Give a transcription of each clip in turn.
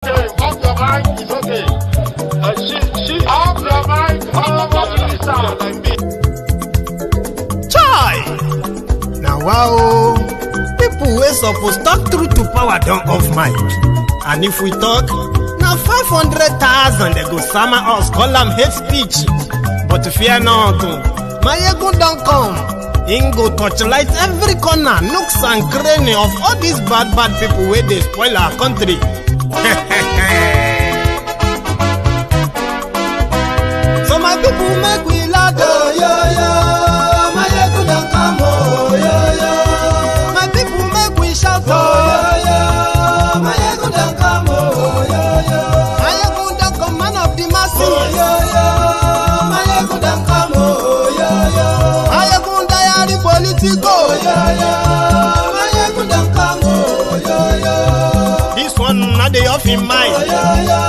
Off your mic, it's okay. She off your mic, Chai! Now wow, people wey suppose talk truth to power don't off mic. And if we talk, now 500,000 they go summer us, call them hate speech. But fear not, Maiyegun don't come. Him go torchlight every corner, nooks and cranny of all these bad people where they spoil our country. So my people make we laugh, oh yo yo. Maiyegun don't come, oh yo yo. My people make we shout, oh yo yo. Maiyegun don't come, oh yo yo. Maiyegun don't come, man of the masses, oh yo yo. Maiyegun don't come, oh yo yo. Maiyegun diary Politico, oh yo yo. Maiyegun don't come, oh yo yo. This one not the off in mind, oh yo yo.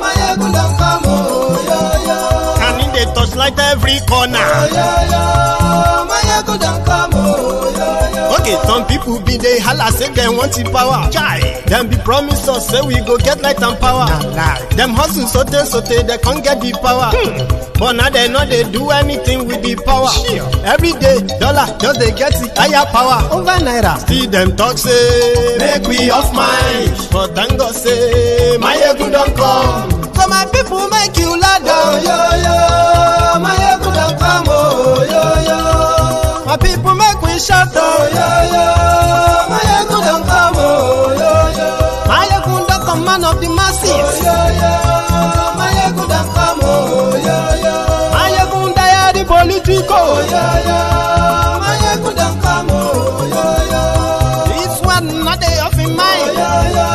Maiyegun don't come, oh yo yo. And in the touchlight every corner, oh yo yo. Maiyegun don't come, oh yo yo. Okay, some people be they holla say they want the power. Chai, them be promise us say we go get light and power. Nah. Them hustle sote they can't get the power. But now they know they do anything with the power. Sure. Every day, dollar just they get the higher power over naira. See them talk say make we off mind, but thank God say Maiyegun don't come. So my people make you laugh, oh yo yo. Maiyegun don't come, oh yo yo. My people make we shout, oh yo yo. Maiyegun don't come, oh yo yo. Maiyegun don't come, man of the masses, oh yo yo. Maiyegun don't come, oh yo yo. Maiyegun diary Politico, oh yo yo. Maiyegun don't come, oh yo yo. This one not they off in mind, oh yo yo.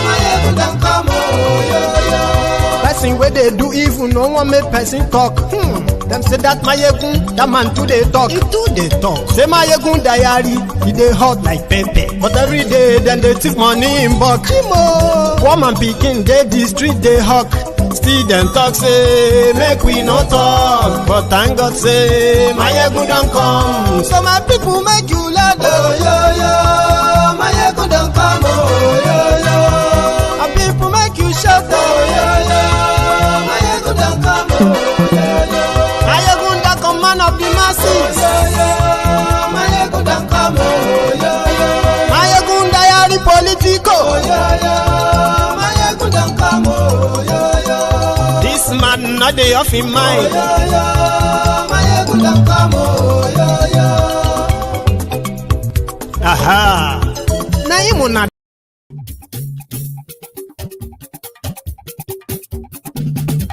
Maiyegun don't come, oh yo yo. Person where they do evil, no one make person talk. Them say that Maiyegun, that man too they talk. He too they talk. Say Maiyegun diary, he they hot like pepper. But every day, then they take money in bulk. Woman picking, they the street they hawk. Still them talk say, make we no talk. But thank God say, Maiyegun don't come. So my people make you laugh, oh yo yo. Maiyegun don't come, oh yo yo. My people make you shout, oh yo yo. Maiyegun don't come, oh yo yo. Maiyegun don't come, man of the masses, oh yo yo. Maiyegun don't come, oh yo yo. Maiyegun diary Politico, oh yo yo. Maiyegun don't come, oh yo yo. This man not the off in mind, oh yo yo. Maiyegun don't come, oh yo yo. Aha. Na him na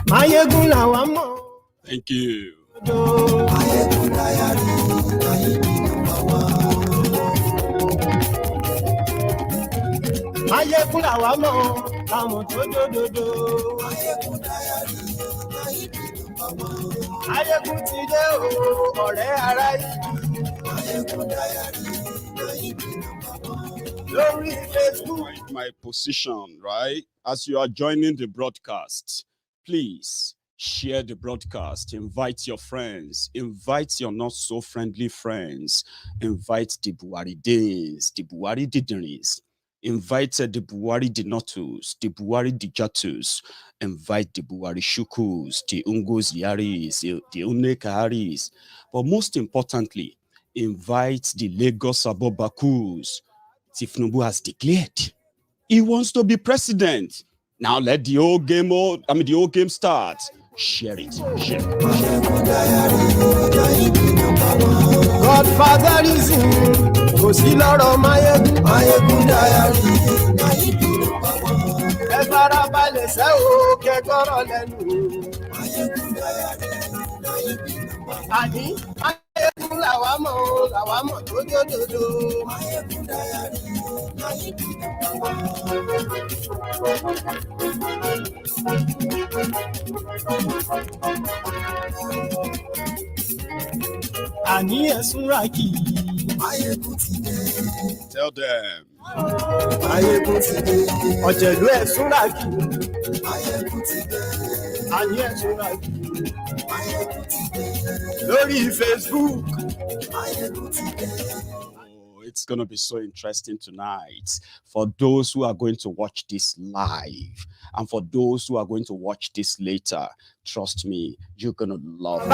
Maiyegun la wa mo. Thank you. Maiyegun diary, Maiyegun la wa mo, la mo to do. Maiyegun diary, Maiyegun ti dé o, ọ̀rẹ́ ará yìí. Maiyegun diary, lórí Facebook. My position, right? As you are joining the broadcast, please share the broadcast, invite your friends, invite your not so friendly friends, invite the Buhari Danes, the Buhari Didiris, invite the Buhari Dinotus, the Buhari Dijatus, invite the Buhari Shukus, the Ungos Yaris, the Unekaharis, but most importantly, invite the Lagos Abobakus. Tinubu has declared he wants to be president. Now let the old game start. Share it. Share it. Godfather is in. Kò sí lọ́rọ̀ Maiyegun diary. Ẹ farabalẹ̀ ṣe o kẹ́kọ̀ọ́ lẹ́nu. Àní Maiyegun làwa mọ̀ tó dòdòdò. Maiyegun diary. Àní ẹ̀sùn ràkì. Maiyegun ti dé. Tell them. Maiyegun ti dé. Ọ̀jẹ̀lú ẹ̀sùn ràkì. Maiyegun ti dé. Àní ẹ̀sùn ràkì. Maiyegun ti dé. Lórí Facebook. Maiyegun ti dé. It's going to be so interesting tonight for those who are going to watch this live and for those who are going to watch this later. Trust me, you're going to love it.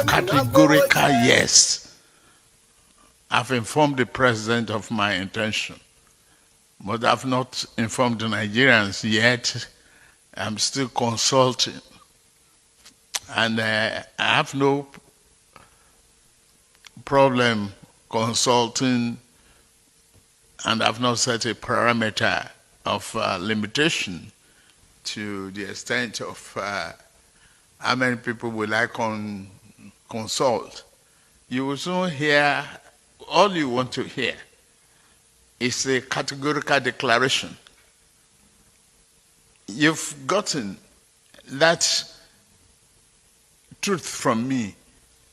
Categorical yes. I've informed the president of my intention, but I've not informed the Nigerians yet. I'm still consulting, and I have no problem consulting, and I've not set a parameter of limitation to the extent of how many people will I consult. You will soon hear, all you want to hear is a categorical declaration. You've gotten that truth from me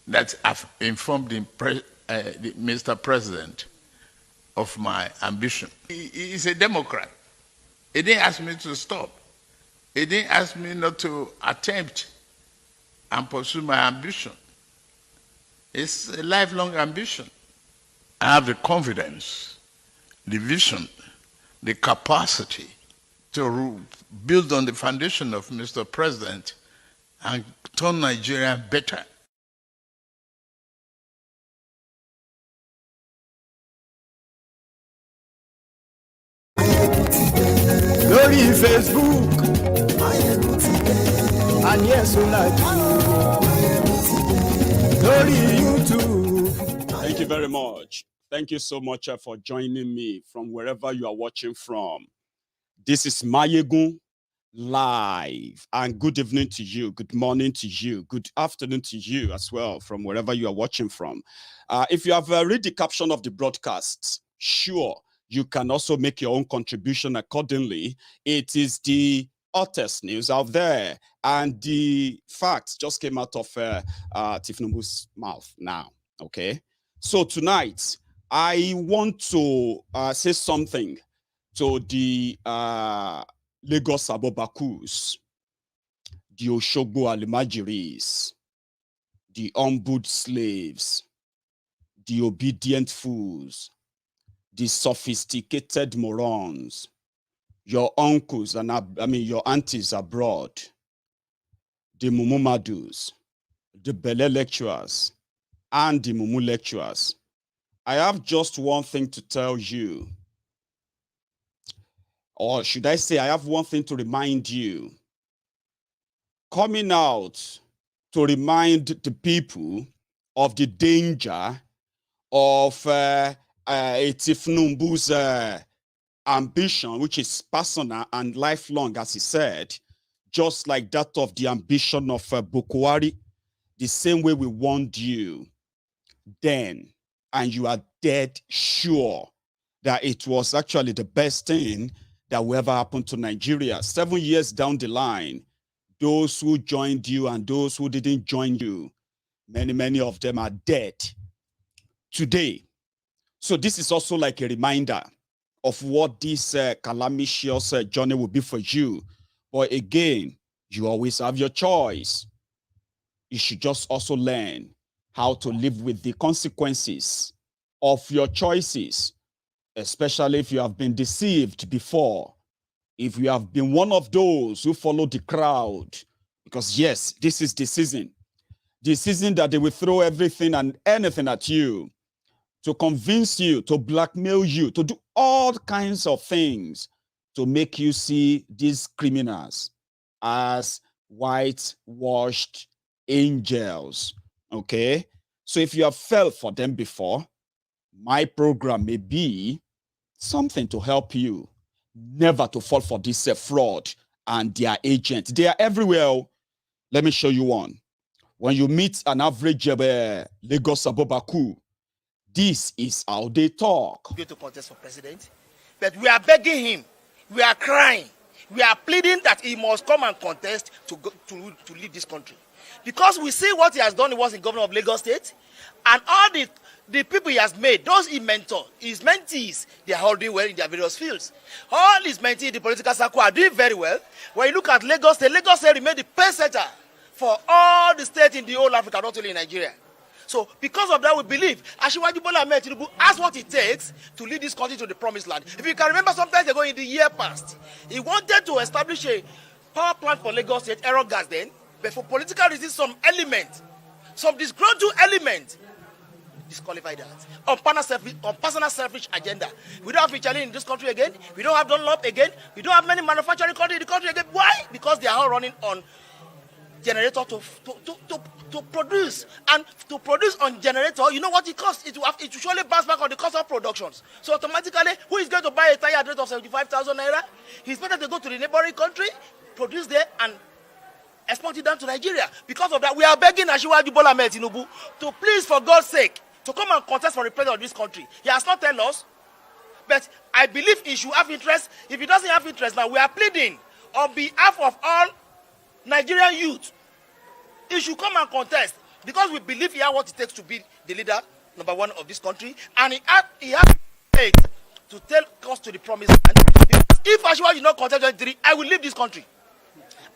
that I've informed Mr. President of my ambition. He is a Democrat. He didn't ask me to stop. He didn't ask me not to attempt and pursue my ambition. It's a lifelong ambition. I have the confidence, the vision, the capacity to build on the foundation of Mr. President and turn Nigeria better. Lórí Facebook, and yes, Lórí YouTube. Thank you very much. Thank you so much for joining me from wherever you are watching from. This is Maiyegun live, and good evening to you, good morning to you, good afternoon to you as well from wherever you are watching from. If you have read the caption of the broadcast, sure, you can also make your own contribution accordingly. It is the hottest news out there, and the facts just came out of Tinubu's mouth now. Okay, so tonight I want to say something to the Lagos Abobakus, the Oshogbo Alimajiris, the humbled slaves, the obedient fools, the sophisticated morons, your uncles and your aunties abroad, the Mumumadus, the Bele lecturers, and the Mumu lecturers. I have just one thing to tell you. Or should I say, I have one thing to remind you. Coming out to remind the people of the danger of Tinubu's ambition, which is personal and lifelong, as he said, just like that of the ambition of Buhari, the same way we warned you then, and you are dead sure that it was actually the best thing that will ever happen to Nigeria. 7 years down the line, those who joined you and those who didn't join you, many of them are dead today. So this is also like a reminder of what this calamitous journey will be for you. But again, you always have your choice. You should just also learn how to live with the consequences of your choices, especially if you have been deceived before, if you have been one of those who follow the crowd. Because yes, this is the season that they will throw everything and anything at you to convince you, to blackmail you, to do all kinds of things to make you see these criminals as whitewashed angels. Okay? So if you have fell for them before, my program may be something to help you never to fall for this fraud and their agent. They are everywhere. Let me show you one. When you meet an average Lagos Abobaku, this is how they talk. Going to contest for president, but we are begging him, we are crying, we are pleading that he must come and contest to lead this country. because we see what he has done. He was in governor of Lagos State, and all the people he has made, those he mentored, his mentees, they are all doing well in their various fields. All his mentees in the political circle are doing very well. When you look at Lagos State remained the pace setter for all the states in the whole Africa, not only in Nigeria. So because of that, we believe Asiwaju Bola Tinubu has what it takes to lead this country to the promised land. If you can remember, sometimes ago in the year past, he wanted to establish a power plant for Lagos State, aero gas then, but for political reasons, some disgruntled element disqualified that on personal selfish agenda. We don't have Italy in this country again. We don't have Dunlop again. We don't have many manufacturing countries in the country again. Why? Because they are all running on generator to produce, and to produce on generator, you know what it costs? It will surely bounce back on the cost of productions. So automatically, who is going to buy a tire at rate of 75,000 naira? He's better to go to the neighboring country, produce there, and export it down to Nigeria. Because of that, we are begging Asiwaju Bola Tinubu to please, for God's sake, to come and contest for the president of this country. He has not told us, but I believe he should have interest. If he doesn't have interest now, we are pleading on behalf of all Nigerian youth. He should come and contest, because we believe he has what it takes to be the leader, number one, of this country, and he has to take us to the promised land. If Asiwaju is not contest 23, I will leave this country.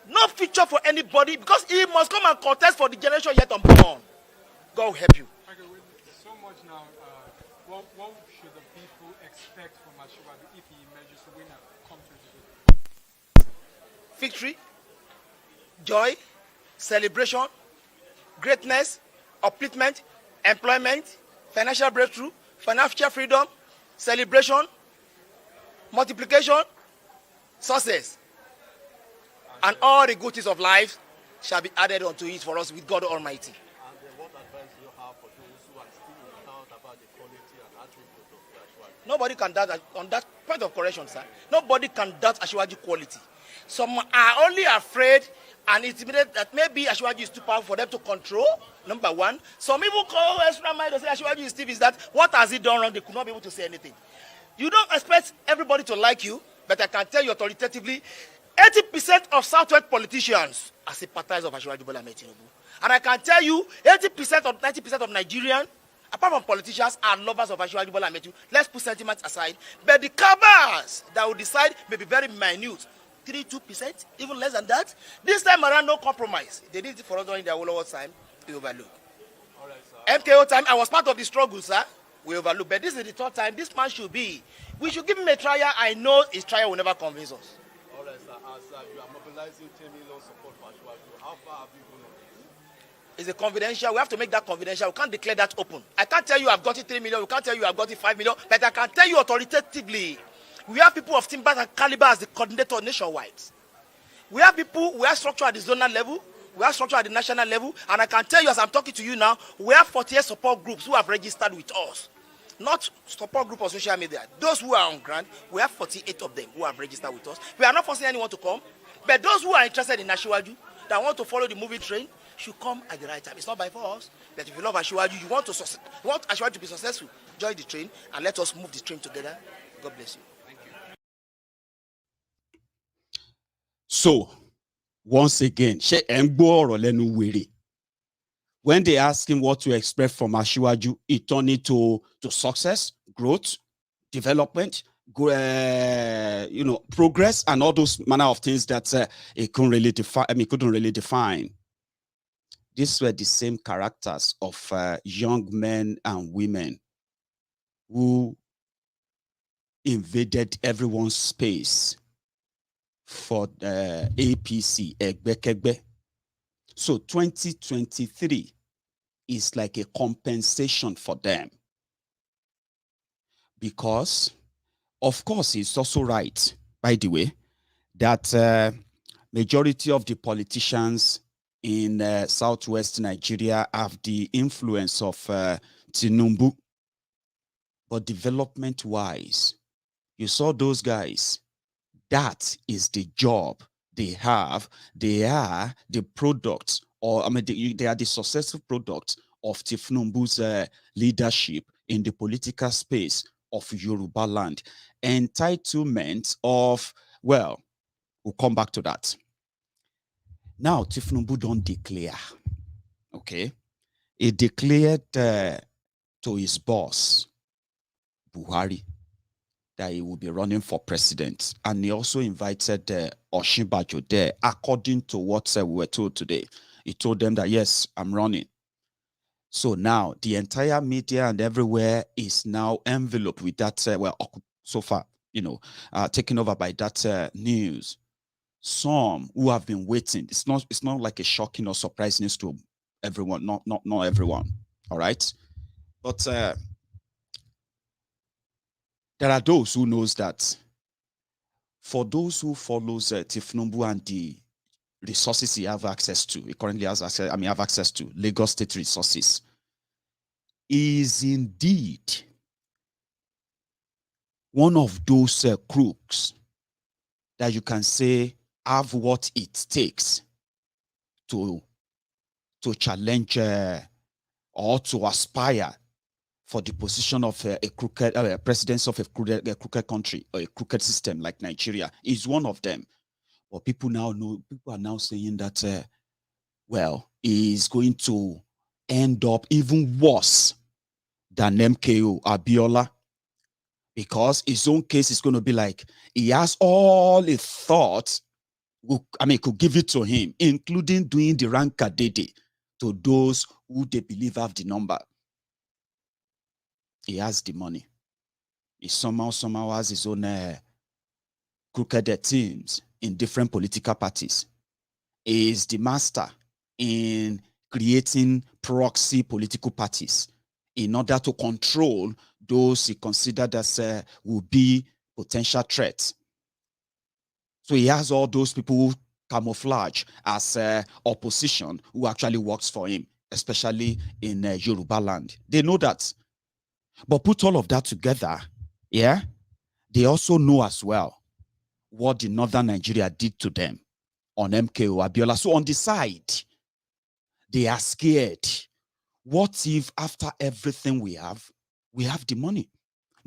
No future for anybody, because he must come and contest for the generation yet unborn. God will help you. Okay, with so much now, what should the people expect from Asiwaju if he emerges a winner come 2022? Victory, joy, celebration, greatness, upliftment, employment, financial breakthrough, financial freedom, celebration, multiplication, success. And all the good things of life shall be added unto it for us with God Almighty. And what advice do you have for those who are still in doubt about the quality and attribute of Asiwaju? Nobody can doubt, on that point of correction, sir. Nobody can doubt Asiwaju quality. Some are only afraid and intimidated that maybe Asiwaju is too powerful for them to control, number one. Some people call extra mind to say Asiwaju is Steve, is that what has he done wrong? They could not be able to say anything. You don't expect everybody to like you, but I can tell you authoritatively, 80% of Southwest politicians are sympathizers of Asiwaju Bola Tinubu. And I can tell you, 80% or 90% of Nigerians, apart from politicians, are lovers of Asiwaju Bola Tinubu. Let's put sentiments aside. But the cabals that will decide may be very minute. 3-2%, even less than that. This time around, no compromise. They did it for us during their Awolowo time. We overlook. All right, sir. MKO time, I was part of the struggle, sir. We overlook. But this is the third time. This man should be. We should give him a trial. I know his trial will never convince us. All right, sir. As you are mobilizing 10 million support for Asiwaju, how far have you gone on this? It's a confidential. We have to make that confidential. We can't declare that open. I can't tell you I've got it 3 million. We can't tell you I've got it 5 million. But I can tell you authoritatively, we have people of timber and caliber as the coordinator nationwide. We have people, we have structure at the zonal level, we have structure at the national level, and I can tell you as I'm talking to you now, we have 48 support groups who have registered with us. Not support group on social media. Those who are on ground, we have 48 of them who have registered with us. We are not forcing anyone to come, but those who are interested in Asiwaju, that want to follow the moving train, should come at the right time. It's not by force, but if you love Asiwaju, you want Asiwaju to be successful, join the train and let us move the train together. God bless you. So, once again, when they ask him what to expect from Asiwaju, he turned it to success, growth, development, progress, and all those manner of things that he couldn't really define. These were the same characters of young men and women who invaded everyone's space for APC, Egbekegbe. So 2023 is like a compensation for them. Because, of course, it's also right, by the way, that majority of the politicians in southwest Nigeria have the influence of Tinubu. But development-wise, you saw those guys. That is the job they have. They are the products, or they are the successful products of Tinubu's leadership in the political space of Yorubaland. Entitlement of, well, we'll come back to that. Now, Tinubu don't declare. Okay? He declared to his boss, Buhari, that he will be running for president. And he also invited Osinbajo there, according to what we were told today. He told them that, yes, I'm running. So now the entire media and everywhere is now enveloped with that, so far, taken over by that news. Some who have been waiting, it's not like a shocking or surprise news to everyone, not everyone, all right? But there are those who knows that for those who follows Tinubu and the resources he have access to, he currently has access, have access to Lagos State resources, is indeed one of those crooks that you can say have what it takes to challenge or to aspire for the position of a crooked presidency of a crooked country or a crooked system like Nigeria. Is one of them. But people are now saying that, well, he's going to end up even worse than MKO Abiola, because his own case is going to be like, he has all he thought, could give it to him, including doing the rankadede to those who they believe have the number. He has the money. He somehow has his own crooked teams in different political parties. He is the master in creating proxy political parties in order to control those he considered as will be potential threats. So he has all those people who camouflage as opposition who actually works for him, especially in Yorubaland. They know that. But put all of that together, yeah, they also know as well what the Northern Nigeria did to them on MKO Abiola. So on the side, they are scared. What if after everything we have the money?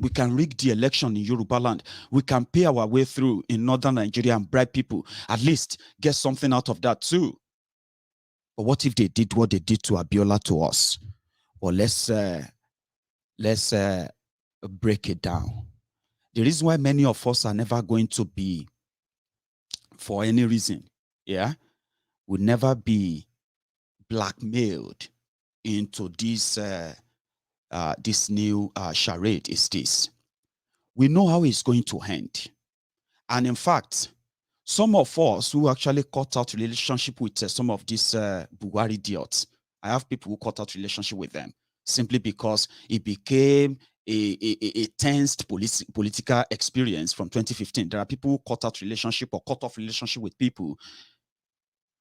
We can rig the election in Yorubaland. We can pay our way through in Northern Nigeria and bribe people. At least get something out of that too. But what if they did what they did to Abiola to us? Well, let's break it down. The reason why many of us are never going to be, for any reason, will never be blackmailed into this new charade is this. We know how it's going to end. And in fact, some of us who actually cut out relationship with some of these Buhari idiots, I have people who cut out relationship with them simply because it became a tensed political experience from 2015. There are people who cut out relationship or cut off relationship with people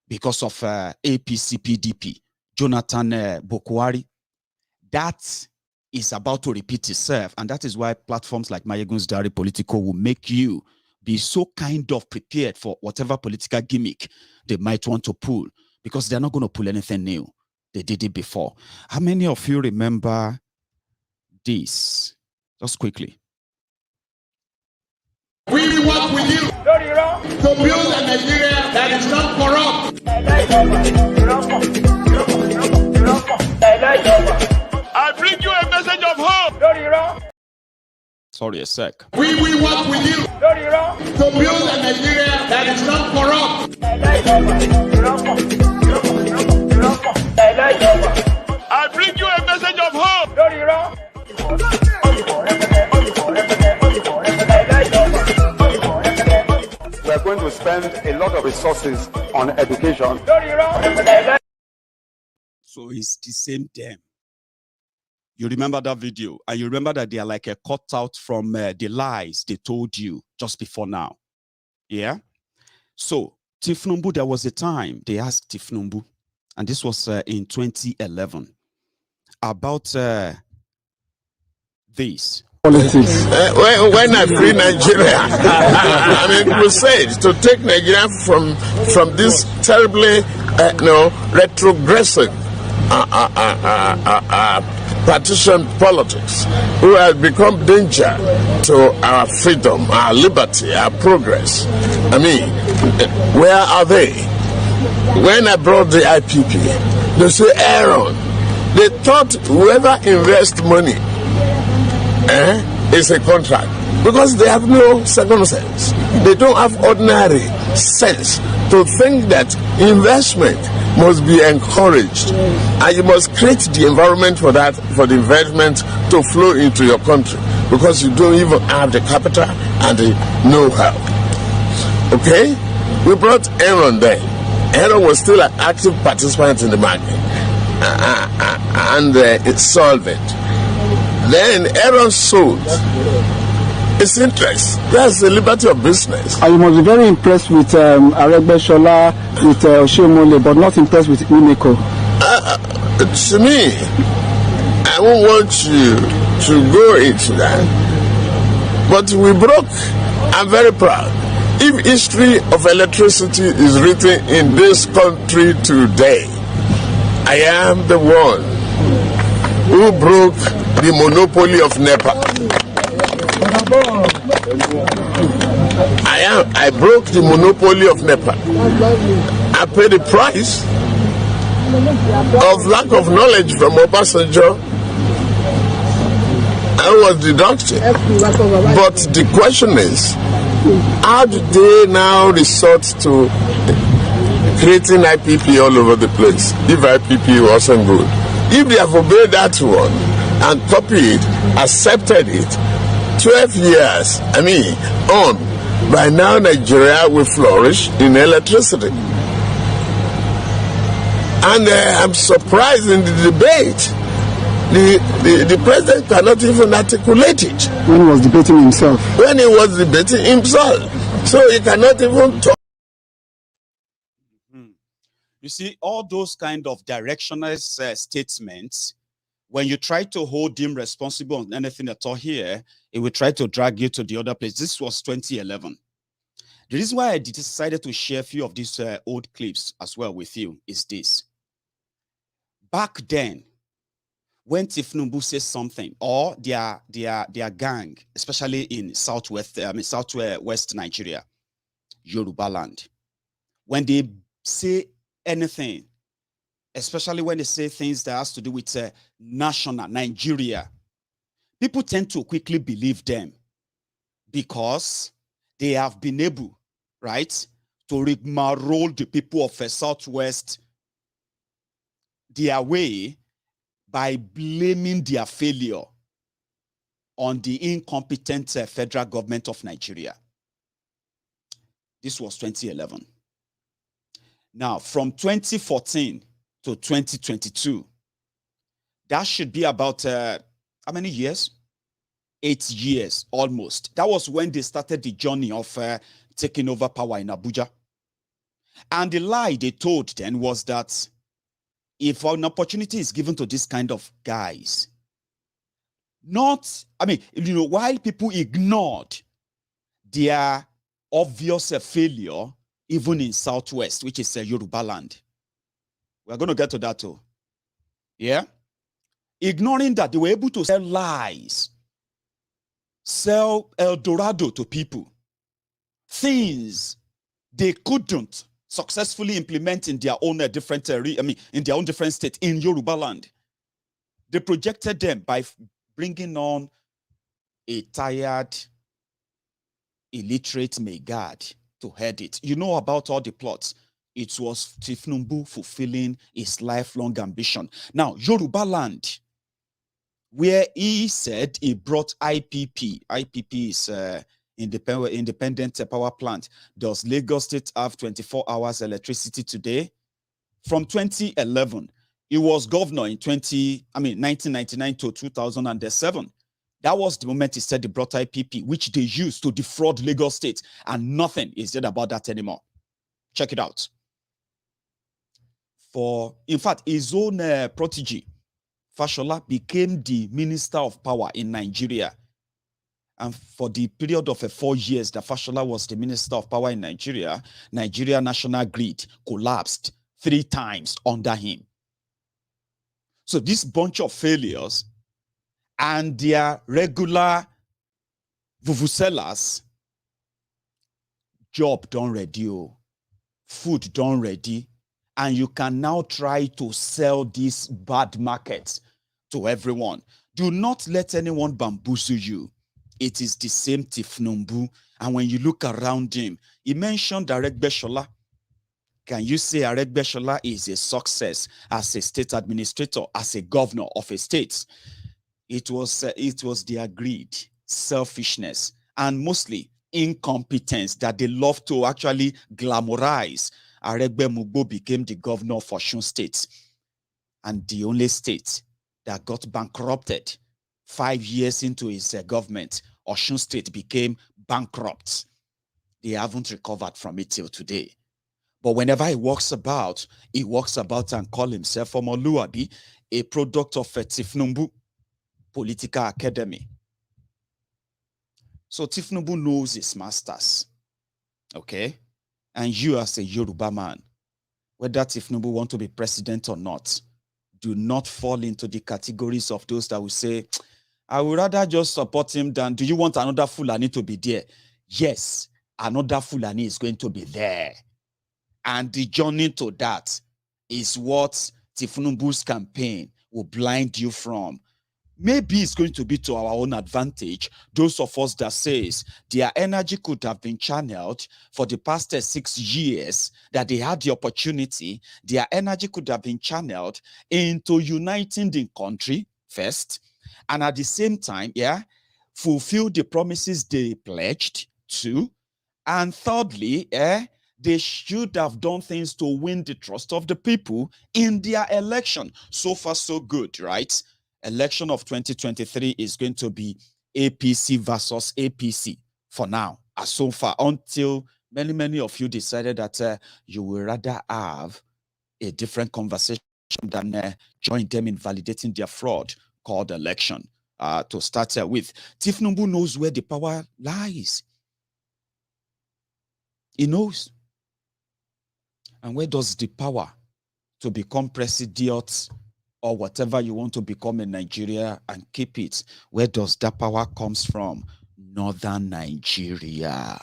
because of APC, PDP, Jonathan Bokwari. That is about to repeat itself. And that is why platforms like Maiyegun's Diary Politico will make you be so kind of prepared for whatever political gimmick they might want to pull, because they're not going to pull anything new. They did it before. How many of you remember this? Just quickly. We work with you to build a Nigeria that is not corrupt. I bring you a message of hope. Sorry, a sec. We work with you to build a Nigeria that is not corrupt. I bring you a message of hope. We are going to spend a lot of resources on education. So it's the same them. You remember that video, and you remember that they are like a cutout from the lies they told you just before now. Yeah? So, Tinubu, there was a time they asked Tinubu, and this was in 2011, about this. Politics. When I free Nigeria, I mean, crusade to take Nigeria from this terribly, retrogressive partition politics, who has become danger to our freedom, our liberty, our progress. I mean, where are they? when I brought the IPP, they say, Aaron, they thought whoever invests money is a contract, because they have no second sense. They don't have ordinary sense to think that investment must be encouraged, and you must create the environment for that, for the investment to flow into your country, because you don't even have the capital and the know-how. Okay, we brought Aaron there. Aaron was still an active participant in the market, and it solved it. Then Aaron sold his interest. That's the liberty of business. And you must be very impressed with Aregbesola, with Oshomole, but not impressed with Uneko. To me, I won't want you to go into that. But we broke. I'm very proud. If history of electricity is written in this country today, I am the one who broke the monopoly of NEPA. I broke the monopoly of NEPA. I paid the price of lack of knowledge from Obasanjo. I was deducted. But the question is, how do they now resort to creating IPP all over the place if IPP wasn't good? If they have obeyed that one and copied, accepted it, 12 years, on, by now Nigeria will flourish in electricity. And I'm surprised in the debate, the president cannot even articulate it. When he was debating himself. When he was debating himself. So he cannot even talk. You see, all those kind of directional statements, when you try to hold him responsible on anything at all here, it will try to drag you to the other place. This was 2011. The reason why I decided to share a few of these old clips as well with you is this. Back then, when Tinubu says something, or their gang, especially in southwest Nigeria, Yorubaland, when they say anything, especially when they say things that has to do with national Nigeria, people tend to quickly believe them because they have been able, right, to rigmarole the people of southwest their way by blaming their failure on the incompetent federal government of Nigeria. This was 2011. Now, from 2014 to 2022, that should be about, how many years? 8 years, almost. That was when they started the journey of taking over power in Abuja. And the lie they told then was that if an opportunity is given to this kind of guys, while people ignored their obvious failure, even in Southwest, which is Yorubaland. We're going to get to that too. Yeah? Ignoring that, they were able to sell lies, sell El Dorado to people, things they couldn't successfully implement in their own different in their own different state in Yorubaland. They projected them by bringing on a tired, illiterate Megad to head it. You know about all the plots. It was Tinubu fulfilling his lifelong ambition. Now, Yorubaland, where he said he brought IPP. IPP is independent power plant. Does Lagos State have 24 hours electricity today? From 2011, he was governor in 1999 to 2007. That was the moment he said he brought IPP, which they used to defraud Lagos State, and nothing is said about that anymore. Check it out. In fact, his own protege, Fashola, became the Minister of Power in Nigeria. And for the period of 4 years that Fashola was the Minister of Power in Nigeria, Nigeria national grid collapsed 3 times under him. So this bunch of failures and their regular vuvuzelas, job done ready. food done ready, and you can now try to sell this bad market to everyone. Do not let anyone bamboozle you. It is the same Tifnumbu. And when you look around him, he mentioned Aregbesola. Can you say Aregbesola is a success as a state administrator, as a governor of a state? It was their greed, selfishness, and mostly incompetence that they love to actually glamorize. Aregbe Mugbo became the governor of Osun State, and the only state that got bankrupted 5 years into his government. Osun State became bankrupt. They haven't recovered from it till today. But whenever he walks about and call himself Omoluabi, a product of Tifnumbu Political Academy. So Tifnumbu knows his masters, okay? And you as a Yoruba man, whether Tifnumbu want to be president or not, do not fall into the categories of those that will say, I would rather just support him than, do you want another Fulani to be there? Yes, another Fulani is going to be there. And the journey to that is what Tifnumbu's campaign will blind you from. Maybe it's going to be to our own advantage. Those of us that says their energy could have been channeled for the past 6 years that they had the opportunity, their energy could have been channeled into uniting the country first, and at the same time, fulfill the promises they pledged to. And thirdly, they should have done things to win the trust of the people in their election. So far, so good, right? Election of 2023 is going to be APC versus APC for now, as so far, until many of you decided that you would rather have a different conversation than join them in validating their fraud called election. To start with, Tifnumbu knows where the power lies. He knows. And where does the power to become president or whatever you want to become in Nigeria and keep it, where does that power comes from? Northern Nigeria.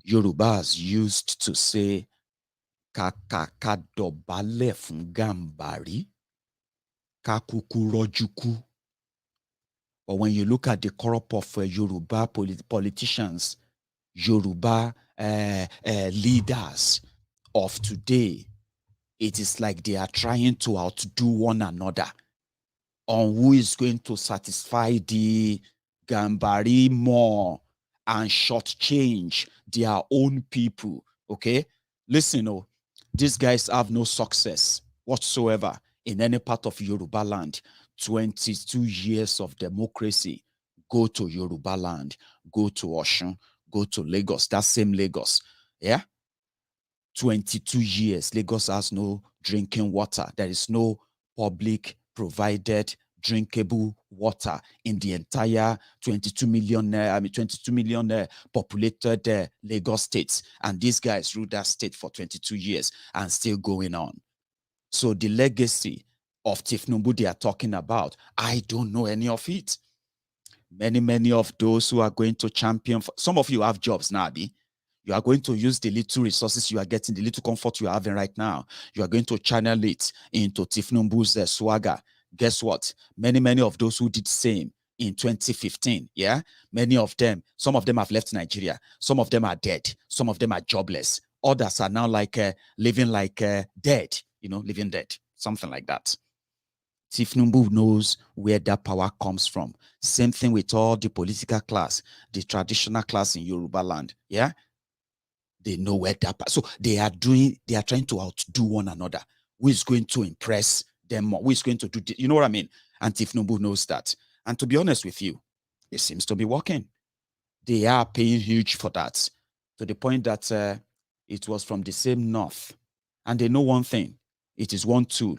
Yorubas used to say, Kakaka dobale fungambari, kakuku rojuku. But when you look at the corrupt of Yoruba politicians, Yoruba leaders of today, it is like they are trying to outdo one another on who is going to satisfy the Gambari more and shortchange their own people. Okay? Listen, these guys have no success whatsoever in any part of Yorubaland. 22 years of democracy. Go to Yorubaland, go to Osun, go to Lagos, that same Lagos. Yeah? 22 years, Lagos has no drinking water. There is no public provided drinkable water in the entire 22 million populated Lagos states. And these guys ruled that state for 22 years and still going on. So the legacy of Tifnumbu they are talking about, I don't know any of it. Many of those who are going to champion, some of you have jobs now, Abi. You are going to use the little resources you are getting, the little comfort you are having right now. You are going to channel it into Tifnumbu's swagger. Guess what? Many of those who did the same in 2015, many of them, some of them have left Nigeria. Some of them are dead. Some of them are jobless. Others are now like living like dead, living dead, something like that. Tifnumbu knows where that power comes from. Same thing with all the political class, the traditional class in Yorubaland, They know where that, so they are trying to outdo one another. Who is going to impress them more? Who is going to do, you know what I mean? And Tifnumbu knows that. And to be honest with you, it seems to be working. They are paying huge for that, to the point that it was from the same north. And they know one thing, it is one tool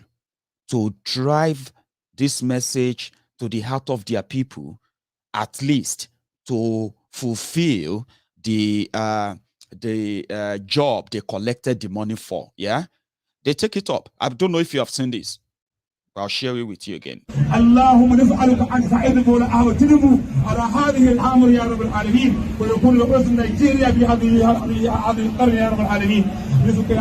to drive this message to the heart of their people, at least to fulfill the job they collected the money for. They take it up. I don't know if you have seen this. I'll share it with you again. اللهم نسألك أن تساعد بولا تنبو على هذه الأمر يا رب العالمين ويكون رئيس نيجيريا في هذه القرن يا رب العالمين. نسألك يا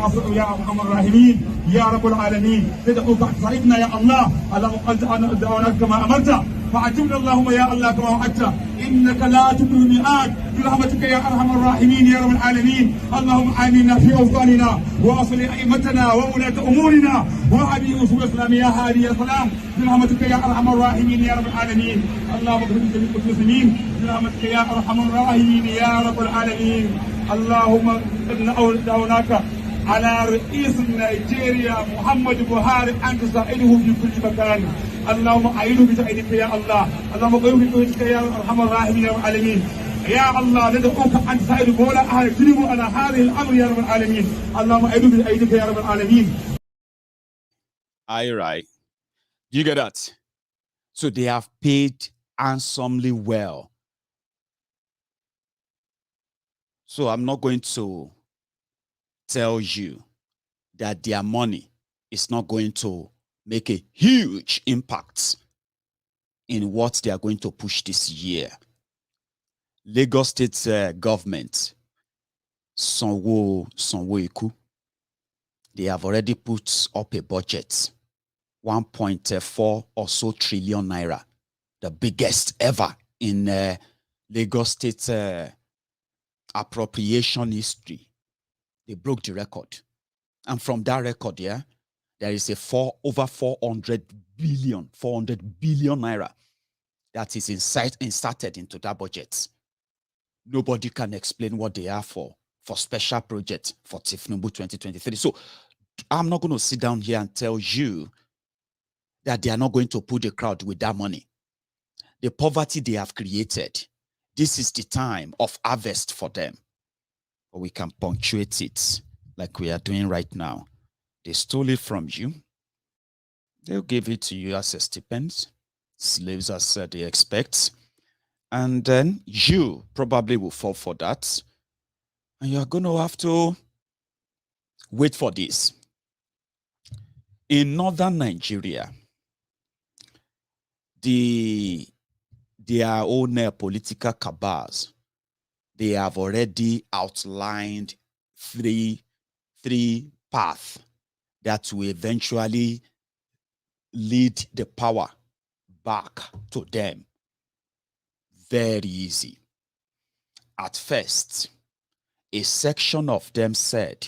أرحم الراحمين يا رب العالمين ندعوك أن تساعدنا يا الله. اللهم أنت أنا دعوناك كما أمرت فعجبنا اللهم يا الله كما وعدت إنك لا تخلف الميعاد برحمتك يا أرحم الراحمين يا رب العالمين. اللهم آمنا في أوطاننا وأصل أئمتنا وولاة أمورنا وهدي أصول الإسلام يا هادي يا سلام برحمتك يا أرحم الراحمين يا رب العالمين. اللهم اغفر لجميع المسلمين برحمتك يا أرحم الراحمين يا رب العالمين. اللهم إنا دعوناك على رئيس نيجيريا محمد بوهاري أن تساعده في كل مكان. اللهم أعينه بتأييدك يا الله. اللهم غيره بتأييدك يا أرحم الراحمين يا رب العالمين. يا الله ندعوك أن تساعد بولا تنبو على هذه الأمر يا رب العالمين. اللهم أعينه بتأييدك يا رب العالمين. All right. Do you get that? So they have paid handsomely well. So I'm not going to tell you that their money is not going to make a huge impact in what they are going to push this year. Lagos State government, Sanwo-Iku, they have already put up a budget, 1.4 or so trillion naira, the biggest ever in Lagos State appropriation history. They broke the record. And from that record, yeah, there is over 400 billion naira that is inserted into that budget. Nobody can explain what they are for special project for Tifnubu 2023. So I'm not going to sit down here and tell you that they are not going to put the crowd with that money. The poverty they have created, this is the time of harvest for them. But we can punctuate it like we are doing right now. They stole it from you. They'll give it to you as a stipend, slaves as they expect. And then you probably will fall for that. And you're going to have to wait for this. In northern Nigeria, their own political cabals, they have already outlined three paths that will eventually lead the power back to them. Very easy. At first, a section of them said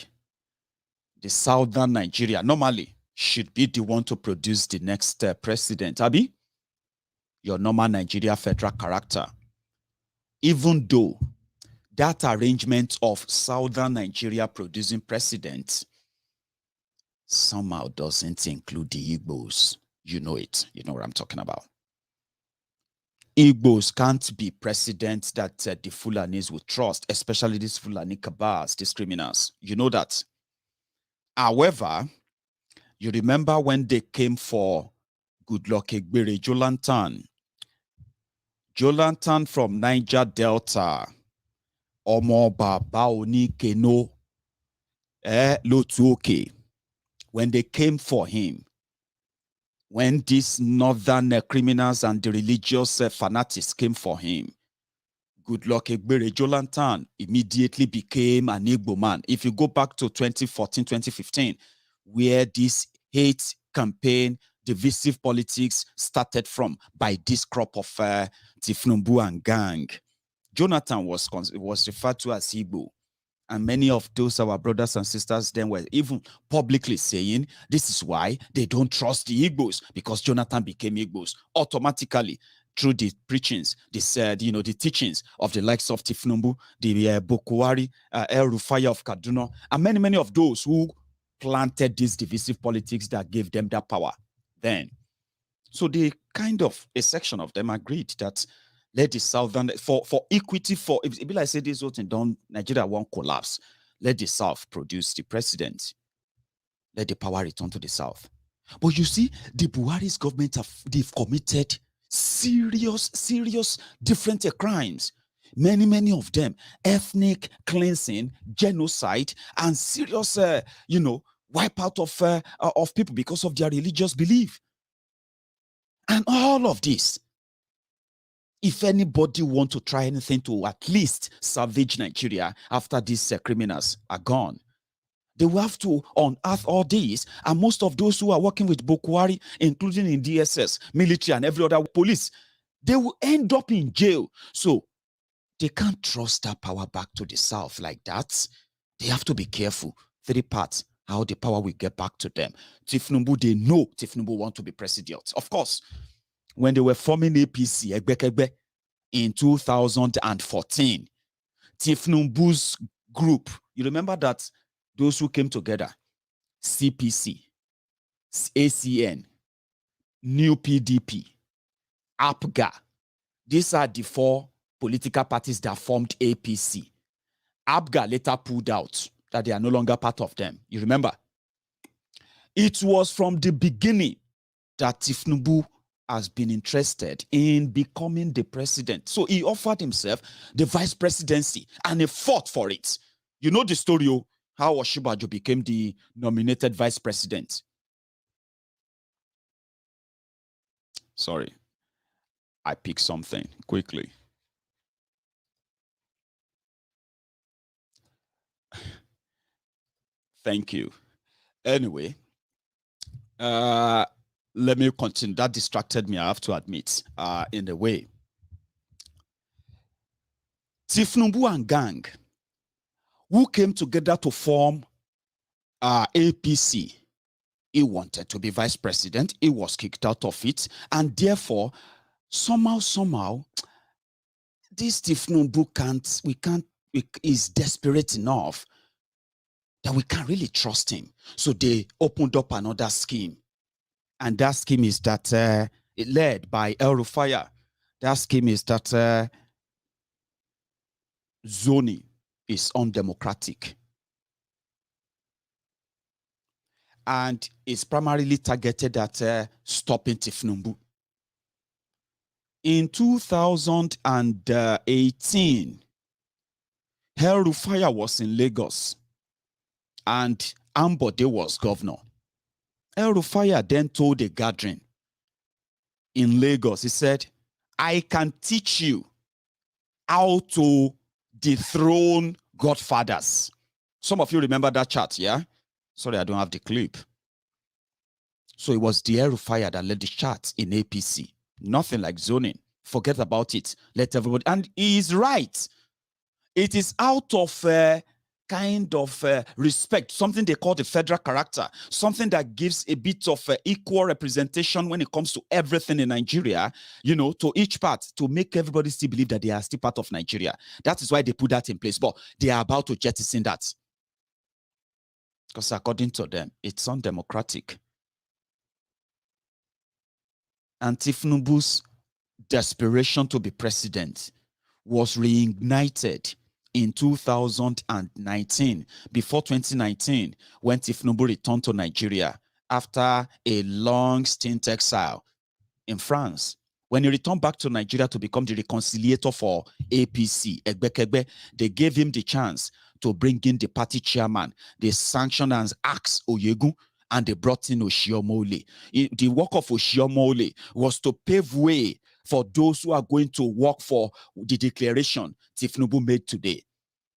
the southern Nigeria normally should be the one to produce the next president. Abi, your normal Nigeria federal character. Even though that arrangement of southern Nigeria producing president somehow doesn't include the Igbos. You know it. You know what I'm talking about. Igbos can't be president that the Fulanis would trust, especially these Fulani cabals, these criminals. You know that. However, you remember when they came for Goodluck Egbere, Jolantan from Niger Delta, Omo Baba Oni Keno, Lotuoke, when they came for him, when these northern criminals and the religious fanatics came for him, Goodluck Egbere Jolantan immediately became an Igbo man. If you go back to 2014, 2015, where this hate campaign, divisive politics started from by this crop of Tifnubu and gang, Jonathan was referred to as Igbo. And many of those our brothers and sisters then were even publicly saying this is why they don't trust the Igbos, because Jonathan became Igbos automatically through the preachings, the teachings of the likes of Tifnubu, the Bokuwari, El Rufai of Kaduna, and many of those who planted this divisive politics that gave them that power then. So they a section of them agreed that let the southern, for equity, if it be like say this whole thing done, Nigeria won't collapse. Let the South produce the president. Let the power return to the South. But you see, the Buhari's government they've committed serious different crimes. Many of them, ethnic cleansing, genocide, and serious, wipe out of people because of their religious belief. And all of this, if anybody want to try anything to at least salvage Nigeria after these criminals are gone, they will have to unearth all these. And most of those who are working with Buhari, including in DSS, military, and every other police, they will end up in jail. So they can't trust that power back to the South like that. They have to be careful. 3 parts, how the power will get back to them. Tinubu, they know Tinubu want to be president. Of course, when they were forming APC, Egbekegbe, in 2014, Tinubu's group, you remember that those who came together, CPC, ACN, New PDP, APGA, these are the 4 political parties that formed APC. APGA later pulled out, that they are no longer part of them. You remember? It was from the beginning that Tinubu has been interested in becoming the president. So he offered himself the vice presidency and he fought for it. You know the story, how Osinbajo became the nominated vice president. Sorry, I picked something quickly. Thank you. Anyway, let me continue. That distracted me, I have to admit, in a way. Tinubu and gang, who came together to form APC, he wanted to be vice president. He was kicked out of it. And therefore, somehow, this Tinubu is desperate enough that we can't really trust him. So they opened up another scheme. And that scheme is that, led by El Rufaya, that scheme is that zoning is undemocratic. And it's primarily targeted at stopping Tinubu. In 2018, El Rufaya was in Lagos and Ambode was governor. El Rufaya then told a gathering in Lagos, he said, I can teach you how to dethrone godfathers. Some of you remember that chart, yeah? Sorry, I don't have the clip. So it was the El Rufaya that led the chart in APC. Nothing like zoning. Forget about it. Let everybody. And he is right. It is out of kind of respect, something they call the federal character, something that gives a bit of equal representation when it comes to everything in Nigeria, you know, to each part, to make everybody still believe that they are still part of Nigeria. That is why they put that in place. But they are about to jettison that. Because according to them, it's undemocratic. And Tinubu's desperation to be president was reignited in 2019, before 2019, when Tinubu returned to Nigeria after a long stint exile in France. When he returned back to Nigeria to become the reconciliator for APC, Egbekegbe, they gave him the chance to bring in the party chairman. They sanctioned and asked Maiyegun, and they brought in Oshiomhole. The work of Oshiomhole was to pave way for those who are going to work for the declaration Tinubu made today.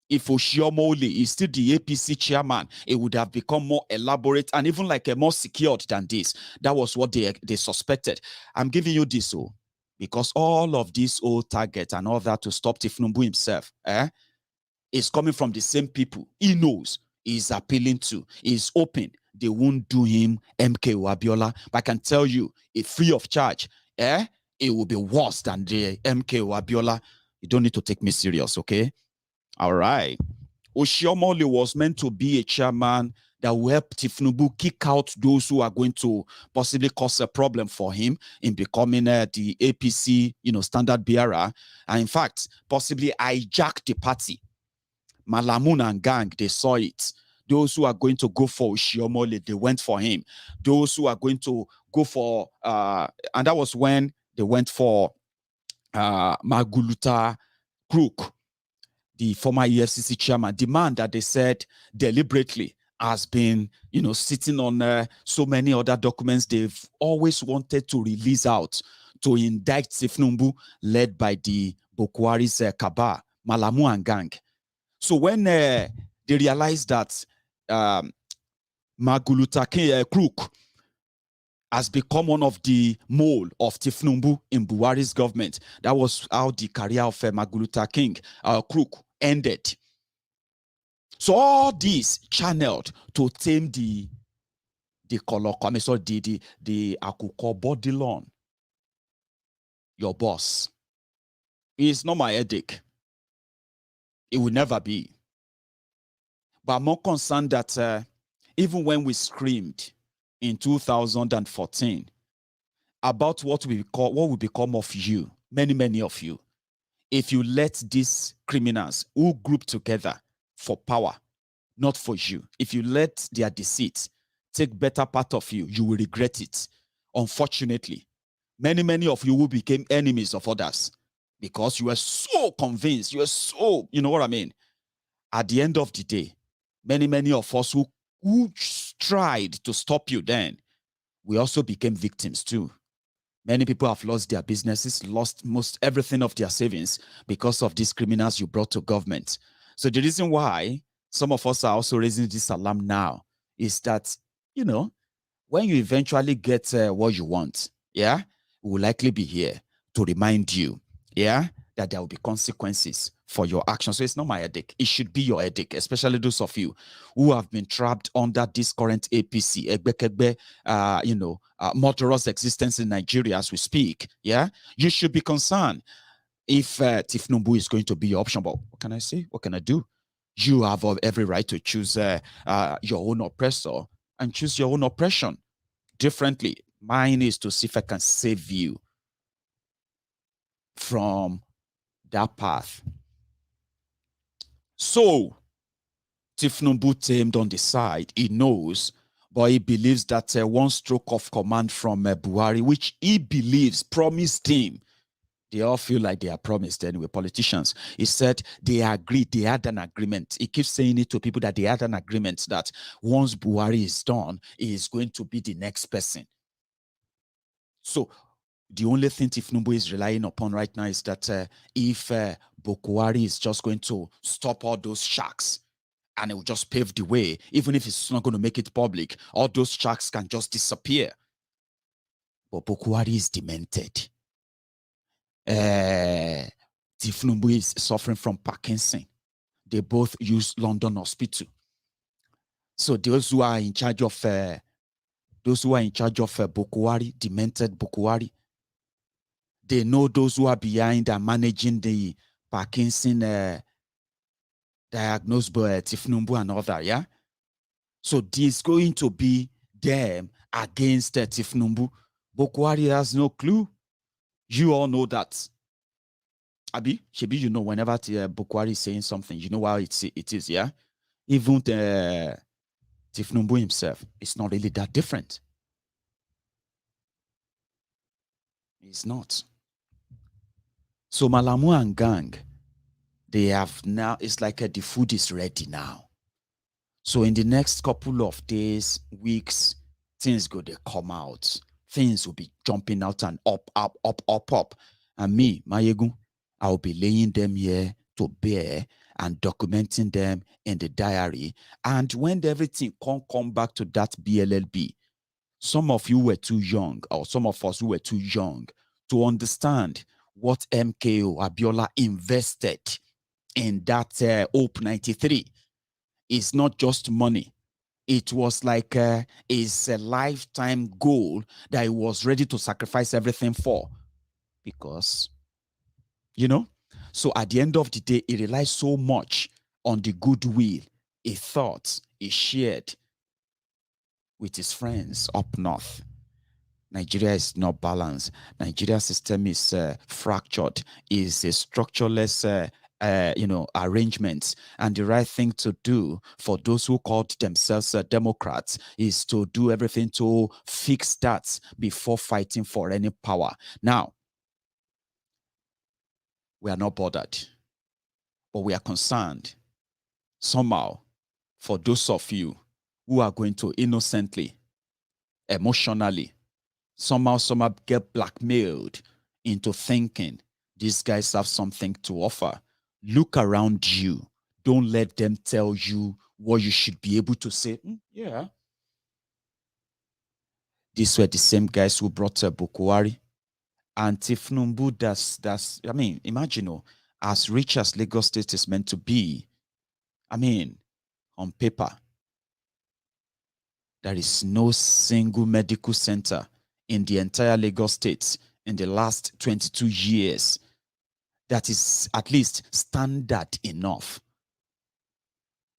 If Oshiomhole is still the APC chairman, it would have become more elaborate and even like a more secured than this. That was what they suspected. I'm giving you this, because all of these old targets and all that to stop Tinubu himself, is coming from the same people. He knows he's appealing to, he's open. They won't do him MKO Abiola. But I can tell you, if free of charge, it will be worse than the MKO Abiola. You don't need to take me serious, okay? All right. Oshiomhole was meant to be a chairman that will help Tinubu kick out those who are going to possibly cause a problem for him in becoming the APC, standard bearer. And in fact, possibly hijack the party. Malamun and gang, they saw it. Those who are going to go for Oshiomhole, they went for him. Those who are going to go for, and that was when they went for Maguluta Crook, the former EFCC chairman, the man that they said deliberately has been, sitting on so many other documents they've always wanted to release out to indict Tifnumbu, led by the Bokwari's Kaba, Malamu and gang. So when they realized that Magulutake Crook has become one of the mole of Tifnumbu in Buhari's government, that was how the career of Maguluta King Crook ended. So all this channeled to tame the Koloko, the Akuko Bodilon, your boss. It's not my headache. It will never be. But I'm more concerned that even when we screamed in 2014 about what will become of you, many of you, if you let these criminals who group together for power, not for you, if you let their deceit take better part of you, you will regret it. Unfortunately, many of you who became enemies of others because you were so convinced, you were so, you know what I mean? At the end of the day, many of us who tried to stop you then, we also became victims too. Many people have lost their businesses, lost most everything of their savings because of these criminals you brought to government. So the reason why some of us are also raising this alarm now is that, when you eventually get what you want, yeah, we will likely be here to remind you, yeah, that there will be consequences for your actions. So it's not my headache. It should be your headache, especially those of you who have been trapped under this current APC, murderous existence in Nigeria as we speak. Yeah, you should be concerned if Tifnumbu is going to be your option. But what can I say? What can I do? You have every right to choose your own oppressor and choose your own oppression differently. Mine is to see if I can save you from that path. So, Tifnumbu tamed on the side, he knows, but he believes that one stroke of command from Buhari, which he believes promised him, they all feel like they are promised anyway, politicians. He said they agreed, they had an agreement. He keeps saying it to people that they had an agreement that once Buhari is done, he is going to be the next person. So the only thing Tifnumbu is relying upon right now is that if Buhari is just going to stop all those sharks and it will just pave the way, even if it's not going to make it public, all those sharks can just disappear. But Buhari is demented. Tifnumbu is suffering from Parkinson. They both use London Hospital. So those who are in charge of Buhari, demented Buhari, they know those who are behind and managing the Parkinson diagnosed by Tifnumbu and other, yeah? So this is going to be them against Tifnumbu. Buhari has no clue. You all know that. Abi, Shebi, you know, whenever Buhari is saying something, you know how it is, yeah? Even Tifnumbu himself, it's not really that different. It's not. So Malamu and gang, they have now, it's like the food is ready now. So in the next couple of days, weeks, things go to come out. Things will be jumping out and up. And me, Maiyegun, I'll be laying them here to bear and documenting them in the diary. And when everything come back to that BLLB, some of you were too young, or some of us who were too young to understand what MKO Abiola invested in that Hope 93. It's not just money. It was like it's a lifetime goal that he was ready to sacrifice everything for. Because, so at the end of the day, he relies so much on the goodwill he thought he shared with his friends up north. Nigeria is not balanced. Nigeria's system is fractured, is a structureless arrangements. And the right thing to do for those who called themselves Democrats is to do everything to fix that before fighting for any power. Now, we are not bothered, but we are concerned somehow for those of you who are going to innocently, emotionally, somehow get blackmailed into thinking these guys have something to offer. Look around you. Don't let them tell you what you should be able to say. Yeah. These were the same guys who brought Buhari. And Tifnumbu, I mean, imagine, as rich as Lagos State is meant to be, I mean, on paper, there is no single medical center in the entire Lagos State in the last 22 years that is at least standard enough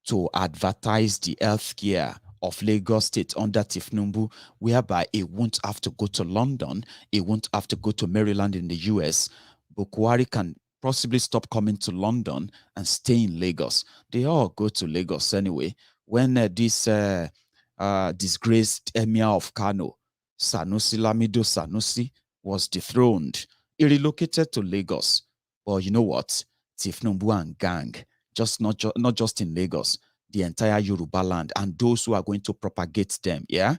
to advertise the healthcare of Lagos State under Tifnumbu, whereby it won't have to go to London, it won't have to go to Maryland in the US. Buhari can possibly stop coming to London and stay in Lagos. They all go to Lagos anyway. When this disgraced emir of Kano, Sanusi Lamido Sanusi, was dethroned, he relocated to Lagos. But you know what? Tifnumbu and gang, not just in Lagos, the entire Yorubaland and those who are going to propagate them, yeah?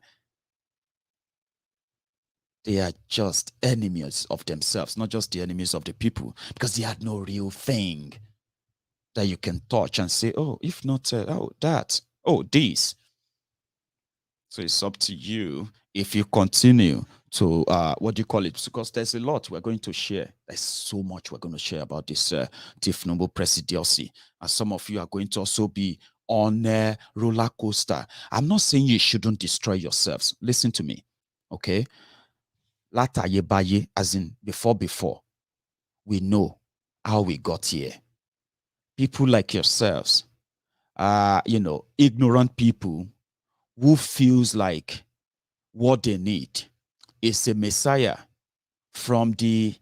They are just enemies of themselves, not just the enemies of the people, because they had no real thing that you can touch and say, oh, if not, oh, that, oh, this. So it's up to you if you continue to, what do you call it? Because there's a lot we're going to share. There's so much we're going to share about this Tifnumbu presidency. And some of you are going to also be on a roller coaster. I'm not saying you shouldn't destroy yourselves. Listen to me, okay? Lataye as in before, we know how we got here. People like yourselves, ignorant people who feels like what they need is a messiah from the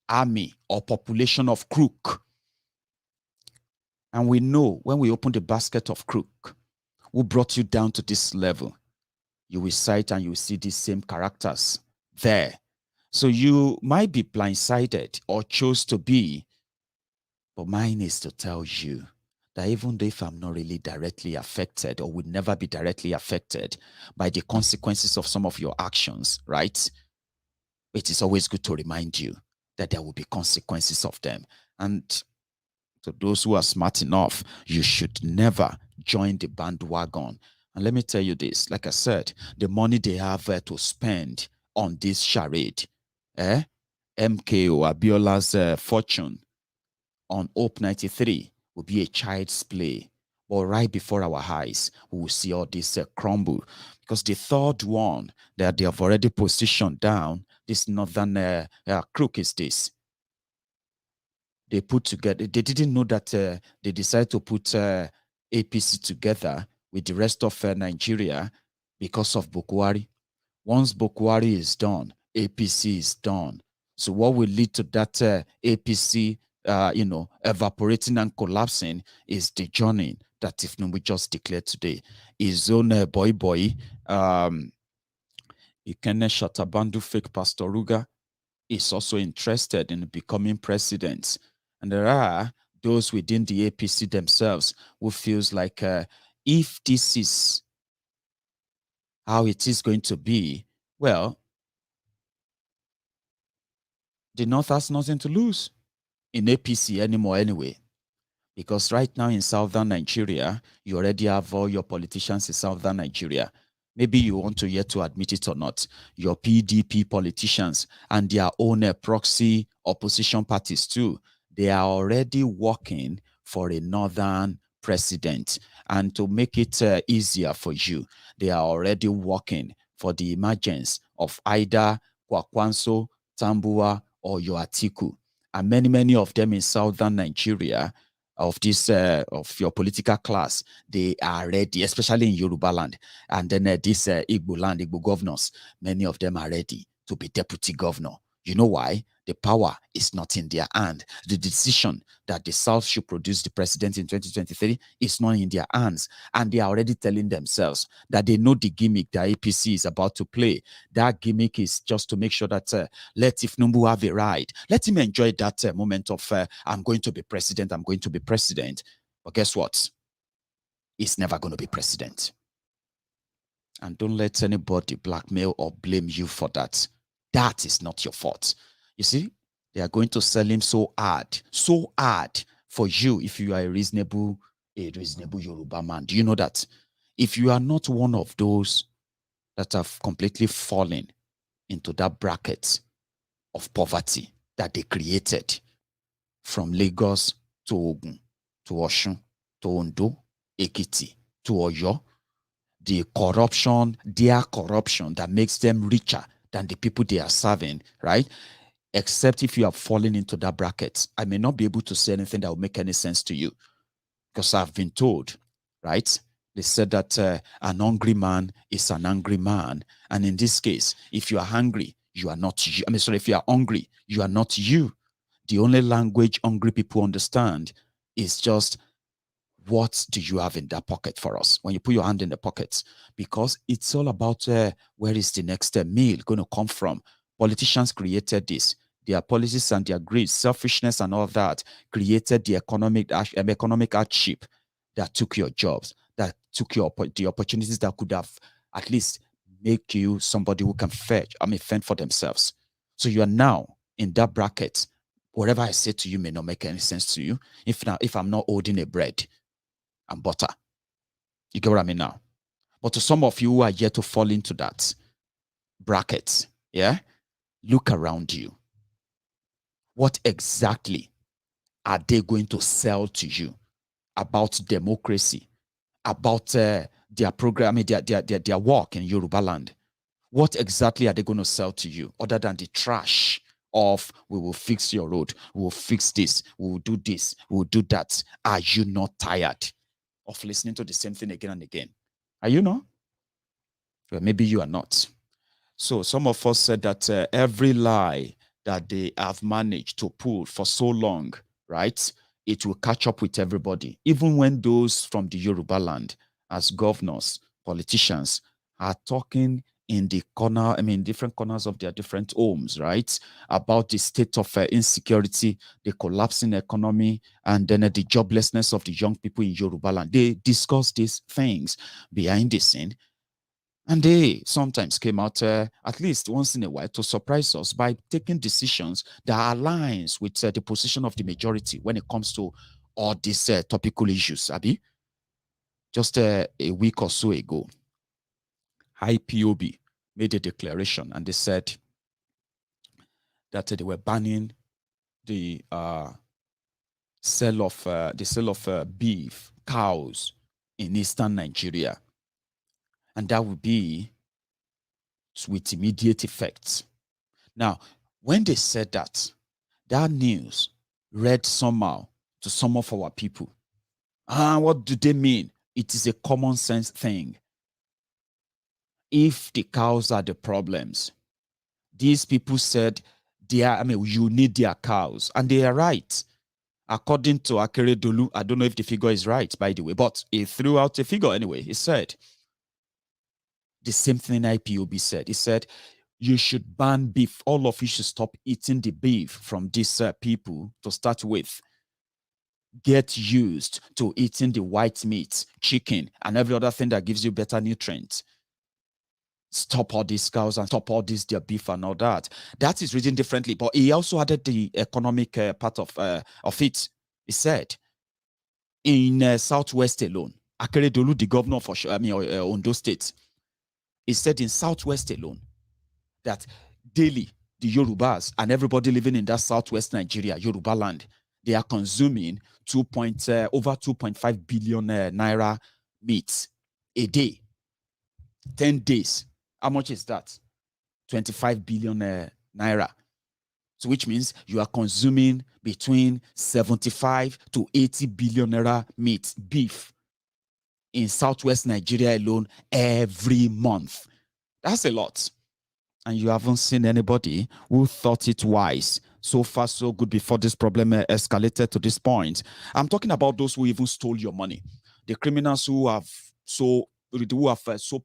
army or population of crook. And we know when we open the basket of crook, who brought you down to this level, you will sight and you will see these same characters there. So you might be blindsided or chose to be, but mine is to tell you that even if I'm not really directly affected or would never be directly affected by the consequences of some of your actions, right? It is always good to remind you that there will be consequences of them. And to those who are smart enough, you should never join the bandwagon. And let me tell you this, like I said, the money they have to spend on this charade, MKO Abiola's fortune on Hope 93 will be a child's play. But right before our eyes, we will see all this crumble. Because the third one that they have already positioned down, this northern crook is this. They put together, they didn't know that they decided to put APC together with the rest of Nigeria because of Buhari. Once Buhari is done, APC is done. So what will lead to that APC, evaporating and collapsing is the journey that Tifnumbu just declared today. His own boy, Ikene Shatabandu fake Pastor Ruga, is also interested in becoming president. And there are those within the APC themselves who feels like if this is how it is going to be, well, the North has nothing to lose in APC anymore anyway. Because right now in southern Nigeria, you already have all your politicians in southern Nigeria. Maybe you want to yet to admit it or not. Your PDP politicians and their own proxy opposition parties too, they are already working for a northern president. And to make it easier for you, they are already working for the emergence of either Kwakwanso, Tambua, or your Atiku. And many of them in southern Nigeria, of this of your political class, they are ready, especially in Yorubaland, and then this Igbo governors, many of them are ready to be deputy governor. You know why? The power is not in their hand. The decision that the South should produce the president in 2023 is not in their hands. And they are already telling themselves that they know the gimmick that APC is about to play. That gimmick is just to make sure that let Tifnumbu have a ride. Let him enjoy that moment of, I'm going to be president, I'm going to be president. But guess what? He's never going to be president. And don't let anybody blackmail or blame you for that. That is not your fault. You see, they are going to sell him so hard for you if you are a reasonable Yoruba man. Do you know that? If you are not one of those that have completely fallen into that bracket of poverty that they created from Lagos to Ogun, to Osun, to Ondo, Ekiti, to Oyo, their corruption that makes them richer than the people they are serving, right? Except if you have fallen into that bracket. I may not be able to say anything that will make any sense to you because I've been told, right? They said that an hungry man is an angry man. And in this case, if you are hungry, you are not you. If you are hungry, you are not you. The only language hungry people understand is just, what do you have in that pocket for us? When you put your hand in the pocket, because it's all about where is the next meal going to come from? Politicians created this. Their policies and their greed, selfishness and all that created the economic hardship that took your jobs, that took the opportunities that could have at least make you somebody who can fend for themselves. So you are now in that bracket. Whatever I say to you may not make any sense to you if I'm not holding a bread and butter. You get what I mean now? But to some of you who are yet to fall into that bracket, yeah, look around you. What exactly are they going to sell to you about democracy, about their program, their work in Yorubaland? What exactly are they going to sell to you other than the trash of, we will fix your road, we will fix this, we will do this, we will do that? Are you not tired of listening to the same thing again and again? Are you not? Well, maybe you are not. So some of us said that every lie that they have managed to pull for so long, right, it will catch up with everybody. Even when those from the Yorubaland, as governors, politicians, are talking in the corner, different corners of their different homes, right, about the state of insecurity, the collapsing economy, and then the joblessness of the young people in Yorubaland. They discuss these things behind the scene. And they sometimes came out at least once in a while to surprise us by taking decisions that aligns with the position of the majority when it comes to all these topical issues. Abi, just a week or so ago, IPOB made a declaration and they said that they were banning the sale of beef, cows in eastern Nigeria. And that would be with immediate effects. Now, when they said that, that news read somehow to some of our people. What do they mean? It is a common sense thing. If the cows are the problems, these people said you need their cows, and they are right. According to Akeredolu, I don't know if the figure is right, by the way, but he threw out a figure anyway. He said the same thing IPOB said. He said, you should ban beef. All of you should stop eating the beef from these people to start with. Get used to eating the white meat, chicken, and every other thing that gives you better nutrients. Stop all these cows and stop all this, their beef and all that. That is written differently, but he also added the economic part of it. He said, in Southwest alone, Akeredolu, the governor of Ondo State, he said in Southwest alone that daily the Yorubas and everybody living in that Southwest Nigeria, Yorubaland, they are consuming over 2.5 billion naira meat a day. 10 days. How much is that? 25 billion naira. So which means you are consuming between 75 to 80 billion naira meat, beef, in Southwest Nigeria alone every month. That's a lot. And you haven't seen anybody who thought it wise. So far, so good before this problem escalated to this point. I'm talking about those who even stole your money. The criminals who have so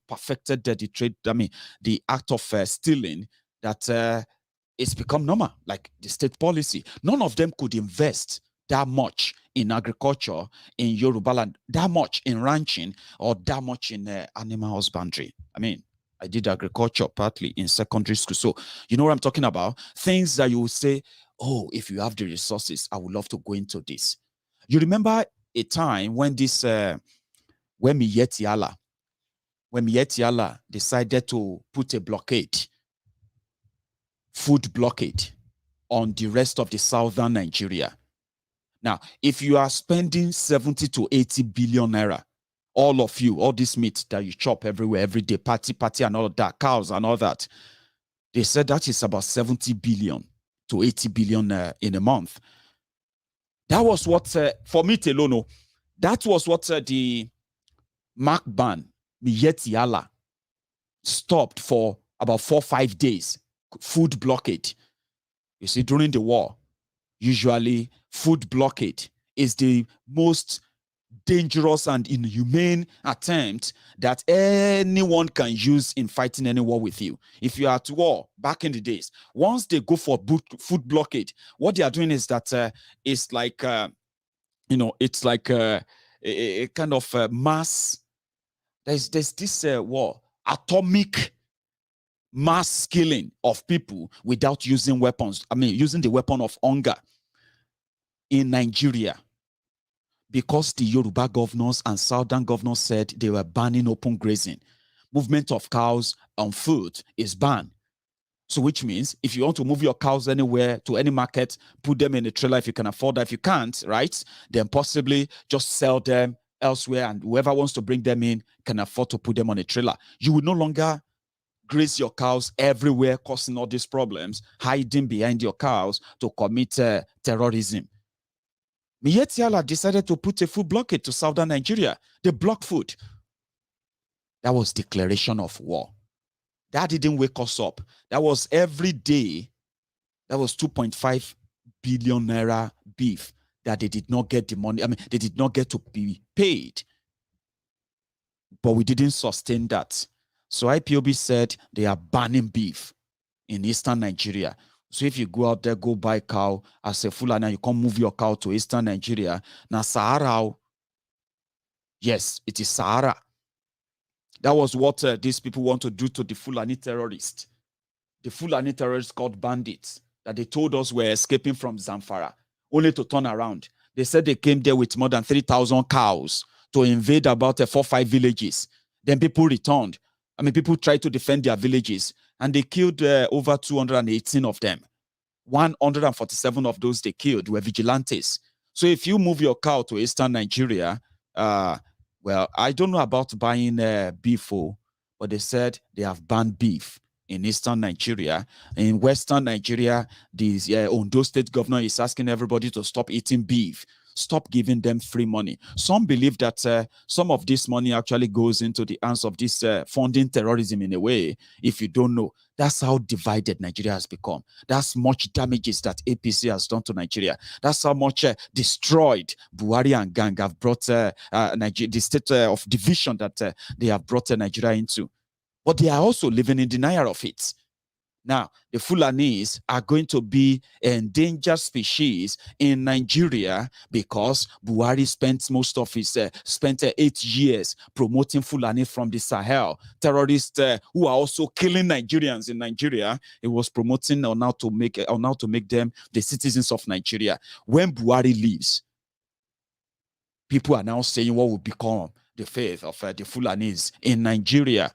perfected the trade, the act of stealing that it's become normal, like the state policy. None of them could invest that much in agriculture in Yorubaland, that much in ranching, or that much in animal husbandry. I mean, I did agriculture partly in secondary school. So you know what I'm talking about? Things that you will say, oh, if you have the resources, I would love to go into this. You remember a time when this, when Maiyegun decided to put a blockade, food blockade on the rest of the southern Nigeria. Now, if you are spending 70 to 80 billion naira, all of you, all this meat that you chop everywhere, every day, party, and all of that, cows and all that, they said that is about 70 billion to 80 billion in a month. That was what, for me, Telono, that was what the Mark ban, Maiyegun, stopped for about 4 or 5 days. Food blockade. You see, during the war, usually food blockade is the most dangerous and inhumane attempt that anyone can use in fighting any war with you. If you are at war back in the days, once they go for food blockade, what they are doing is that it's like, it's like a kind of mass. There's this war, atomic mass killing of people without using weapons. I mean, using the weapon of hunger in Nigeria, because the Yoruba governors and southern governors said they were banning open grazing. Movement of cows on foot is banned. So which means if you want to move your cows anywhere to any market, put them in a trailer if you can afford that. If you can't, right, then possibly just sell them elsewhere, and whoever wants to bring them in can afford to put them on a trailer. You will no longer graze your cows everywhere, causing all these problems, hiding behind your cows to commit terrorism. Maiyegun decided to put a food blockade to southern Nigeria. They blocked food. That was declaration of war. That didn't wake us up. That was every day. That was 2.5 billion naira beef that they did not get the money. I mean, they did not get to be paid. But we didn't sustain that. So IPOB said they are banning beef in eastern Nigeria. So if you go out there, go buy cow as a Fulani, you can't move your cow to eastern Nigeria. Now Sahara, yes, it is Sahara. That was what these people want to do to the Fulani terrorists. The Fulani terrorists called bandits that they told us were escaping from Zamfara, only to turn around. They said they came there with more than 3,000 cows to invade about 4 or 5 villages. Then people returned. I mean, people tried to defend their villages, and they killed over 218 of them. 147 of those they killed were vigilantes. So if you move your cow to eastern Nigeria, well, I don't know about buying beef, but they said they have banned beef in eastern Nigeria. In western Nigeria, the Ondo state governor is asking everybody to stop eating beef. Stop giving them free money. Some believe that some of this money actually goes into the hands of this funding terrorism in a way. If you don't know, that's how divided Nigeria has become. That's much damages that APC has done to Nigeria. That's how much destroyed Buhari and gang have brought the state of division that they have brought Nigeria into. But they are also living in denial of it. Now, the Fulanis are going to be endangered species in Nigeria because Buhari spent most of his 8 years promoting Fulani from the Sahel, terrorists who are also killing Nigerians in Nigeria. He was promoting on how to make them the citizens of Nigeria. When Buhari leaves, people are now saying what will become the fate of the Fulanis in Nigeria,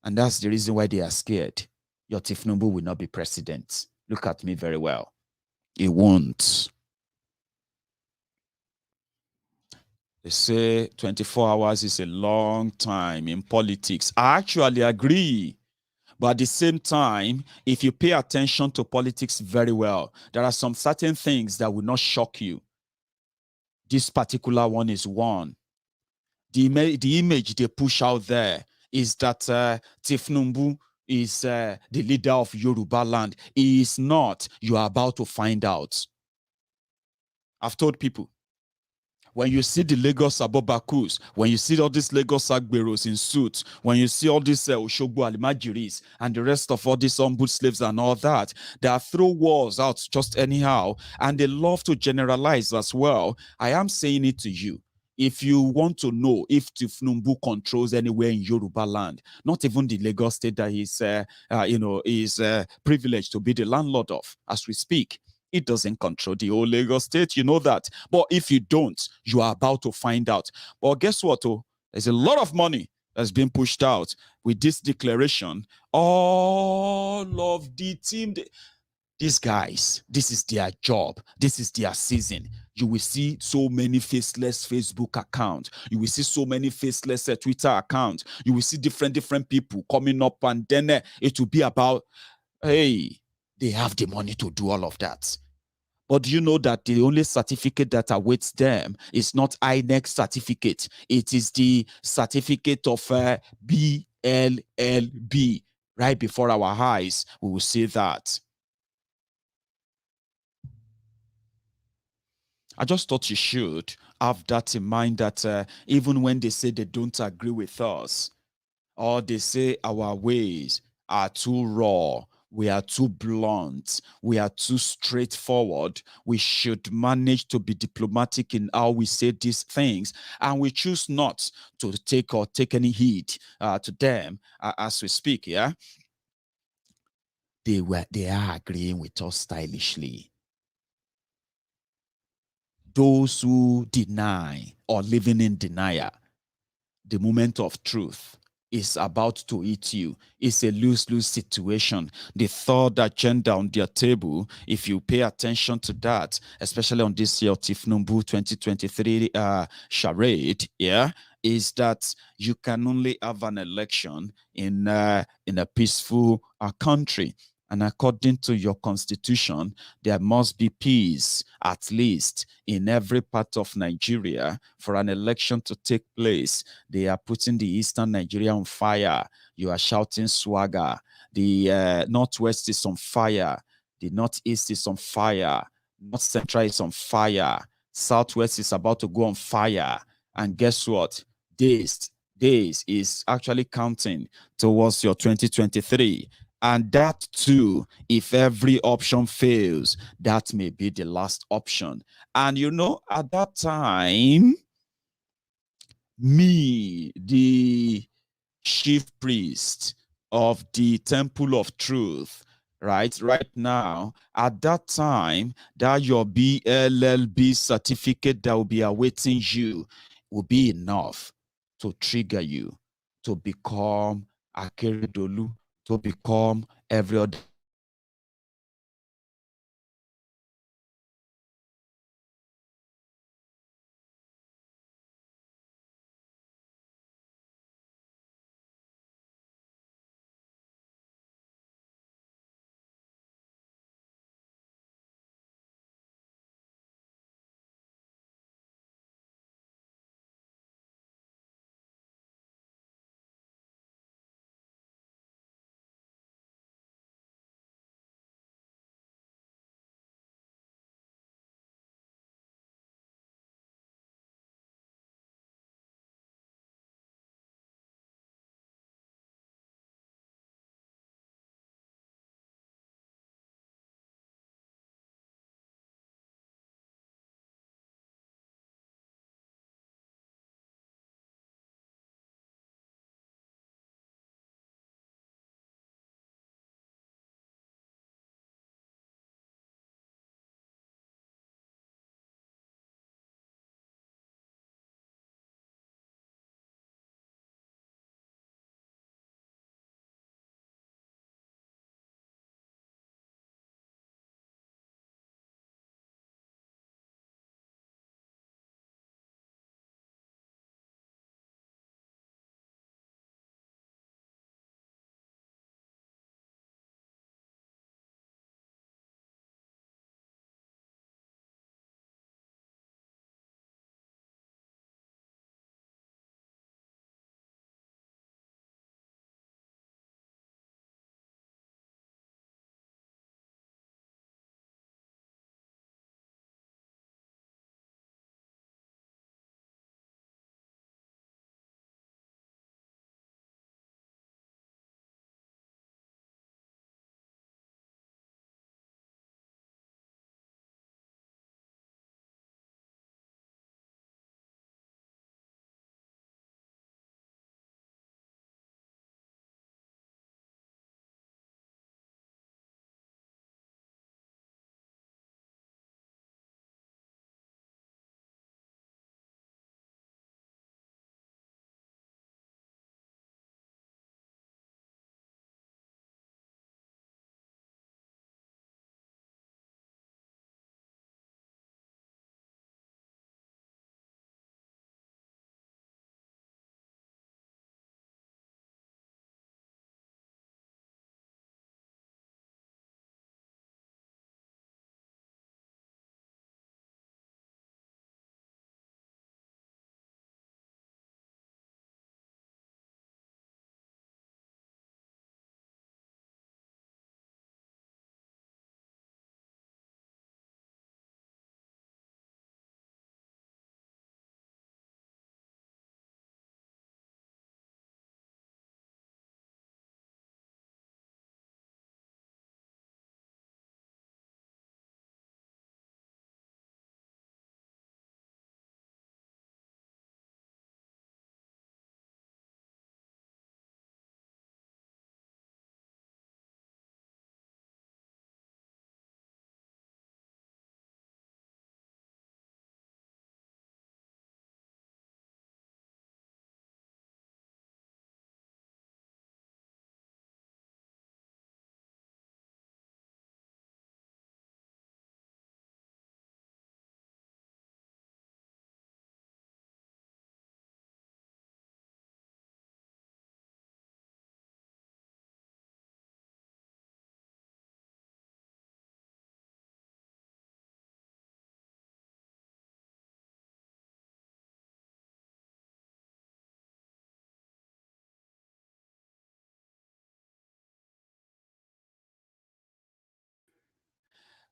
and that's the reason why they are scared. Your Tinubu will not be president. Look at me very well. He won't. They say 24 hours is a long time in politics. I actually agree. But at the same time, if you pay attention to politics very well, there are some certain things that will not shock you. This particular one is one. The image they push out there is that Tinubu is the leader of Yorubaland. He is not. You are about to find out. I've told people, When you see the Lagos Abobakus, when you see all these Lagos Agberos in suits, when you see all these Oshogbo Alimajiris and the rest of all these humble slaves and all that, they throw walls out just anyhow, and they love to generalize as well. I am saying it to you. If you want to know if Tifnumbu controls anywhere in Yorubaland, not even the Lagos state that he's, is privileged to be the landlord of as we speak, it doesn't control the whole Lagos state. You know that. But if you don't, you are about to find out. But guess what? Oh, there's a lot of money that's been pushed out with this declaration. All of the team, these guys, this is their job. This is their season. You will see so many faceless Facebook accounts. You will see so many faceless Twitter accounts. You will see different people coming up, and then it will be about, hey, they have the money to do all of that. But do you know that the only certificate that awaits them is not INEC certificate? It is the certificate of BLLB. Right before our eyes, we will see that. I just thought you should have that in mind, that even when they say they don't agree with us, or they say our ways are too raw, we are too blunt, we are too straightforward, we should manage to be diplomatic in how we say these things, and we choose not to take any heed to them as we speak. Yeah, they are agreeing with us stylishly. Those who deny or living in denial, the moment of truth is about to eat you. It's a lose-lose situation. The third agenda on their table, if you pay attention to that, especially on this year Tifnumbu 2023 charade, yeah, is that you can only have an election in a peaceful country. And according to your constitution, there must be peace, at least in every part of Nigeria, for an election to take place. They are putting the eastern Nigeria on fire. You are shouting swagger. The northwest is on fire. The northeast is on fire. North central is on fire. Southwest is about to go on fire. And guess what? Days is actually counting towards your 2023. And that too, if every option fails, that may be the last option. And you know, at that time, me, the chief priest of the Temple of Truth, right now, at that time, that your BLLB certificate that will be awaiting you will be enough to trigger you to become Akeredolu, to become every other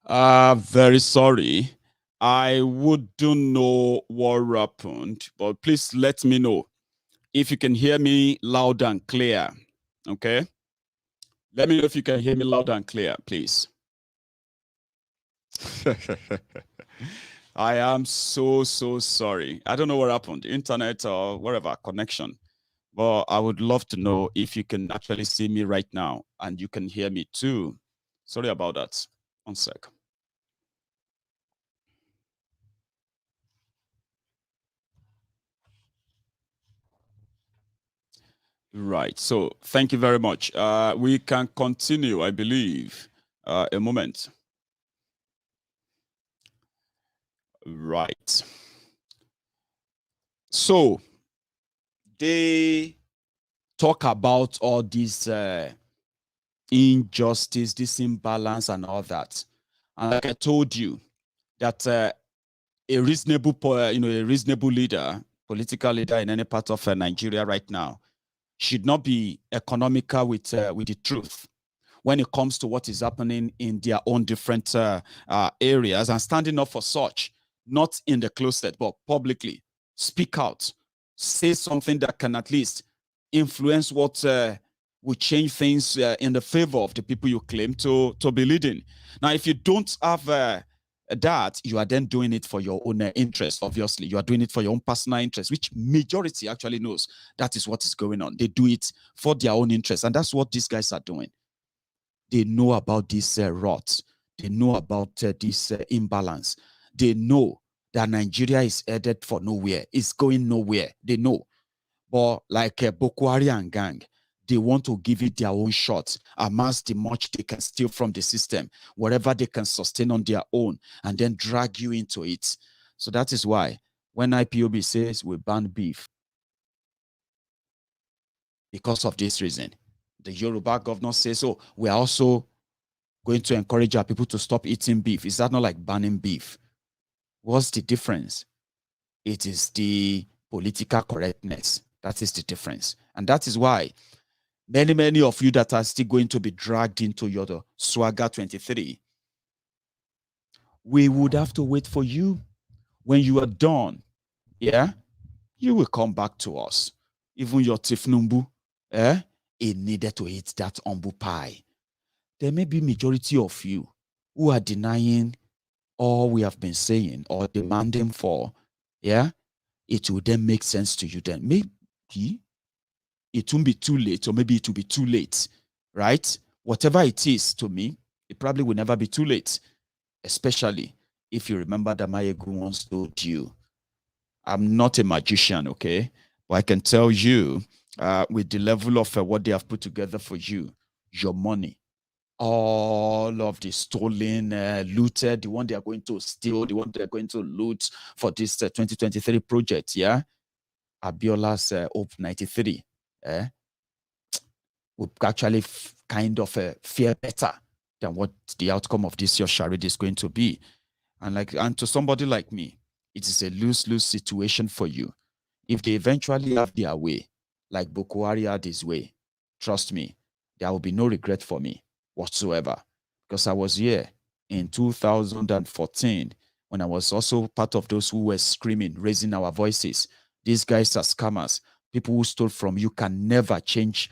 Very sorry. I wouldn't know what happened, but please let me know if you can hear me loud and clear. Okay? Let me know if you can hear me loud and clear, please. I am so sorry. I don't know what happened, internet or whatever, connection. But I would love to know if you can actually see me right now and you can hear me too. Sorry about that. One sec. Right. So thank you very much. We can continue, I believe. A moment. Right. So they talk about all this injustice, this imbalance, and all that. And like I told you, that a reasonable, a reasonable leader, political leader in any part of Nigeria right now, should not be economical with the truth when it comes to what is happening in their own different areas, and standing up for such, not in the closet, but publicly. Speak out. Say something that can at least influence what will change things in the favor of the people you claim to be leading. Now, if you don't have that, you are then doing it for your own interest. Obviously, you are doing it for your own personal interest, which majority actually knows that is what is going on. They do it for their own interest, and that's what these guys are doing. They know about this rot. They know about this imbalance. They know that Nigeria is headed for nowhere. It's going nowhere. They know. But like Boko Haram gang, they want to give it their own shot, amass the much they can steal from the system, whatever they can sustain on their own, and then drag you into it. So that is why when IPOB says we ban beef, because of this reason, the Yoruba governor says, oh, we are also going to encourage our people to stop eating beef. Is that not like banning beef? What's the difference? It is the political correctness. That is the difference. And that is why many of you that are still going to be dragged into your Swagger 23, we would have to wait for you. When you are done, yeah, you will come back to us. Even your Tifnumbu, it needed to eat that umbu pie. There may be majority of you who are denying all we have been saying or demanding for, yeah, it will then make sense to you then. Maybe it won't be too late, or maybe it will be too late, right? Whatever it is to me, it probably will never be too late, especially if you remember that Maiyegun once told you, I'm not a magician, okay? But I can tell you, with the level of what they have put together for you, your money, all of the stolen, looted, the one they are going to steal, the one they are going to loot for this 2023 project, yeah? Abiola's Hope 93, will actually kind of fear better than what the outcome of this your charade is going to be. And to somebody like me, it is a lose-lose situation for you. If they eventually have their way, like Boko Haram had his way, trust me, there will be no regret for me whatsoever. Because I was here in 2014 when I was also part of those who were screaming, raising our voices. These guys are scammers. People who stole from you can never change,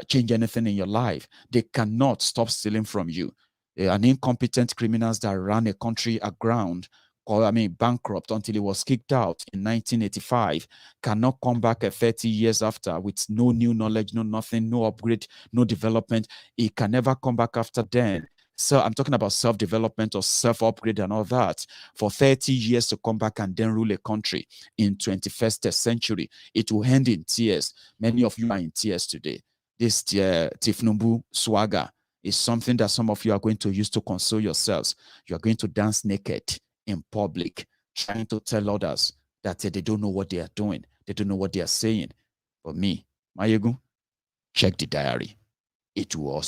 change anything in your life. They cannot stop stealing from you. An incompetent criminals that ran a country aground, bankrupt until it was kicked out in 1985, cannot come back 30 years after with no new knowledge, no nothing, no upgrade, no development. It can never come back after then. So I'm talking about self-development or self-upgrade and all that. For 30 years to come back and then rule a country in 21st century, it will end in tears. Many of you are in tears today. This Tifnumbu swagger is something that some of you are going to use to console yourselves. You are going to dance naked in public, trying to tell others that they don't know what they are doing. They don't know what they are saying. But me, Maiyegun, check the diary. It will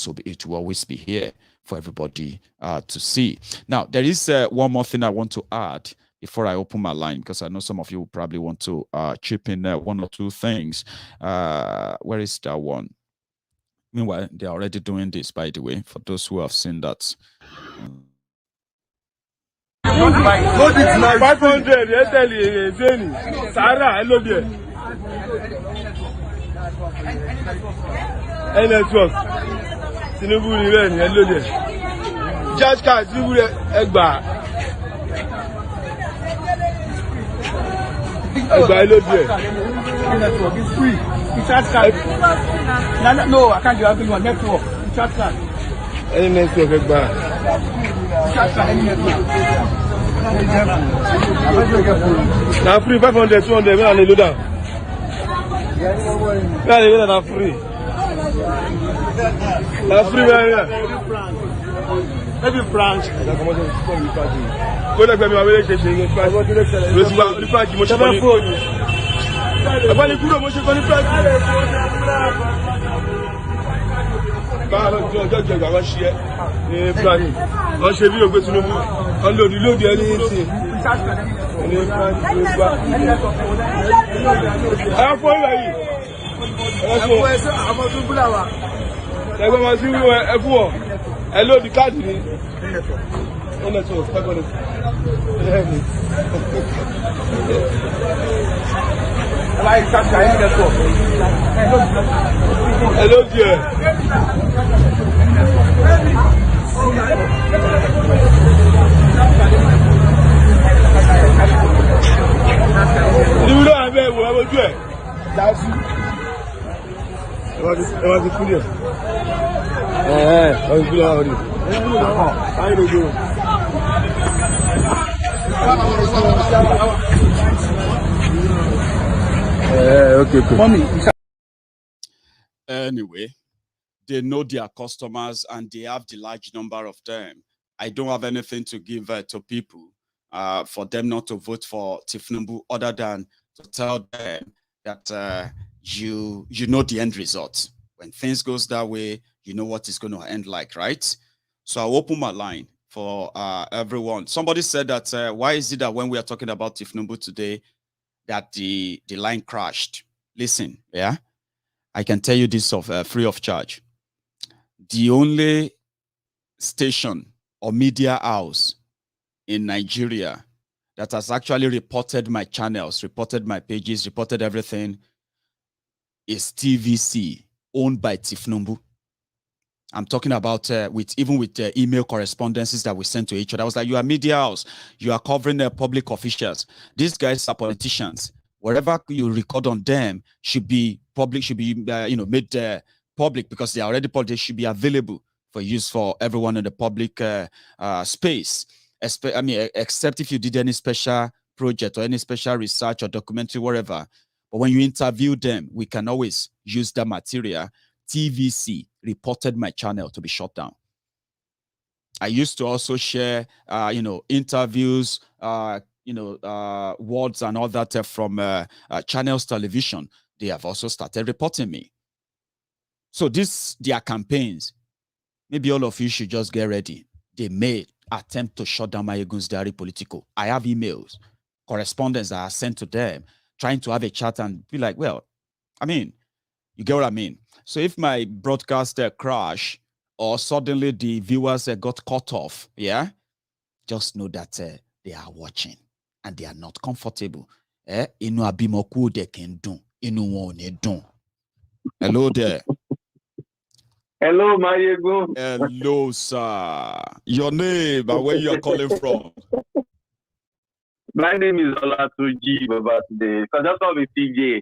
always be here for everybody to see. Now, there is one more thing I want to add before I open my line, because I know some of you will probably want to chip in one or two things. Where is that one? Meanwhile, they are already doing this, by the way, for those who have seen that. 500, yes, Sarah, I love you. Network. Tinubu, I love you. Judge card, Tinubu, Egba, I love you. Network is free. You charge card. No, I can't do everything on network. You charge card. Any network, Egba. You charge card, any network. Now free 500, 200, where are they load down? Where are they load down free? Now free where are they? Every branch. Go to me, I will take you. Hello, the card. Hello, dear. You don't have it, what will do it? That's it. What is it? Anyway, they know their customers and they have the large number of them. I don't have anything to give to people for them not to vote for Tinubu other than to tell them that you know the end result. When things goes that way, you know what it's going to end like, right? So I'll open my line for everyone. Somebody said that why is it that when we are talking about Tinubu today, that the line crashed? Listen, yeah, I can tell you this free of charge. The only station or media house in Nigeria that has actually reported my channels, reported my pages, reported everything is TVC, owned by Tinubu. I'm talking about with email correspondences that we sent to each other. I was like, you are media house, you are covering public officials. These guys are politicians. Whatever you record on them should be public, should be made public because they are already public. They should be available for use for everyone in the public space. Except if you did any special project or any special research or documentary, whatever. But when you interview them, we can always use that material. TVC reported my channel to be shut down. I used to also share, interviews, words and all that from Channels Television. They have also started reporting me. So their campaigns, maybe all of you should just get ready. They may attempt to shut down Maiyegun's diary Politico. I have emails, correspondence that I sent to them, trying to have a chat and be like, well, I mean, you get what I mean? So if my broadcast crash or suddenly the viewers got cut off, yeah, just know that they are watching and they are not comfortable. Inu abimoku they can do. Inu won't do. Hello there. Hello, Maiyegun. Hello, sir. Your name and where you are calling from? My name is Olatuji Baba today. Because that's all with TJ.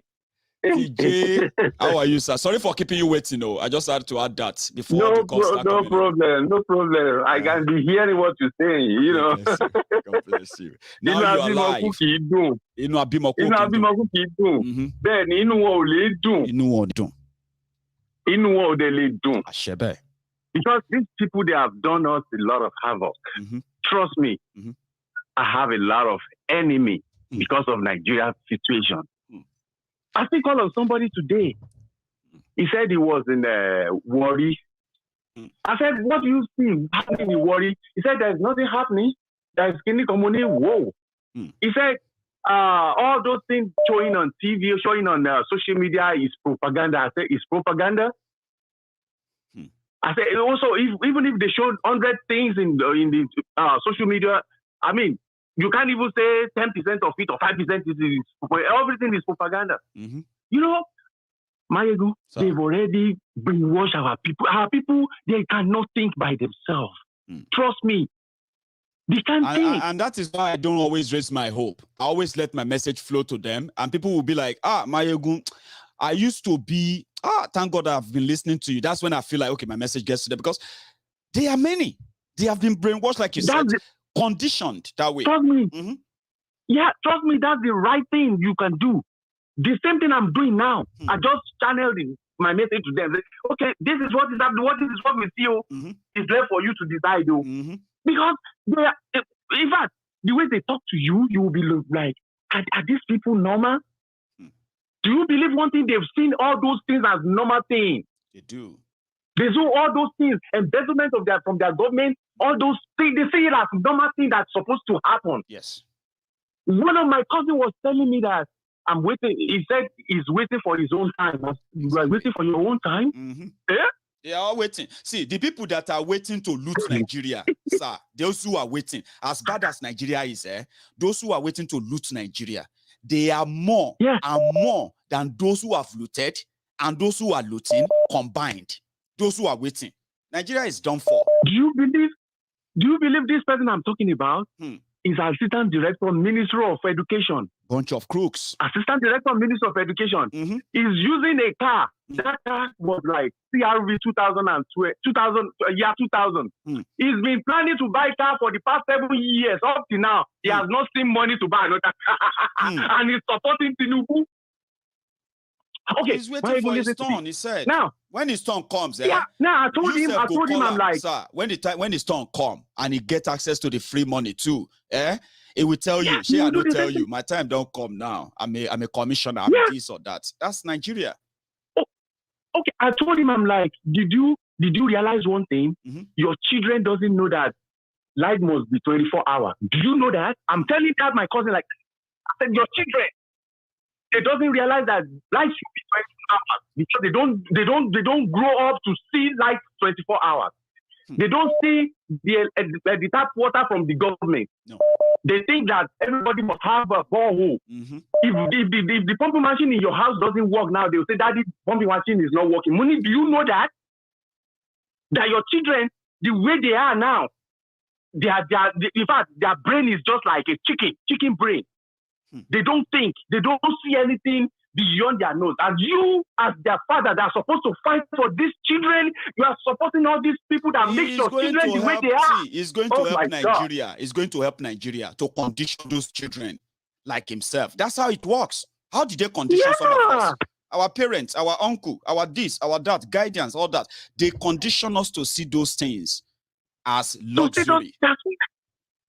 TJ, how are you, sir? Sorry for keeping you waiting. No, I just had to add that before no problem. I can be hearing what you're saying. You know. God bless you. Now you are live. Inú abimoku kì í dùn. Bẹ́ẹ̀ni, inú wọn ò lè dùn. Inú wọn ò dùn. Inú wọn ò dẹ̀ lè dùn. Àṣẹ bẹ́ẹ̀. Because these people, they have done us a lot of havoc. Trust me, I have a lot of enemy because of Nigeria's situation. I think call of somebody today. He said he was in Warri. I said, what do you see happening in Warri? He said, there's nothing happening. There's skinny community. Whoa. He said, all those things showing on TV, showing on social media is propaganda. I said, it's propaganda. I said also, even if they showed 100 things in the social media, I mean, you can't even say 10% of it or 5% is everything is propaganda. Mm-hmm. You know, Maiyegun, they've already brainwashed our people. Our people, they cannot think by themselves. Trust me. They can't think. And that is why I don't always raise my hope. I always let my message flow to them, and people will be like, Maiyegun, I used to be, thank God I've been listening to you. That's when I feel like, okay, my message gets to them, because they are many. They have been brainwashed, like you said, conditioned that way. Trust me. Mm-hmm. Yeah, trust me, that's the right thing you can do. The same thing I'm doing now. I just channeled my message to them. Okay, this is what is happening. What we see. It's left for you to decide. Because they are, in fact, the way they talk to you, you will be like, are these people normal? Do you believe one thing? They've seen all those things as normal things. They do. They do all those things, embezzlement from their government, all those things, they see it as normal thing that's supposed to happen. Yes. One of my cousins was telling me that I'm waiting. He said he's waiting for his own time. You are waiting for your own time? Mm-hmm. Yeah? They are all waiting. See, the people that are waiting to loot Nigeria, sir, those who are waiting, as bad as Nigeria is, those who are waiting to loot Nigeria, they are more and more than those who have looted and those who are looting combined. Those who are waiting. Nigeria is done for. Do you believe this person I'm talking about is Assistant Director, Ministry of Education? Bunch of crooks. Assistant Director, Ministry of Education is using a car. That car was like CRV 2000. He's been planning to buy car for the past 7 years. Up to now, he has not seen money to buy another car. And he's supporting Tinubu. Okay, he's waiting for his turn. He said, now when his turn comes, I told him, I'm like, sir, when his turn come and he get access to the free money too, it will tell you. I don't tell you, my time don't come now. I'm a commissioner. I'm this or that. That's Nigeria. Oh, okay, I told him, I'm like, did you realize one thing? Your children doesn't know that life must be 24 hours. Do you know that? I'm telling that my cousin, like, I said, your children. They doesn't realize that life should be 24 hours because they don't grow up to see life 24 hours. They don't see the tap water from the government. No. They think that everybody must have a borehole. If the pumping machine in your house doesn't work now, they'll say, Daddy, pumping machine is not working. Money, do you know that? That your children, the way they are now, in fact, their brain is just like a chicken brain. They don't think. They don't see anything beyond their nose. As you, as their father, that are supposed to fight for these children, you are supporting all these people that make your children the way they are. He's going to help Nigeria. He's going to help Nigeria to condition those children like himself. That's how it works. How did they condition some of us? Our parents, our uncle, our this, our that, guidance, all that. They condition us to see those things as luxury.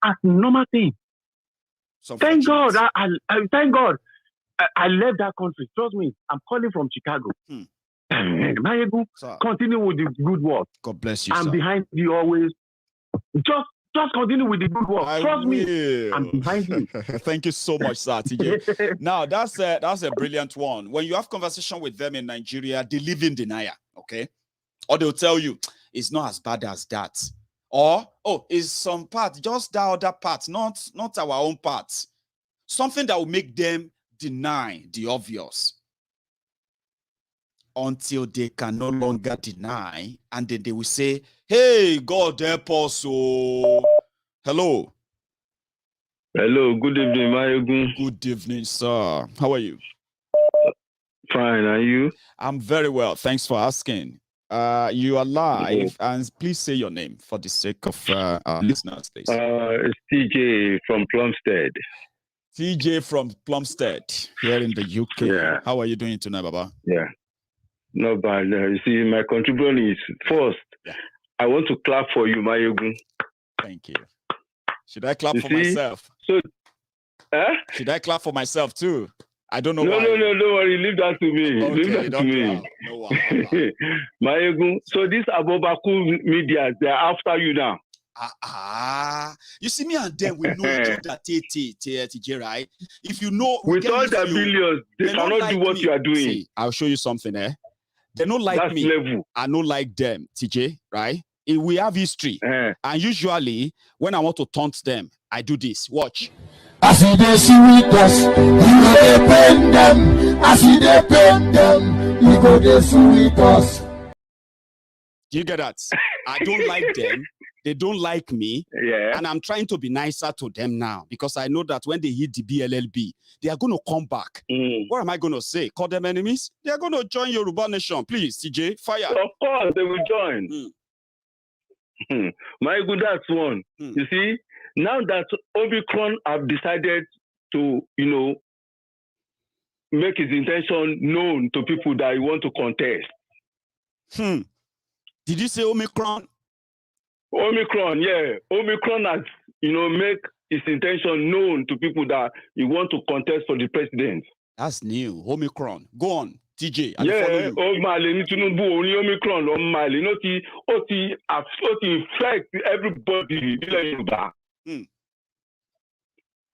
As normal thing. Thank God. I thank God. I left that country. Trust me. I'm calling from Chicago. Maiyegun, continue with the good work. God bless you. I'm behind you always. Just continue with the good work. Trust me. I'm behind you. Thank you so much, sir. TJ. Now that's a brilliant one. When you have conversation with them in Nigeria, they live in denial. Okay, or they'll tell you it's not as bad as that. Or, it's some part, just that other part, not our own part. Something that will make them deny the obvious. Until they can no longer deny, and then they will say, hey, God help us. Hello. Hello, good evening, Maiyegun. Good evening, sir. How are you? Fine, are you? I'm very well. Thanks for asking. You are live, and please say your name for the sake of our listeners, please. It's TJ from Plumstead. TJ from Plumstead, here in the UK. Yeah. How are you doing tonight, Baba? Yeah, not bad. You see, my contribution is first. Yeah. I want to clap for you, Maiyegun. Thank you. Should I clap for myself? So, should I clap for myself too? I don't know. No, why. no, don't worry. Leave that to me. Okay, leave that to me. No, Maiyegun. So this Abobaku media, they're after you now. You see, me and them, we know each other, TJ, right? If you know, with all the billions, they cannot do what you are doing. See, I'll show you something, They don't like That's me. level. I don't like them, TJ, right? We have history. And usually, when I want to taunt them, I do this. Watch. As they see with us, you go dey pain them. As they pain them, you go dey see with us. Do you get that? I don't like them. They don't like me. Yeah. And I'm trying to be nicer to them now because I know that when they hit the BLLB, they are going to come back. What am I going to say? Call them enemies? They are going to join Yoruba Nation. Please, TJ, fire. Of course, they will join. Maiyegun, that's one. You see, now that Omicron have decided to, make his intention known to people that he want to contest. Did you say Omicron? Omicron, yeah. Omicron has, make his intention known to people that he want to contest for the president. That's new. Omicron. Go on, TJ. Yeah, Tinubu, only Omicron, it affect everybody.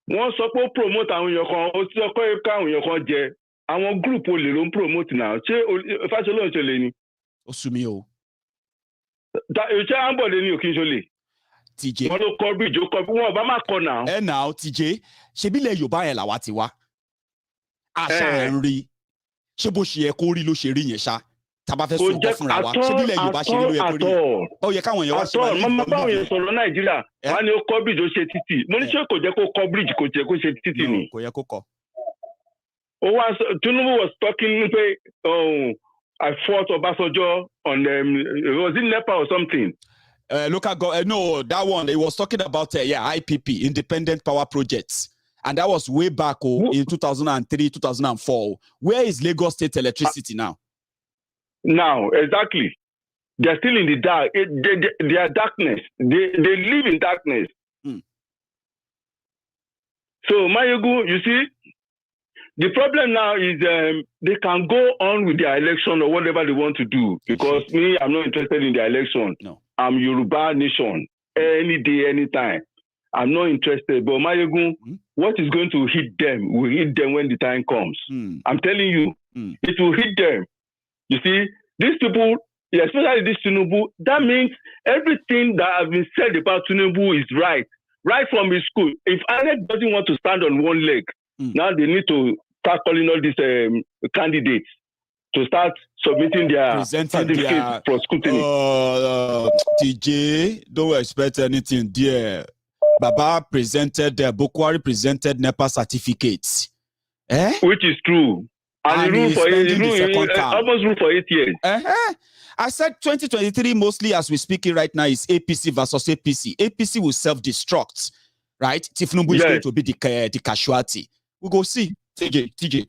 Wọ́n sọ pé ó promote àwọn èèyàn kan, ó ti sọ pé káwọn èèyàn kan jẹ. Àwọn group olè ló ń promote náà. Ṣé Fáṣọlá ń ṣọlẹ̀ ni? Ó sú mi o. Ṣé Ambode ni òkè ìṣọlẹ̀? TJ. Wọ́n ló kọ́ bíríjì, ó kọ́ bí wọ́n bá máa kọ́ náà. Ẹ náà TJ, ṣebí ilẹ̀ Yorùbá yẹn làwa ti wá. Àṣà ń rí. Ṣé bó ṣe yẹ kó rí ló ṣe rí yẹn ṣá? Tàbá fẹ́ sọ ọkọ fúnra wa. Ṣebí ilẹ̀ Yorùbá ṣe rí ló yẹ kó rí. Ó yẹ káwọn èèyàn wá sí wa. Màmá báwọn èèyàn sọ̀rọ̀ Nàìjíríà, wọ́n ní ó kọ́ bíríjì ó ṣe títì. Mo ní ṣé kò jẹ́ kó kọ́ bíríjì kò jẹ́ kó ṣe títì ni. Kò yẹ kó kọ́. Tinubu was talking, I fought Obasanjo on was it NEPA or something? No, that one, he was talking about, IPP, Independent Power Projects. And that was way back in 2003, 2004. Where is Lagos State Electricity now? Now, exactly. They're still in the dark. They are darkness. They live in darkness. So, Maiyegun, you see, the problem now is they can go on with their election or whatever they want to do. Because me, I'm not interested in the election. No. I'm Yoruba Nation. Any day, anytime. I'm not interested. But Maiyegun, what is going to hit them will hit them when the time comes. I'm telling you, it will hit them. You see, these people, especially this Tinubu, that means everything that has been said about Tinubu is right. Right from his school. If Ahmed doesn't want to stand on one leg, now they need to start calling all these candidates to start submitting their certificates for scrutiny. TJ, don't expect anything there. Baba presented, Buhari presented NEPA certificates. Which is true. And he almost ruled for 8 years. I said 2023 mostly as we're speaking right now is APC versus APC. APC will self-destruct, right? Tinubu is going to be the casualty. We'll go see. TJ.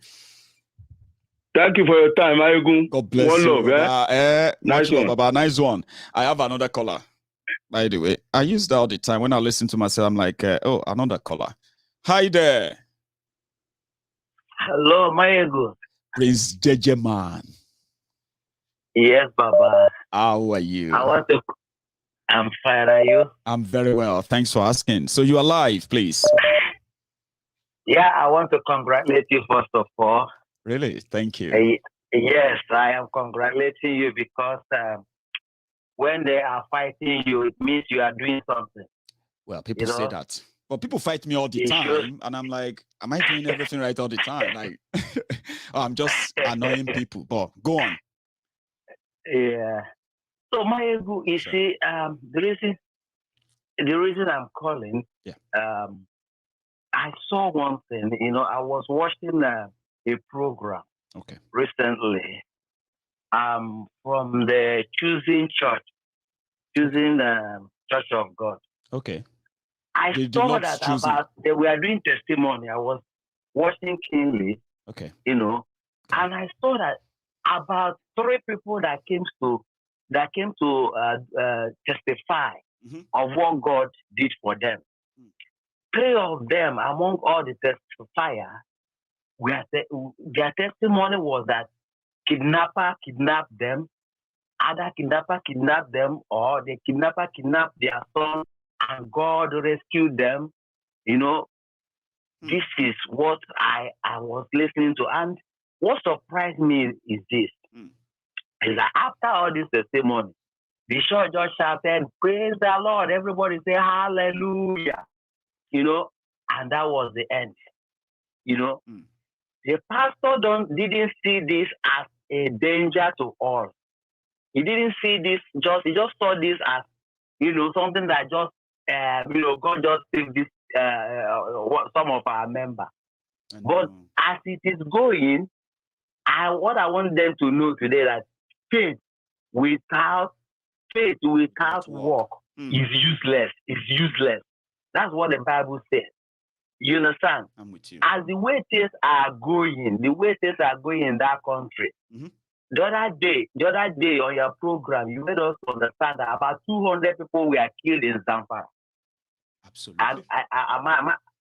Thank you for your time, Maiyegun. God bless one you. Love, nice one, Baba. Nice one. I have another caller. By the way, I use that all the time. When I listen to myself, I'm like, another caller. Hi there. Hello, Maiyegun. Prince Jejeman. Yes, Baba. How are you? I'm fine, are you? I'm very well. Thanks for asking. So you are live, please. Yeah, I want to congratulate you first of all. Really? Thank you. Yes, I am congratulating you because when they are fighting you, it means you are doing something. Well, people say that. But people fight me all the time. And I'm like, am I doing everything right all the time? Like, I'm just annoying people. But go on. Yeah. So, Maiyegun, you see, the reason I'm calling, I saw one thing. I was watching a program recently from the Choosing Church of God. Okay. I saw that they were doing testimony. I was watching keenly. Okay. And I saw that about 3 people that came to testify of what God did for them. 3 of them, among all the testifiers, their testimony was that kidnapper kidnapped them, other kidnapper kidnapped them, or the kidnapper kidnapped their son, and God rescued them. This is what I was listening to. And what surprised me is this. It's like after all this testimony, the church just shouted, "Praise the Lord!" Everybody say hallelujah. You know, and that was the end. You know, the pastor didn't see this as a danger to all. He didn't see this he just saw this as, you know, something that just you know, God just saved this some of our members. But as it is going, what I want them to know today that faith without work is useless. It's useless. That's what the Bible says. You understand? I'm with you. As the way things are going in that country. The other day on your program, you made us understand that about 200 people were killed in Zamfara. Absolutely.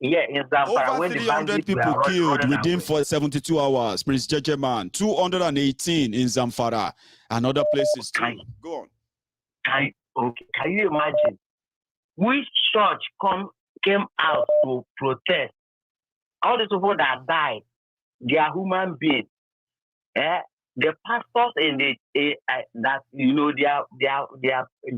In Zamfara. Over 300 people killed within 72 hours. Prince Jejeman, 218 in Zamfara and other places too. Go on. Can you imagine? Which church came out to protest? All the people that died, they are human beings. The pastors in that, you know, they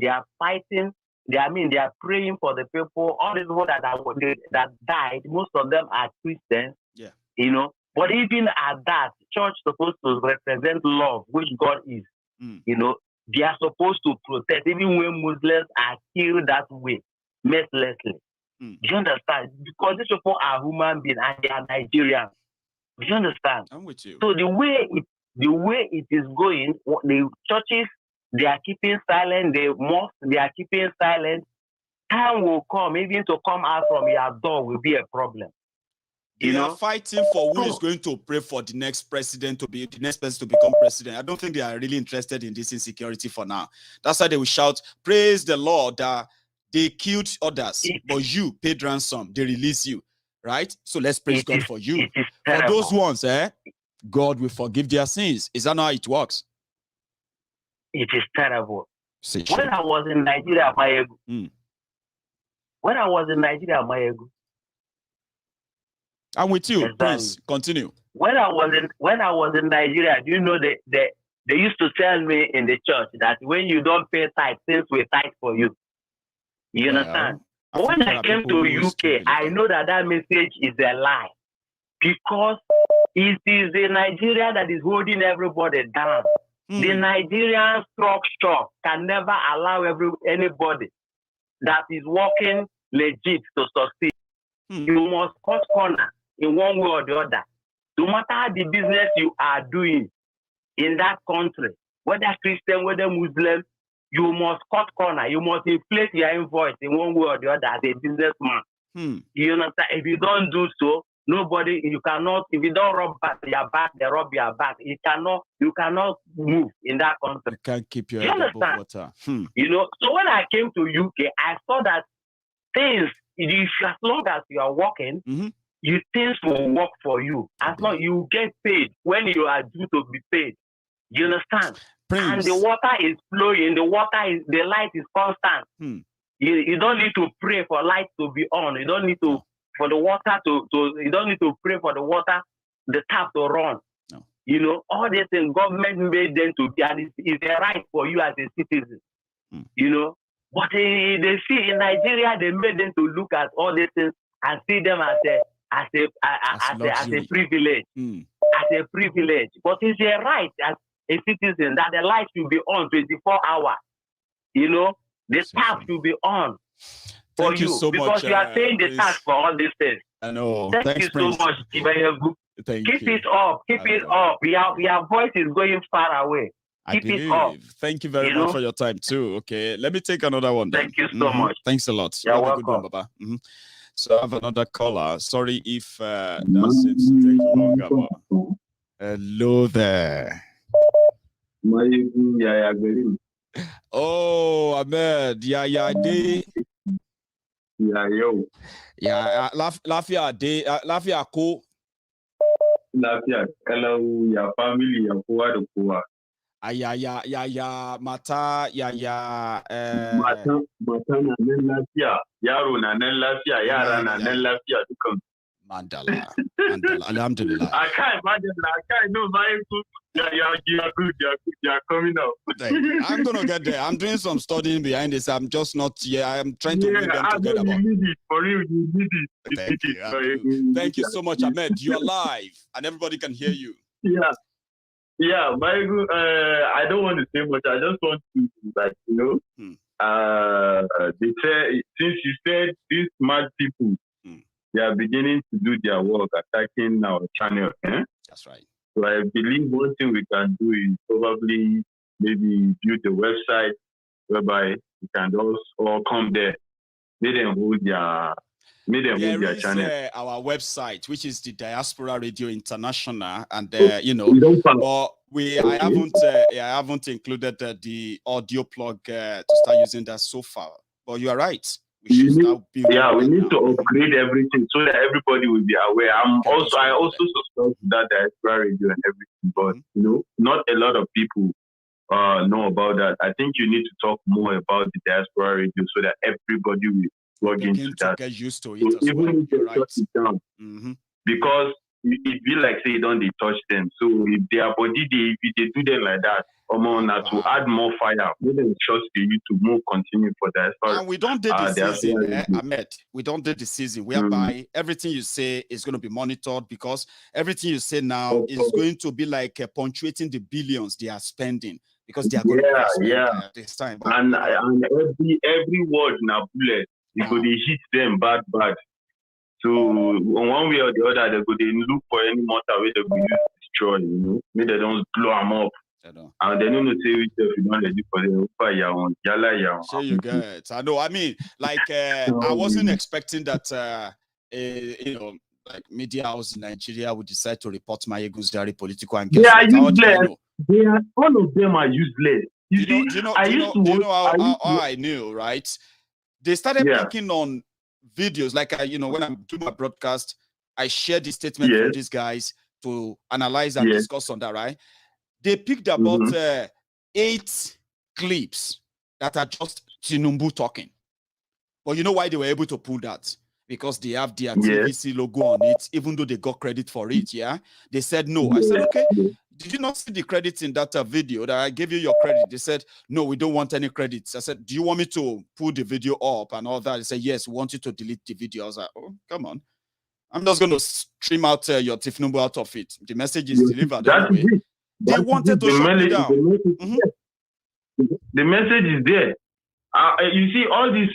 are fighting. They are praying for the people. All the people that died, most of them are Christians. Yeah. You know, but even at that, church supposed to represent love, which God is. You know, they are supposed to protest even when Muslims are killed that way, mercilessly. Do you understand? Because these people are human beings and they are Nigerians. Do you understand? I'm with you. So the way it is going, the churches, they are keeping silent. The mosques, they are keeping silent. Time will come, even to come out from your door will be a problem. They are fighting for who is going to pray for the next president to be the next person to become president. I don't think they are really interested in this insecurity for now. That's why they will shout, "Praise the Lord that they killed others, but you paid ransom. They release you." Right? So let's praise God for you. For those ones, God will forgive their sins. Is that not how it works? It is terrible. When I was in Nigeria, Maiyegun. I'm with you. Exactly. Please continue. When I was in Nigeria, do you know they used to tell me in the church that when you don't pay tithe, things will tithe for you. You understand? But when I came to UK, I know that message is a lie, because it is the Nigeria that is holding everybody down. The Nigerian structure can never allow anybody that is working legit to succeed. You must cut corner in one way or the other. No matter the business you are doing in that country, whether Christian, whether Muslim, you must cut corner. You must inflate your invoice in one way or the other as a businessman. You understand? If you don't do so, you cannot, if you don't rub your back, they rub your back. You cannot move in that country. You can't keep your head above water. You know, so when I came to UK, I saw that things, as long as you are working, things will work for you. As long you get paid when you are due to be paid. You understand? And the water is flowing, the light is constant. You don't need to pray for light to be on. You don't need to for the water you don't need to pray for the water, the tap to run. No. You know, all these things government made them to be, and it's a right for you as a citizen. You know, but they see in Nigeria, they made them to look at all these things and see them as a privilege. As a privilege. But it's a right as a citizen that the light should be on 24 hours. You know, the tap should be on for Thank you so because much, you are paying the tax for all these things. I know. Thank you so much, Maiyegun. Keep it up. Keep it up. Your voice is going far away. Keep it up. Thank you very much for your time too. Okay, let me take another one then. Thank you so much. Thanks a lot. You're Have welcome. a good one, Baba. So I have another caller. Sorry if that seems to take longer, but hello there. Oh, Ahmed. Day. Yo. Lafia Day. Lafia Ko. Lafia kalau ya family ya kowa da kowa. Mata na nan lafiya, yaro na nan lafiya, yara na nan lafiya dukan. Mandala. Alhamdulillah. I can't imagine. I can't know my good. You are good. You are coming up. I'm gonna get there. I'm doing some studying behind this. I'm just not here. I'm trying to bring them together. You need it for real. You need it. Thank you so much, Ahmed. You're live, and everybody can hear you. Yeah. Maiyegun, I don't want to say much. I just want to, like, they say, since you said these mad people, they are beginning to do their work, attacking our channel. That's right. So I believe one thing we can do is probably maybe build a website whereby we can all come there, make them hold their channel. Our website, which is the Diaspora Radio International, and but I haven't included the audio plug to start using that so far. But you are right. We need to upgrade everything so that everybody will be aware. I also subscribe to that Diaspora Radio and everything, but not a lot of people know about that. I think you need to talk more about the Diaspora Radio so that everybody will plug into that. Get used to it. So even if they shut it down, because it be like say don't they touch them. So if their body if they do them like that, to add more fire, make them trust the YouTube more continue for that. And we don't do the season, Ahmed. We don't do the season whereby everything you say is going to be monitored, because everything you say now is going to be like punctuating the billions they are spending, because they are going to spend this time. And every word in a bullet, they go they hit them bad. So one way or the other, they go they look for any mortar where they go use to destroy. Maybe they don't blow them up. And they don't say which if you don't ready for them. So you get. I know. I mean, like I wasn't expecting that. Like media house in Nigeria would decide to report Maiyegun's diary Politico and they are useless. All of them are useless. You know how I knew, right? They started picking on videos, like when I'm doing my broadcast, I share the statement from these guys to analyze and discuss on that, right? They picked about 8 clips that are just Tinubu talking. But you know why they were able to pull that? Because they have their TVC logo on it, even though they got credit for it, They said no. I said, okay, did you not see the credits in that video that I gave you your credit? They said, no, we don't want any credits. I said, do you want me to pull the video up and all that? They said, yes, we want you to delete the video. I was like, oh, come on. I'm just going to stream out your Tinubu out of it. The message is delivered anyway. They wanted to shut me down. The message is there. You see, all these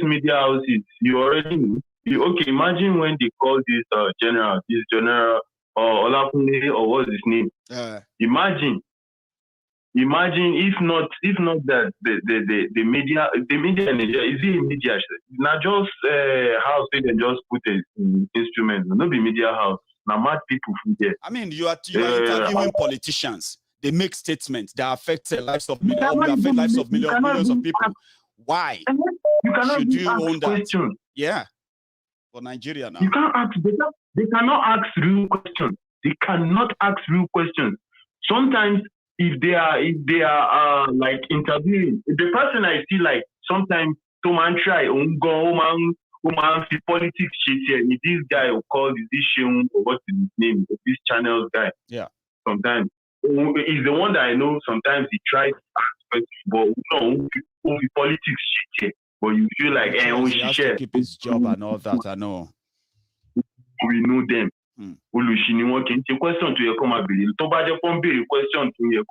media houses, you already know. Okay, imagine when they call this general, Olafunle, or what's his name? Imagine if not that the media in Nigeria, is it media? Not just house they just put an instrument. No be media house. Now mad people from there. I mean, you are interviewing politicians. They make statements that affect the lives of millions of people. Why should you own that? Question. Yeah, for Nigeria now. You can't ask. They cannot ask real questions. They cannot ask real questions. Sometimes, if they are like interviewing the person, I see like sometimes to man try politics shit here. This guy who called this Sheung, or what's his name? This channel guy. Yeah. Sometimes he's the one that I know. Sometimes he tries to ask questions, but only politics shit here. But you feel like he has to keep his job and all that. I know. We know them. Question to your come question to your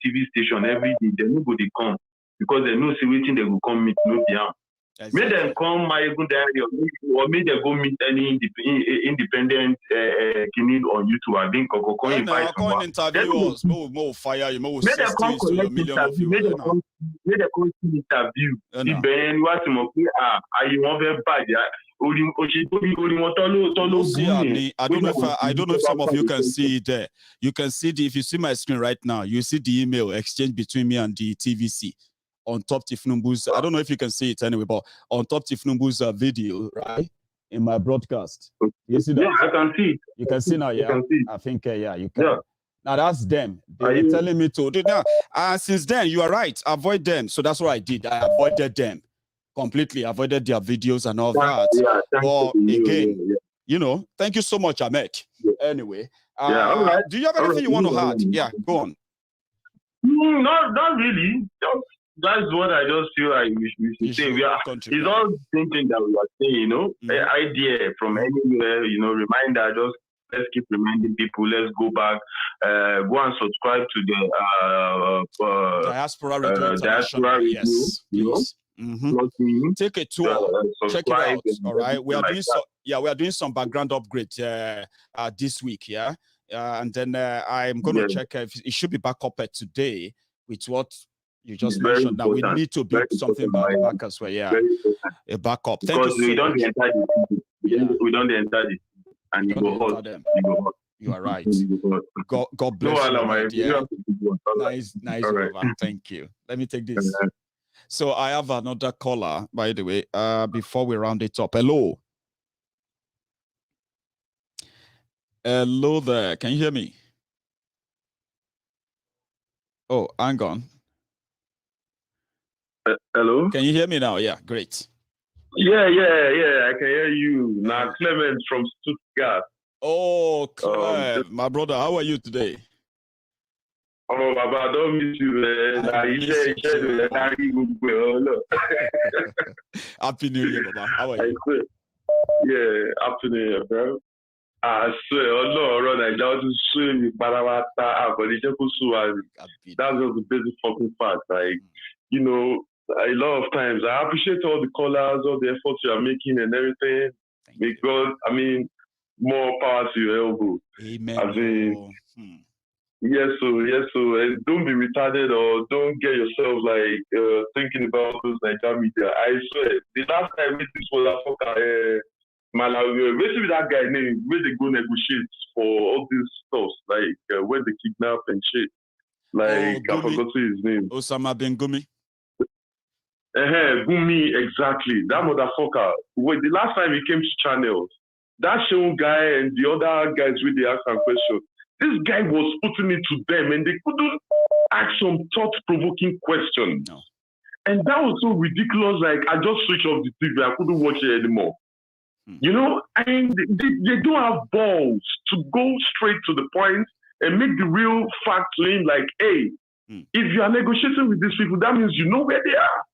TV station every day. They know they come because they know waiting they will come meet no beyond. May them come Maiyegun diary or may they go meet any independent clinic on YouTube. I think go invite someone. Interview us. More fire. You more. May they come collect interview. May they come interview. If Ben what you want very bad. I don't know if some of you can see it there. You can see if you see my screen right now, you see the email exchange between me and the TVC on top Tinubu's. I don't know if you can see it anyway, but on top Tinubu's video, right? In my broadcast. You see that? Yeah, I can see it. You can see now, yeah. I think you can. Yeah. Now that's them. They're telling me to do now. Since then, you are right. Avoid them. So that's what I did. I avoided them. completely avoided their videos and all that. But again, you know, thank you so much, Ahmed. Anyway, all right. Do you have anything you want to add? Yeah, go on. Not really. That's what I just feel like we should say. It's all the same thing that we are saying, you know. Idea from anywhere, you know, reminder, just let's keep reminding people, let's go back, go and subscribe to the Diaspora Radio. Yes, please. Take a tour, check it out. All right, we are doing we are doing some background upgrade this week. Yeah, and then I'm going to check if it should be back up today with what you just mentioned. Now we need to build something back as well. Yeah, a backup. Thank you so we don't enter we don't enter it, and you go hot. You are right. God bless you. Right, yeah. Nice. Right. Thank you. Let me take this. So I have another caller, by the way, before we round it up. Hello. Hello there. Can you hear me? Oh, hang on. Hello? Can you hear me now? Yeah, great. Yeah. I can hear you. Now, Clement from Stuttgart. Oh, Clement, my brother, how are you today? Oh, Baba, I don't miss you, man. Happy New Year, Baba. How are you? Yeah, happy New Year, bro. I swear, I just swear me, that's just the basic fucking fact. Like, you know, a lot of times I appreciate all the callers, all the efforts you are making and everything. May God, more power to your elbow. Amen. Yes, so and don't be retarded or don't get yourself like thinking about those Nigerian media. I swear, the last time I met this motherfucker, Malawi, basically that guy name, where they go negotiate for all these stuff, like when they kidnap and shit. Like I forgot his name. Osama bin Gumi. Gumi, exactly. That motherfucker. Wait, the last time he came to channels, that show guy and the other guys with the ask and question. This guy was putting it to them and they couldn't ask some thought-provoking questions. No. And that was so ridiculous, like I just switched off the TV, I couldn't watch it anymore. You know, and they don't have balls to go straight to the point and make the real fact claim like, hey, if you are negotiating with these people, that means you know where they are.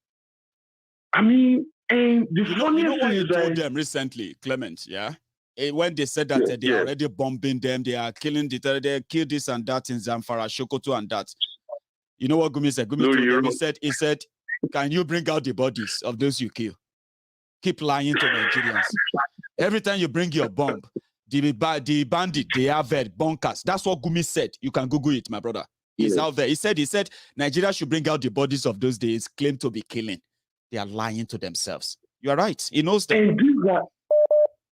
And the funniest thing is told them recently, Clement, yeah? When they said that they are already bombing them, they are killing they kill this and that in Zamfara, Sokoto and that. You know what Gumi said? He said, can you bring out the bodies of those you kill? Keep lying to Nigerians. Every time you bring your bomb, the bandit, they have bunkers. That's what Gumi said. You can Google it, my brother. He's out there. He said Nigeria should bring out the bodies of those days claimed to be killing. They are lying to themselves. You are right. He knows that. And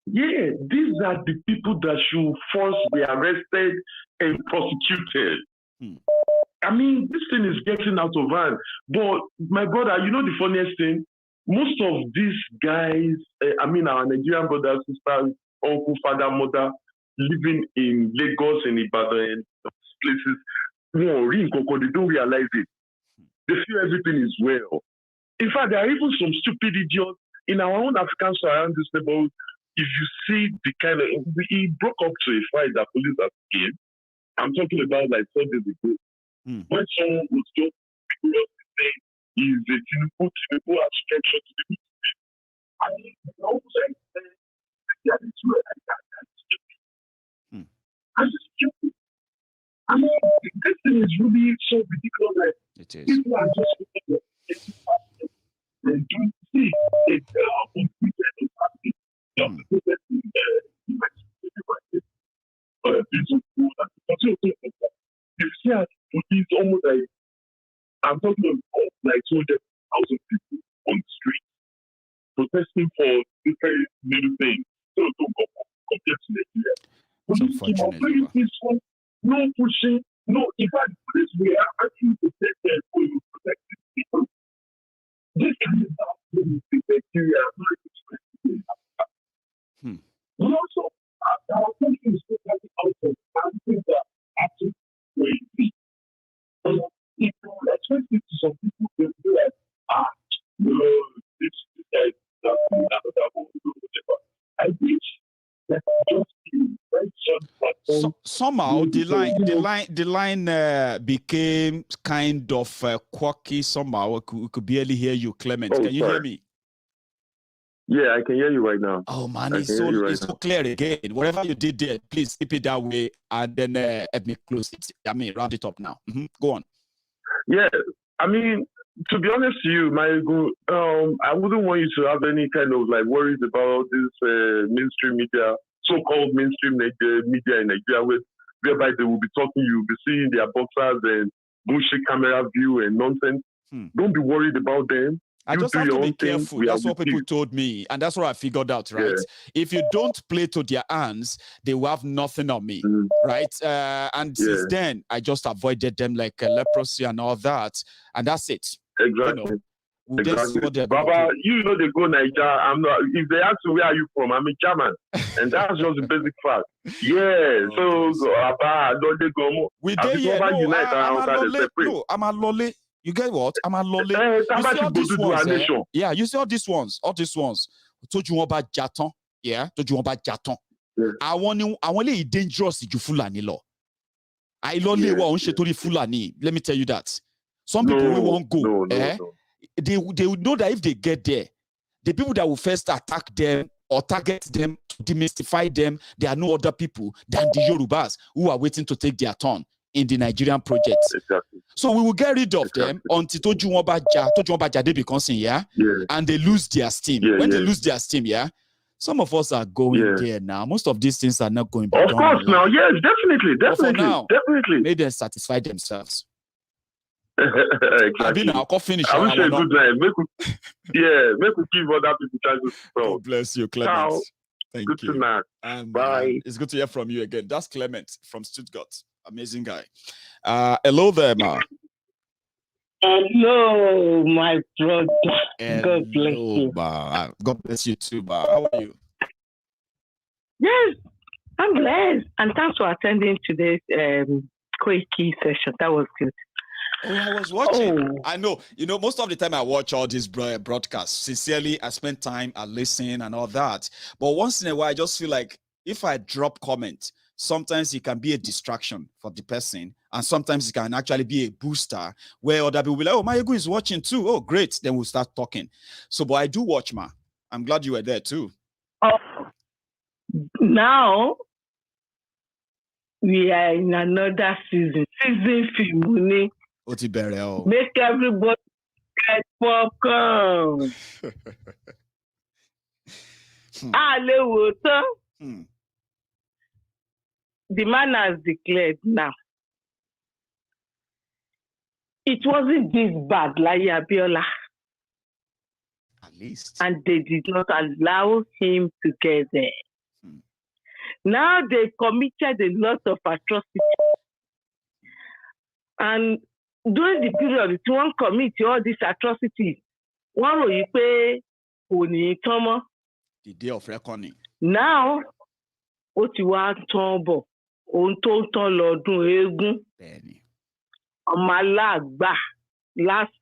these are the people that should first be arrested and prosecuted. This thing is getting out of hand. But my brother, you know the funniest thing? Most of these guys, our Nigerian brothers, sisters, uncle, father, mother, living in Lagos and Ibadan and places, they don't realize it. They feel everything is well. In fact, there are even some stupid idiots in our own African surround this neighborhood. If you see the kind of, it broke up to a fight that police have came. I'm talking about like 4 days ago. When someone was just say is a Tinubu abstraction to the Muslims. This thing is really so ridiculous. It is. People are just they don't see it on it's almost like I'm talking about like 200,000 people on the street protesting for different little things. So compared to Nigeria. Very peaceful, no pushing, no. In fact, this we are actually protected for you protecting people. This kind of stuff in Nigeria is not expected. And also, our country is still coming out of something that actually crazy. If you expect it to some people, they'll be like, no, it's somehow the line became kind of quirky somehow. We could barely hear you, Clement. Can you hear me? Yeah, I can hear you right now. Oh man, it's so clear again. Whatever you did there, please keep it that way, and then let me close it. I mean, round it up now. Go on. Yeah, I mean, to be honest to you, Maiyegun, I wouldn't want you to have any kind of like worries about this mainstream media, so-called mainstream media in Nigeria, whereby they will be talking, you'll be seeing their boxers and bullshit camera view and nonsense. Don't be worried about them. I just have to be careful. That's what people told me. And that's what I figured out, right? Yeah. If you don't play to their hands, they will have nothing on me, right? And since then, I just avoided them like leprosy and all that. And that's it. Exactly. Exactly. Baba, you know they go Nigeria. I'm not. If they ask me where are you from, I'm a German, and that's just the basic fact. Yeah. Baba, don't they go? We did. Yeah. No, I'm a lolly. You get what? I'm a lolly. You see all these ones, yeah, you see all these ones. Told you about Jaton. Yeah, told you about Jaton. I want to dangerous to Fulani law. I lolly won't share Fulani. Let me tell you that. Some people won't go. They will know that if they get there, the people that will first attack them or target them, to demystify them, there are no other people than the Yorubas who are waiting to take their turn in the Nigerian project. Exactly. So we will get rid of them until Tojuwabaja they become and they lose their steam. When they lose their steam, some of us are going there now. Most of these things are not going to be done. Of course, now, yes, definitely. May they satisfy themselves. Exactly. I wish you a good night. Make we give other people chances. God bless you, Clement. Thank you. Good night. Bye. It's good to hear from you again. That's Clement from Stuttgart. Amazing guy. Hello there, Ma. Hello, my brother. God bless you. Ma. God bless you too, Ma. How are you? Yes, I'm blessed. And thanks for attending today's quickie session. That was good. Oh, I was watching. I know. You know, most of the time I watch all these broadcasts. Sincerely, I spend time, I listen and all that. But once in a while, I just feel like if I drop comment, sometimes it can be a distraction for the person. And sometimes it can actually be a booster where other people will be like, oh, Maiyegun is watching too. Oh, great. Then we'll start talking. So, but I do watch, Ma. I'm glad you were there too. Now, we are in another season. Season film. Make everybody get popcorn. The man has declared now. It wasn't this bad, like Abiola. At least. And they did not allow him to get there. Now they committed a lot of atrocities. And during the period, if one commit all these atrocities, one will pay the day of reckoning. Now, what you want to on tó tán lọ́dún eégún ọmọ aláàgbà last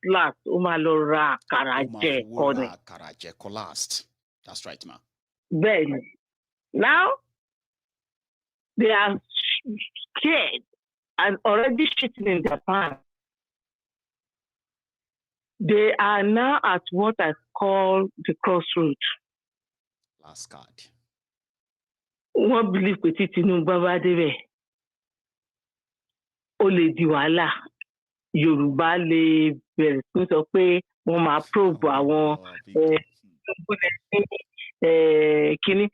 ó máa lọ ra àkàrà jẹ kọ last. That's right, ma. Bẹ́ẹ̀ni. Now they are scared and already shitting in their pants. They are now at what I call the crossroads. Last card. Wọ́n believe pé tí Tinubu bá débẹ̀ ó lè di wàhálà. Yorùbá lè bẹ̀rẹ̀ sí sọ pé wọ́n máa probe àwọn kíní.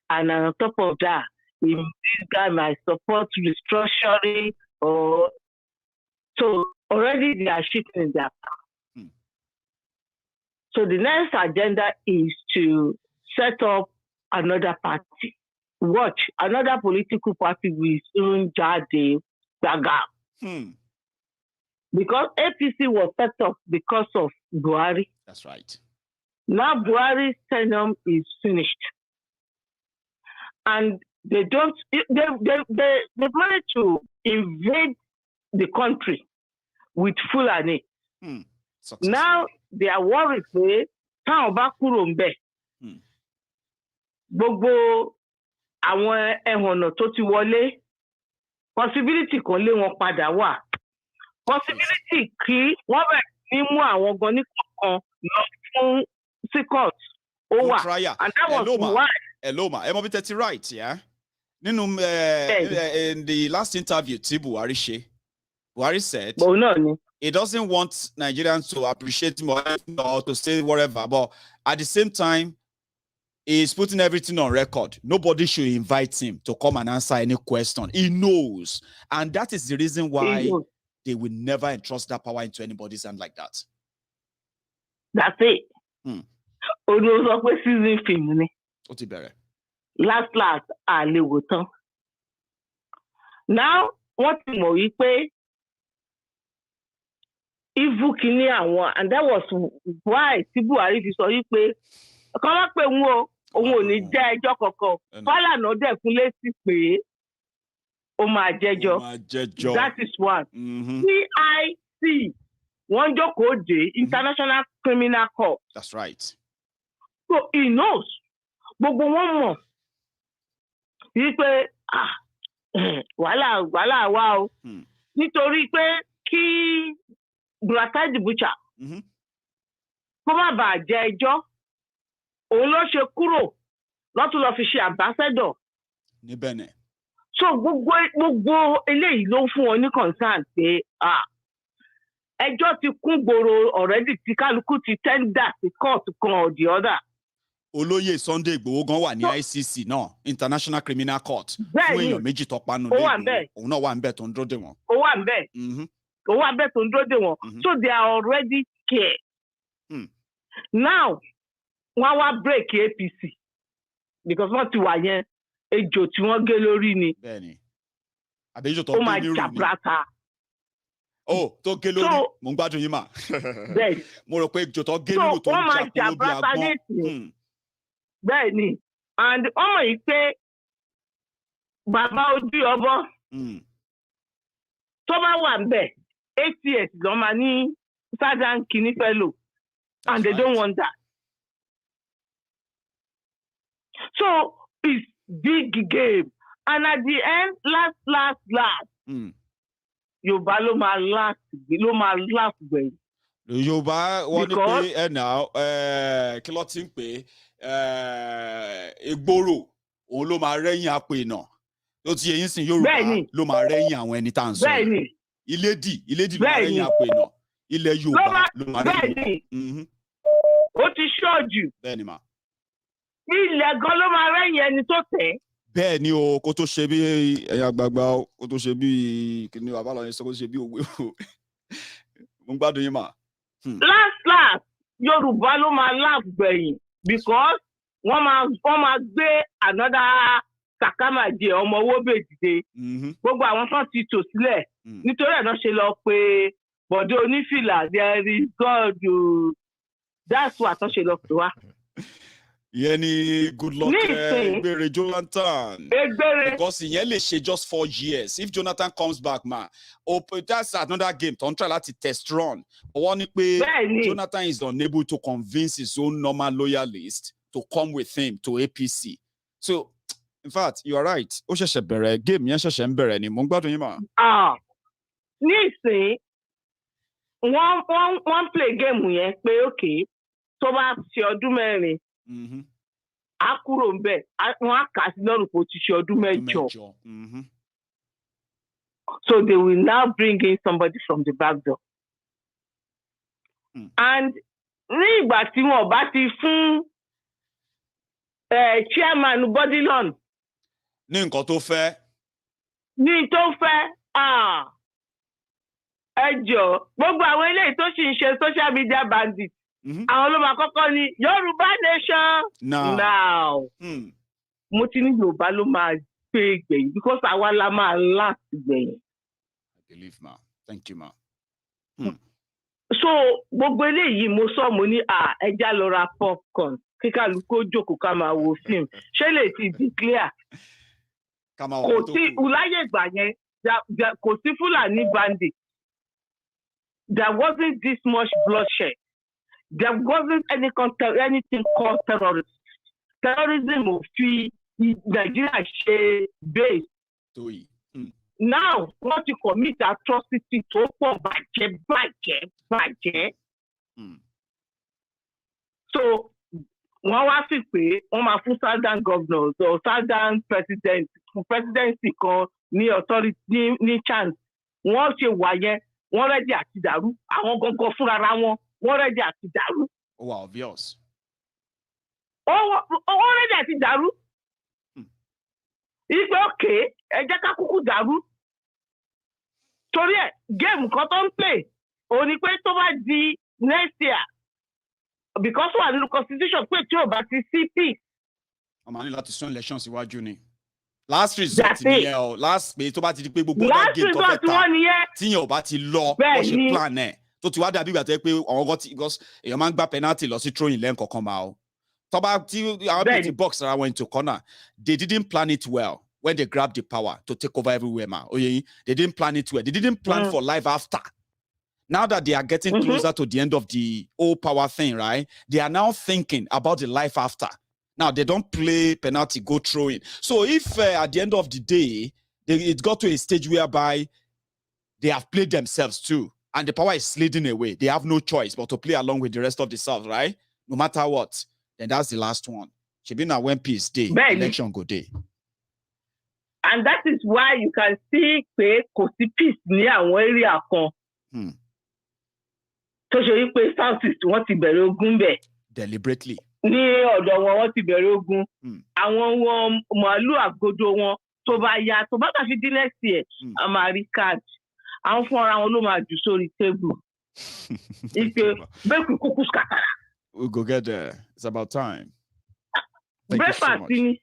And on top of that, if this guy might support restructuring or so already they are shifting in their power. So the next agenda is to set up another party. Watch, another political party will soon jade Gaga. Because APC was set up because of Buhari. That's right. Now Buhari's tenure is finished. And they managed to invade the country with Fulani. Now they are worried pé táwọn bá kúrò ńbẹ̀. Gbogbo àwọn ẹhànnà tó ti wọlé possibility kan lé wọn padà wà. Possibility kí wọ́n bẹ̀rẹ̀ sí mú àwọn gan ní kọ̀ọ̀kan lọ fún court ó wà. And that was why. Hello ma, Emobi 30 right, yeah? In the last interview, Buhari said he doesn't want Nigerians to appreciate him or to say whatever, but at the same time, he's putting everything on record. Nobody should invite him to come and answer any question. He knows. And that is the reason why they will never entrust that power into anybody's hand like that. That's it. Season film. Last, àlè wò tán. Now, wọ́n ti mọ̀ wípé evil kìíní àwọn, and that was why tí Buhari fi sọ wípé kọ́ wá pé òun ò ní jẹ́ ẹjọ́ kankan. Fálànà dẹ̀ fún lésì pé ó máa jẹ́jọ́. That is one. CIC wọ́n jókòó dé International Criminal Court. That's right. So he knows. Gbogbo wọn mọ̀ wípé wàhálà wà o. Nítorí pé kí Buratai the Butcher kó má bàa jẹ ẹjọ́, òun ló ṣe kúrò lọ́tún lọ fi ṣe ambassador. Ní Benin. So gbogbo eléyìí ló fún wọn ní concern pé ẹjọ́ ti kún gbòòrò already tí kálukú ti tender sí court kan or the other. Olóyè Sunday Igboho gan wà ní ICC náà, International Criminal Court. Fún èèyàn méjì tó panu lé Igboho. Òun náà wà ń bẹ̀ tó ń dúró dè wọ́n. Ó wà ń bẹ̀. Ó wà ń bẹ̀ tó ń dúró dè wọ́n. So they are already scared. Now, wọ́n wá break APC because wọ́n ti wà yẹn ejò tí wọ́n gé lórí ni. Bẹ́ẹ̀ni. Àbẹ́jọ́ tó gé lórí ni. Ó máa jàbrata. Tó gé lórí, mo ń gbádùn yín mà. Bẹ́ẹ̀ni. Mo rò pé ejò tó gé lórí tó ń jà kúrò bí agbọ́n. Bẹ́ẹ̀ni, and ọmọ yìí pé bàbá ojú ọbọ tó bá wà ńbẹ̀ 8 years ló máa ní Southern Kini fellow, and they don't want that. So it's big game, and at the end, last, Yorùbá ló máa last gbẹ̀yìn. Yorùbá wọ́n ní pé kí ló ti ń pè egboro òun ló máa rẹ́yìn apènà tó ti yẹn sìn Yorùbá ló máa rẹ́yìn àwọn ẹni tá à ń sọ Ilédì ló máa rẹ́yìn apènà ilẹ̀ Yorùbá ló máa rẹ́yìn. Ó ti ṣọ́ọ̀jù. Bẹ́ẹ̀ni mà. Ilẹ̀ gan ló máa rẹ́yìn ẹni tó tẹ̀. Bẹ́ẹ̀ni o, kó tó ṣe bí ẹ̀yà gbàgbà, kó tó ṣe bí kìnìún bàbá lọ́yìn sọ, kó tó ṣe bí òwe o. Mo ń gbádùn yín mà. Last, Yorùbá ló máa lágbẹ̀yìn because wọ́n máa gbé another sàkámàjẹ ọmọ owó bèjìde. Gbogbo àwọn kan ti tò sílẹ̀ nítorí ẹ̀ náà ṣe lọ pé bọ̀dé onífìlà there is God o. That's what wọ́n ṣe lọ pè wá. Ìyẹn ni good luck Egbere Jonathan. Because ìyẹn lè ṣe just 4 years. If Jonathan comes back, man, that's another game. Tó ń try láti test run. Wọ́n ní pé Jonathan is unable to convince his own normal loyalists to come with him to APC. So, in fact, you are right. Ó ṣẹ̀ṣẹ̀ bẹ̀rẹ̀ game yẹn ṣẹ̀ṣẹ̀ ń bẹ̀rẹ̀ ni. Mo ń gbádùn yín mà. Nísìnyí, wọ́n play game yẹn pé okay, tó bá ṣe ọdún mẹ́rin. A kúrò ń bẹ̀, wọ́n á kà á sí lọ́rùn kó ti ṣe ọdún mẹ́jọ. So they will now bring in somebody from the back door. And ní ìgbà tí wọ́n bá ti fún chairman body loan. Ní nǹkan tó fẹ́. Ní tó fẹ́, ẹ jọ̀ọ́, gbogbo àwọn eléyìí tó sì ń ṣe social media bandit. Àwọn ló máa kọ́kọ́ ní Yorùbá nation now. Mo ti ní Yorùbá ló máa gbé gbẹ̀yìn because àwa la máa last gbẹ̀yìn. I believe ma. Thank you ma. So gbogbo eléyìí mo sọ mo ní ẹja lọ ra popcorn kíkàlùkò jókòó ká máa wo fíìmù ṣé lè ti declare. Kò sí láyé ìgbà yẹn kò sí Fulani bandit. There wasn't this much bloodshed. There wasn't anything called terrorism. Terrorism of Nigeria ṣe base. now want to commit atrocity tó pọ̀ bàjẹ́. So wọ́n wá sí pé wọ́n máa fún southern governors or southern presidency kan ní authority ní chance. Wọ́n ṣe wà yẹn, wọ́n rẹ́dí àti dàrú. Àwọn gangan fúnra wọn, wọ́n rẹ́dí àti dàrú. Oh, wow, obvious. Wọ́n rẹ́dí àti dàrú. Ìgbẹ́ òkè ẹ jẹ́ ká kúkú dàrú. Torí ẹ̀ géèmù kan tó ń play òun ni pé tó bá di next year because wà nínú constitution pé tí ò bá ti sí peace. Ọmọ ní láti sún election síwájú ni. Last resort nìyẹn o. Last pé tó bá ti di pé gbogbo ọ̀dà game tó fẹ́ ta tíyẹn ò bá ti lọ bó ṣe plan ẹ̀ tó ti wá dàbí ìgbà tó yẹ pé àwọn kan ti because èèyàn máa ń gba penalty lọ sí throwing lẹ́ǹkọ̀ọ̀kan máa o. Tọ́ba tí àwọn people box ara wọn into corner, they didn't plan it well when they grabbed the power to take over everywhere, ma. They didn't plan it well. They didn't plan for life after. Now that they are getting closer to the end of the old power thing, right? They are now thinking about the life after. Now, they don't play penalty, go throw in. So if at the end of the day, it got to a stage whereby they have played themselves too, and the power is sliding away, they have no choice but to play along with the rest of the South, right? No matter what. Then that's the last one. Shebina when peace day, election go day. And that is why you can see pé kò sí peace ní àwọn area kan. Tó ṣe wí pé Southeast wọ́n ti bẹ̀rẹ̀ ogun bẹ̀. Deliberately. Ní ọ̀dọ̀ wọn wọ́n ti bẹ̀rẹ̀ ogun. Àwọn màálù àgójọ wọn tó bá yá tó bá fi dín next year a máa rí card. Àwọn fún ara wọn ló máa jù sórí table. Ìpè bẹ́ẹ̀ kú kúkú scatter. We'll go get there. It's about time. Thank Breakfast you so much.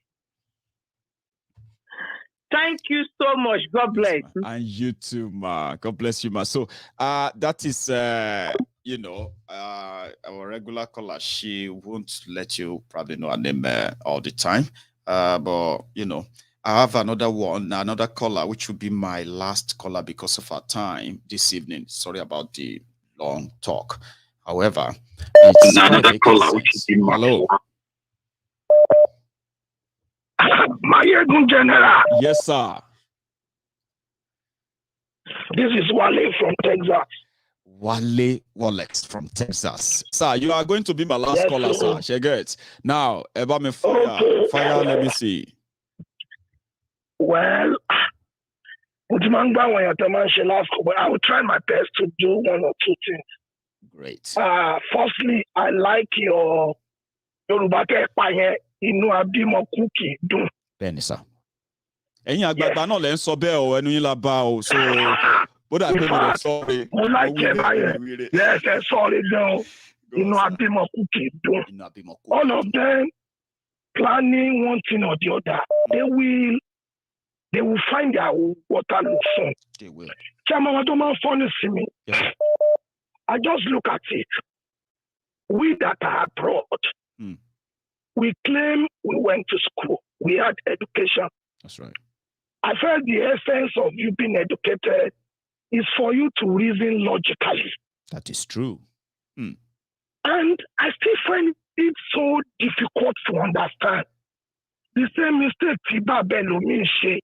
Thank you so much. God bless. And you too, ma. God bless you, ma. So, that is, our regular caller. She won't let you probably know her name all the time. But, I have another caller, which will be my last caller because of our time this evening. Sorry about the long talk. However, it's another caller, which will be my hello. Maiyegun General. Yes, sir. This is Wale from Texas. Wale Wallace from Texas. Sir, you are going to be my last caller, sir. Sheget. Now, about me fire, let me see. Well, but I will try my best to do one or two things. Great. Firstly, I like your Yoruba inú abímọ cookie dùn. Bẹ́ẹ̀ni sà. Ẹ̀yin àgbààgbà náà lẹ ń sọ bẹ́ẹ̀ o, ẹnu yín la bá o. So, bódà pé mo lè sọ pé. Mo láìkẹ́ báyẹn. Yes, ẹ sọ̀rọ̀ gan. Inú abímọ cookie dùn. All of them planning one thing or the other. They will find their water soon. They will. Chairman, I don't mind funny see me. Yes. I just look at it. We that are abroad. We claim we went to school. We had education. That's right. I felt the essence of you being educated is for you to reason logically. That is true. And I still find it so difficult to understand. The same mistake Tiba Belumi she.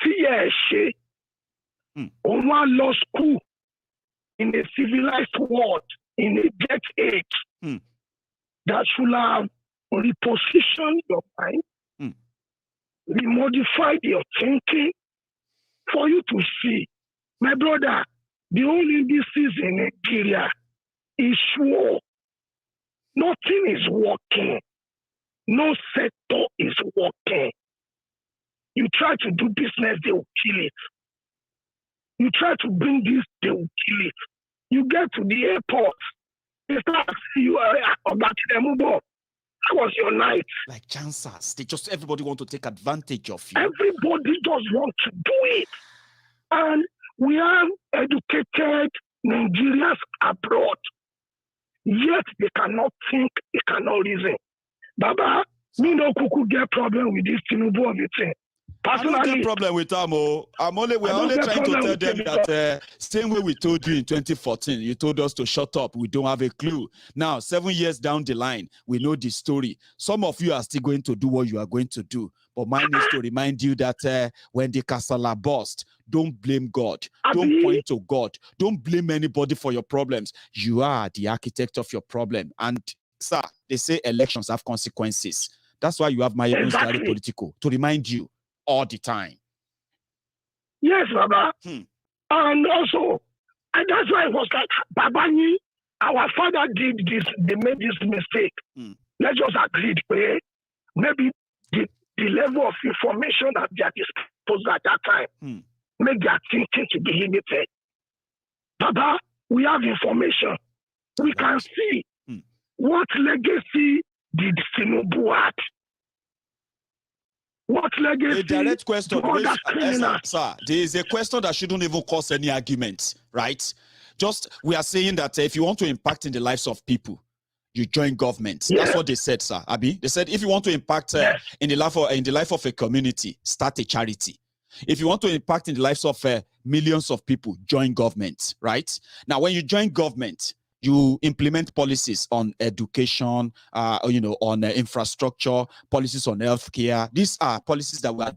Tiye she. One law school in a civilized world, in a jet age, that should have repositioned your mind, remodified your thinking for you to see. My brother, the only indices in Nigeria is sure. Nothing is working. No sector is working. You try to do business, they will kill it. You try to bring this, they will kill it. You get to the airport, they start you about the how was your night? Like chancers. Everybody want to take advantage of you. Everybody just want to do it. And we have educated Nigerians abroad. Yet they cannot think, they cannot reason. Baba, me no kuku get problem with this Tinubu of the thing. Personally, I don't get problem with them. We're only trying to tell them that same way we told you in 2014, you told us to shut up. We don't have a clue. Now, 7 years down the line, we know the story. Some of you are still going to do what you are going to do. But mine is to remind you that when the casala burst, don't blame God. Don't point to God. Don't blame anybody for your problems. You are the architect of your problem. And sir, they say elections have consequences. That's why you have Maiyegun Exactly. Politico to remind you all the time. Yes, Baba. And also, and that's why it was like, Babani, our father did this, they made this mistake. Let's just agree, maybe the level of information at their disposal at that time make their thinking to be limited. Baba, we have information. We can see what legacy did Tinubu have. What legacy? A direct question. Sir, there is a question that shouldn't even cause any argument, right? Just, we are saying that if you want to impact in the lives of people, you join government. That's what they said, sir. Abi, they said if you want to impact in the life of a community, start a charity. If you want to impact in the lives of millions of people, join government, right? Now, when you join government, you implement policies on education, on infrastructure, policies on healthcare. These are policies that will,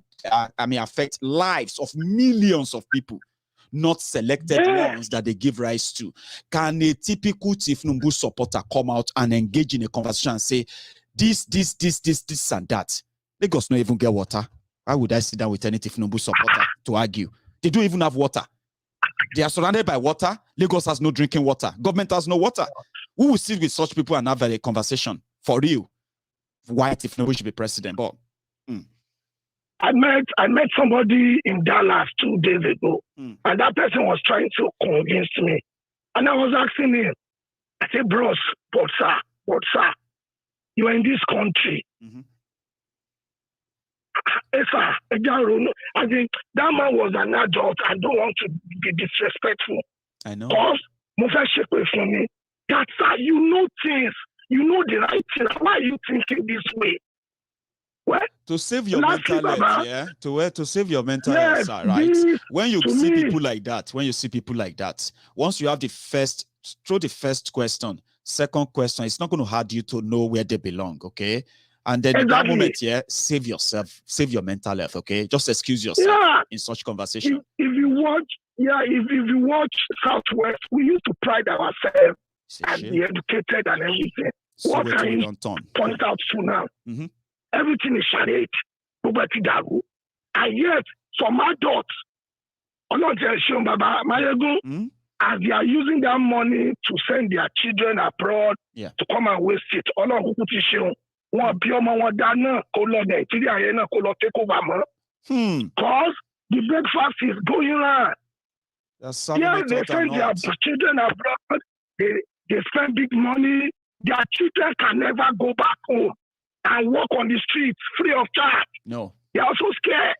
affect lives of millions of people, not selected ones that they give rise to. Can a typical Tinubu supporter come out and engage in a conversation and say, this, and that? Lagos don't even get water. Why would I sit down with any Tinubu supporter to argue? They don't even have water. They are surrounded by water. Lagos has no drinking water. Government has no water. Who will sit with such people and have a conversation? For real. Why Tinubu should be president? But I met somebody in Dallas 2 days ago, and that person was trying to convince me. And I was asking him, I said, bros, but sir, you are in this country. Sir, I think that man was an adult. I don't want to be disrespectful. I know. Because from me, that sir, you know things, you know the right thing. Why are you thinking this way? Well, to save your mental health, yeah. To save your mental health, right? When you see people like that, once you have throw the first question, second question, it's not going to hurt you to know where they belong, okay? And then at that moment, save yourself, save your mental health, okay? Just excuse yourself in such conversation. If you watch Southwest, we used to pride ourselves and be educated and everything. So what can you point out to now? Everything is charade, and yet some adults, Maiyegun, as they are using that money to send their children abroad to come and waste it, because the breakfast is going on. They send their children abroad, they spend big money, their children can never go back home and walk on the streets free of charge. No. They are also scared.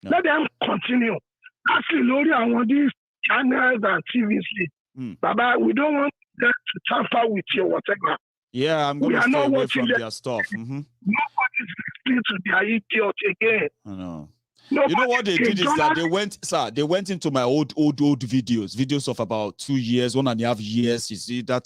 No. Let them continue. Actually, Lori, I want these channels and TVs. Baba, we don't want them to tamper with your whatever. Yeah, I'm going to stay away from their stuff. Nobody's listening to their idiot again. I know. You know what they did is that they went into my old videos of about 2 years, 1.5 years. You see that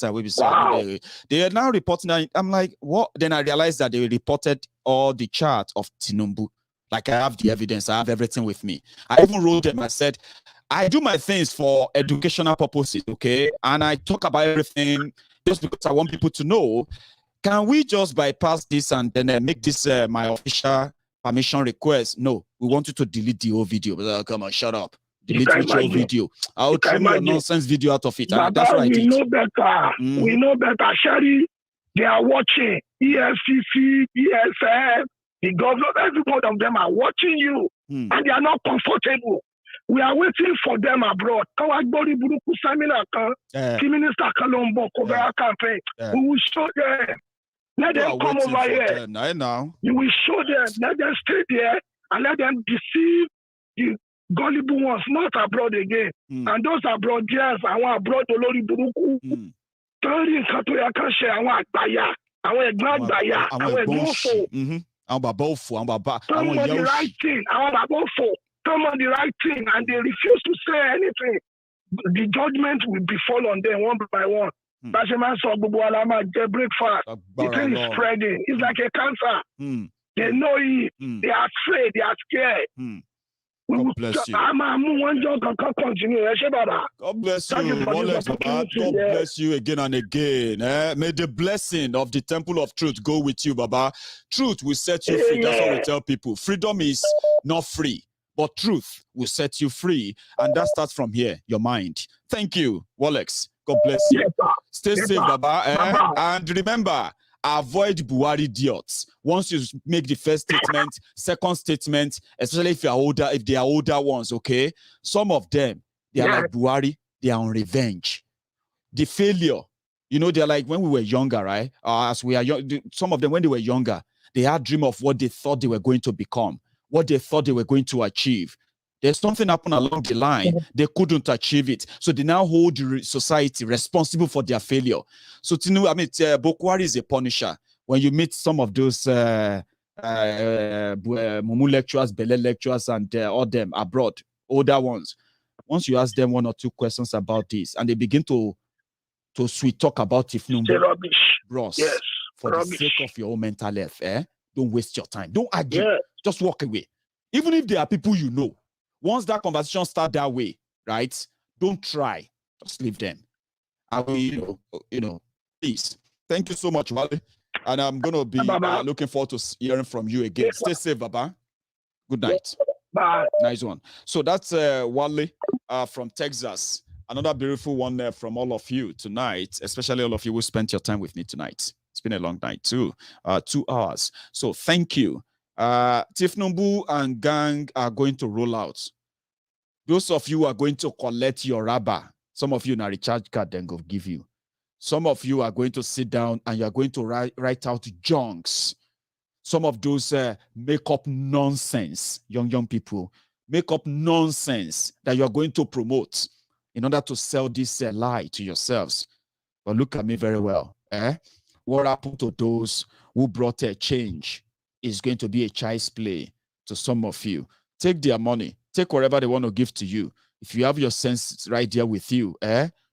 they are now reporting. I'm like, what? Then I realized that they reported all the chart of Tinubu. Like, I have the evidence, I have everything with me. I even wrote them. I said, I do my things for educational purposes, okay? And I talk about everything just because I want people to know. Can we just bypass this and then make this my official permission request? No, we want you to delete the whole video. Come on, shut up. Delete the whole video. I'll trim your nonsense video out of it. That's what I did. We know better. We know better. Shari, they are watching. EFCC, ESF, the government, every one of them are watching you. And they are not comfortable. We are waiting for them abroad. Minister Kalombo, campaign. We will show them. Let them come over here. You will show them. Let them stay there and let them deceive the gullible ones, not abroad again. And those abroad, yes, I want abroad Olori Buruku. Turning Katoya Kashe, I want Baya. I want Baya. I want Bofo. Come on the right thing. I want Bofo. Come on the right thing, and they refuse to say anything. The judgment will befall on them one by one. Bashaman saw Bubu Alama get breakfast. The thing is spreading. It's like a cancer. They know it. They are afraid. They are scared. God bless you. God bless you, Wallace, Baba. God bless you again and again. May the blessing of the temple of truth go with you, Baba. Truth will set you free. That's what we tell people. Freedom is not free, but truth will set you free. And that starts from here, your mind. Thank you, Wallace. God bless you. Stay safe, Baba. And remember, avoid Buhari idiots. Once you make the first statement, second statement, especially if you are older, if they are older ones, okay? Some of them, they are like Buhari, they are on revenge. The failure, you know, they're like when we were younger, right? As we are young, some of them, when they were younger, they had dream of what they thought they were going to become, what they thought they were going to achieve. There's something happened along the line. They couldn't achieve it. So they now hold the society responsible for their failure. So Tinubu, I mean, Bokwari is a punisher. When you meet some of those Mumu lecturers, Bele lecturers, and all them abroad, older ones, once you ask them one or two questions about this, and they begin to sweet talk about Tifnumbu, bros, for the sake of your own mental health, don't waste your time. Don't argue. Just walk away. Even if there are people you know, once that conversation starts that way, right? Don't try. Just leave them. I will, please. Thank you so much, Wale. And I'm going to be looking forward to hearing from you again. Stay safe, Baba. Good night. Bye. Nice one. So that's Wale from Texas. Another beautiful one from all of you tonight, especially all of you who spent your time with me tonight. It's been a long night too, 2 hours. So thank you. Tifnumbu and gang are going to roll out. Those of you are going to collect your rubber. Some of you na recharge card then go give you. Some of you are going to sit down and you are going to write out junks. Some of those make up nonsense, young people, make up nonsense that you are going to promote in order to sell this lie to yourselves. But look at me very well. What happened to those who brought a change is going to be a child's play to some of you. Take their money. Take whatever they want to give to you. If you have your sense right there with you,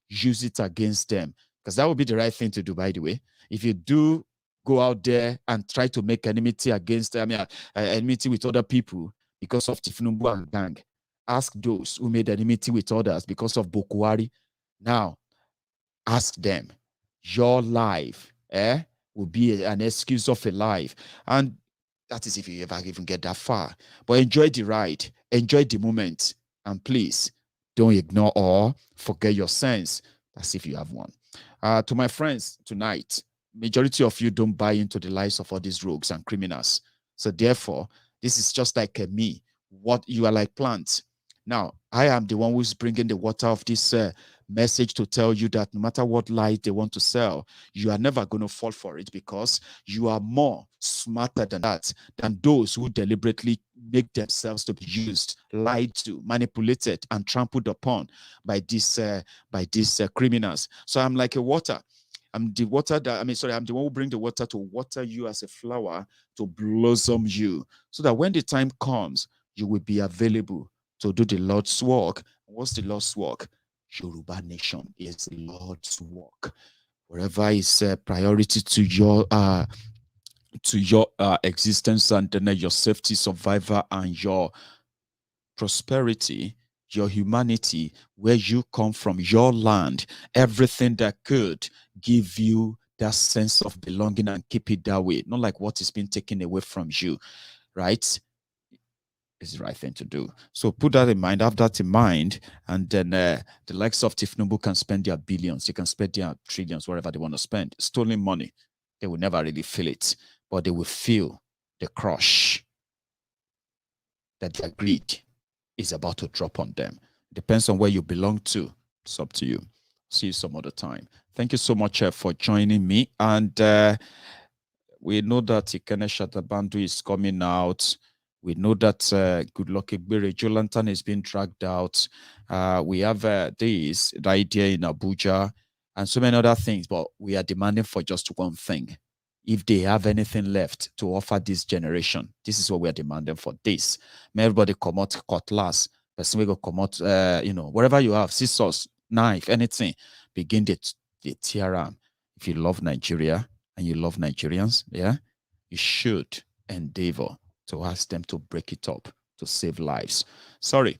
use it against them. Because that would be the right thing to do, by the way. If you do go out there and try to make enmity against, enmity with other people because of Tifnumbu and gang, ask those who made enmity with others because of Bokwari. Now, ask them. Your life, will be an excuse of a life. And that is if you ever even get that far. But enjoy the ride. Enjoy the moment. And please, don't ignore or forget your sense. That's if you have one. To my friends tonight, majority of you don't buy into the lies of all these rogues and criminals. So therefore, this is just like me. What you are like plants. Now, I am the one who's bringing the water of this message to tell you that no matter what lie they want to sell, you are never going to fall for it because you are more smarter than that, than those who deliberately make themselves to be used, lied to, manipulated, and trampled upon by these criminals. So I'm like a water. I'm the water that, I'm the one who bring the water to water you as a flower, to blossom you, so that when the time comes, you will be available to do the Lord's work. What's the Lord's work? Yoruba nation is the Lord's work. Wherever is a priority to your existence and then your safety, survival, and your prosperity, your humanity, where you come from, your land, everything that could give you that sense of belonging and keep it that way, not like what is being taken away from you, right? Is the right thing to do. So put that in mind, have that in mind, and then the likes of Tifnumbu can spend their billions, they can spend their trillions, whatever they want to spend. Stolen money, they will never really feel it, but they will feel the crush that their greed is about to drop on them. Depends on where you belong to. It's up to you. See you some other time. Thank you so much for joining me. And we know that Ikene Shatabandu is coming out. We know that Good Luck Igbere Jolantan is being dragged out. We have this right here in Abuja and so many other things, but we are demanding for just one thing. If they have anything left to offer this generation, this is what we are demanding for this. May everybody come out cutlass, person will come out, whatever you have, scissors, knife, anything, begin the tear arm. If you love Nigeria and you love Nigerians, you should endeavor to ask them to break it up to save lives. Sorry.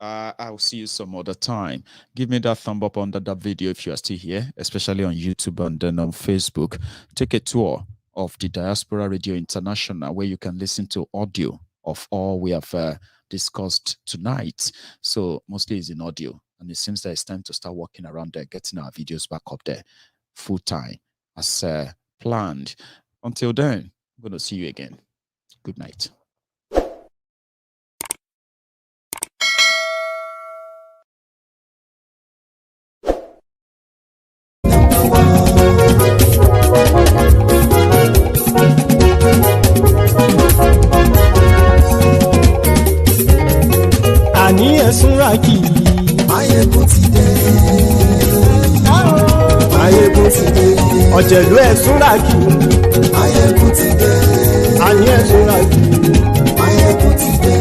I'll see you some other time. Give me that thumb up under that video if you are still here, especially on YouTube and then on Facebook. Take a tour of the Diaspora Radio International, where you can listen to audio of all we have discussed tonight. So mostly it's in audio, and it seems that it's time to start working around there, getting our videos back up there full time as planned. Until then, I'm going to see you again. Good night. Àní ẹ̀sùn rákì. Maiyegun ti dé. Maiyegun ti dé. Ọ̀jẹ̀lú ẹ̀sùn rákì. Maiyegun ti dé. Àní ẹ̀sùn rákì. Maiyegun ti dé.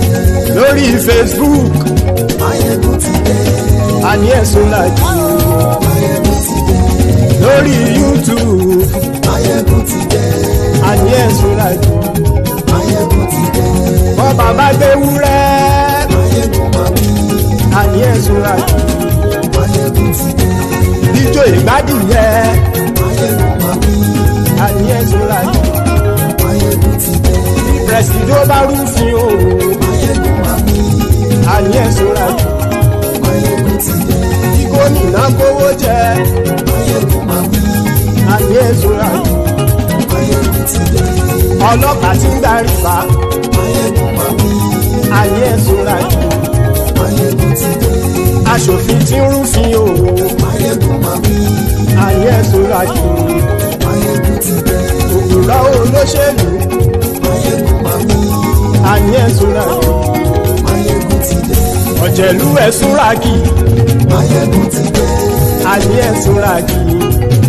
Lórí Facebook. Maiyegun ti dé. Àní ẹ̀sùn rákì. Maiyegun ti dé. Lórí YouTube. Maiyegun ti dé. Àní ẹ̀sùn rákì. Maiyegun ti dé. Bọ́ bàbá gbé wúrẹ́. Àní ẹ̀sùn rákì. Maiyegun ti dé. Ijó ìgbádìyẹ. Àní ẹ̀sùn rákì. Maiyegun ti dé. Pẹ̀sìdó bá rúfin o. Àní ẹ̀sùn rákì. Maiyegun ti dé. Kí gómìnà kówó jẹ. Àní ẹ̀sùn rákì. Maiyegun ti dé. Ọlọ́pàá tí ń darí bá. Àní ẹ̀sùn rákì. Maiyegun ti dé. Aṣòfin tí ń rúfin o. Àní ẹ̀sùn rákì. Maiyegun ti dé. Òkúrọ̀ olóṣèlú. Àní ẹ̀sùn rákì. Maiyegun ti dé. Ọ̀jẹ̀lú ẹ̀sùn rákì. Maiyegun ti dé. Àní ẹ̀sùn rákì.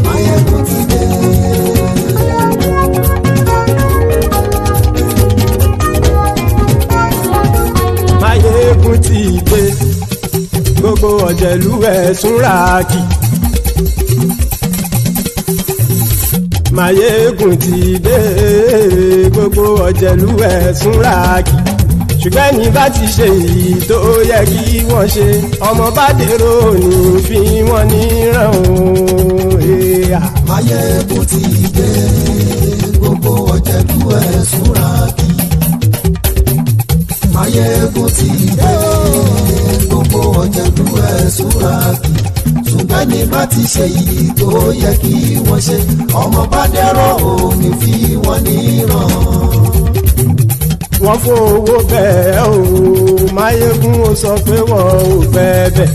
Maiyegun ti dé. Maiyegun ti dé. Gbogbo ọ̀jẹ̀lú ẹ̀sùn rákì. Maiyegun ti dé. Gbogbo ọ̀jẹ̀lú ẹ̀sùn rákì. Ṣùgbọ́n ní bá ti ṣe èyí tó yẹ kí wọ́n ṣe, ọmọ bá dèrò ní fi wọ́n níran o. Maiyegun ti dé. Gbogbo ọ̀jẹ̀lú ẹ̀sùn rákì. Maiyegun ti dé. Gbogbo ọ̀jẹ̀lú ẹ̀sùn rákì. Ṣùgbọ́n ní bá ti ṣe èyí tó yẹ kí wọ́n ṣe, ọmọ bá dèrò ní fi wọ́n níran. Wọ́n fowó bẹ́ẹ̀ o. Maiyegun ó sọ pé wọ́n ò fẹ́ bẹ́ẹ̀.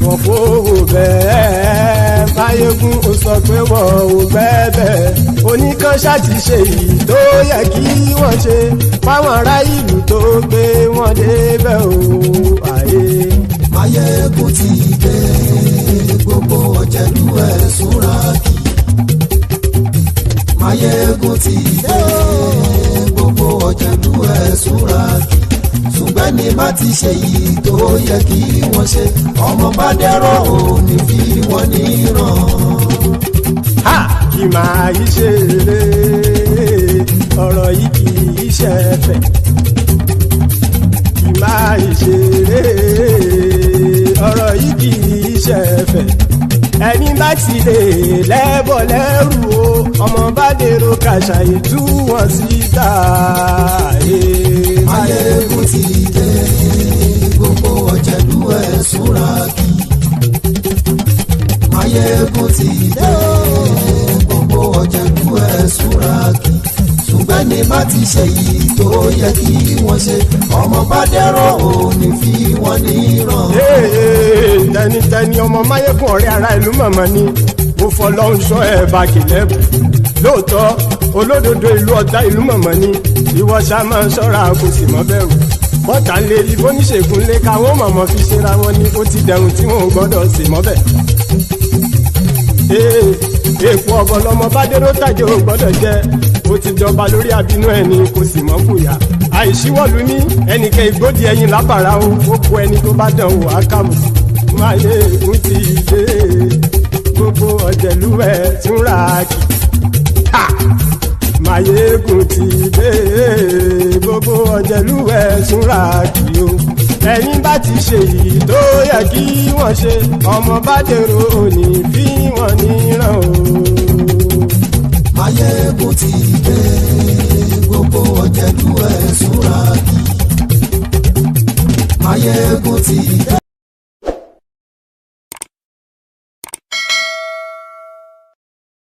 Wọ́n fowó bẹ́ẹ̀. Maiyegun ó sọ pé wọ́n ò fẹ́ bẹ́ẹ̀. Oníkan ṣáàtì ṣe èyí tó yẹ kí wọ́n ṣe fáwọn ará ìlú tó gbé wọn débẹ̀ o. Maiyegun ti dé. Gbogbo ọ̀jẹ̀lú ẹ̀sùn rákì. Maiyegun ti dé. Gbogbo ọ̀jẹ̀lú ẹ̀sùn rákì. Ṣùgbọ́n ní bá ti ṣe yìí tó yẹ kí wọ́n ṣe, ọmọ bá dẹ́rọ̀ ò ní fi wọ́n níran. Kì máa yí ṣe eré, ọ̀rọ̀ yìí kì í ṣe ẹ̀fẹ̀. Kì máa yí ṣe eré, ọ̀rọ̀ yìí kì í ṣe ẹ̀fẹ̀. Ẹni bá ti lè lẹ́bọ̀ lẹ́rù o, ọmọ bá dèrò kàṣàyè tú wọn síta. Maiyegun ti dé. Gbogbo ọ̀jẹ̀lú ẹ̀sùn rákì. Maiyegun ti dé. Gbogbo ọ̀jẹ̀lú ẹ̀sùn rákì. Ṣùgbọ́n ní bá ti ṣe yìí tó yẹ kí wọ́n ṣe, ọmọ bá dẹ́rọ̀ ò ní fi wọ́n níran. Tẹnitẹni ọmọ Maiyegun ọ̀rẹ́ ara ìlú mọ̀mọ́ ni mo fọlọ́run sọ ẹ̀ bá kìlẹ́bù. Lóòótọ́ olódodo ìlú ọ̀tá ìlú mọ̀mọ́ ni ìwọ ṣá máa ń ṣọ́ra kò sì mọ́ bẹ̀rù. Bọ́tà ń lè rí bóníṣègùn lé káwọn mọ̀mọ́ fi ṣera wọn ni ó ti dẹrùn tí wọn ò gbọ́dọ̀ sì mọ́ bẹ̀. Èèpo ọ̀bọ lọmọ bá dérò tàjẹ́ ò gbọ́dọ̀ jẹ́. Ó ti jọba lórí abínú ẹni kò sì mọ́ fòyà. Àìsíwọ́lu ní ẹnìkẹ́ ìgbódì ẹyin lábàrá o, ó kó ẹni tó bá dán o àkàmù. Maiyegun ti dé. Gbogbo ọ̀jẹ̀lú ẹ̀sùn rákì. Maiyegun ti dé gbogbo ọ̀jẹ̀lúwẹ̀ súnra kì o ẹ̀yin bá ti ṣe èyí tó yẹ kí wọ́n ṣe ọmọ bá dèrò òní bí wọ́n níran o. Maiyegun ti dé gbogbo ọ̀jẹ̀lúwẹ̀ súnra kì Maiyegun ti dé.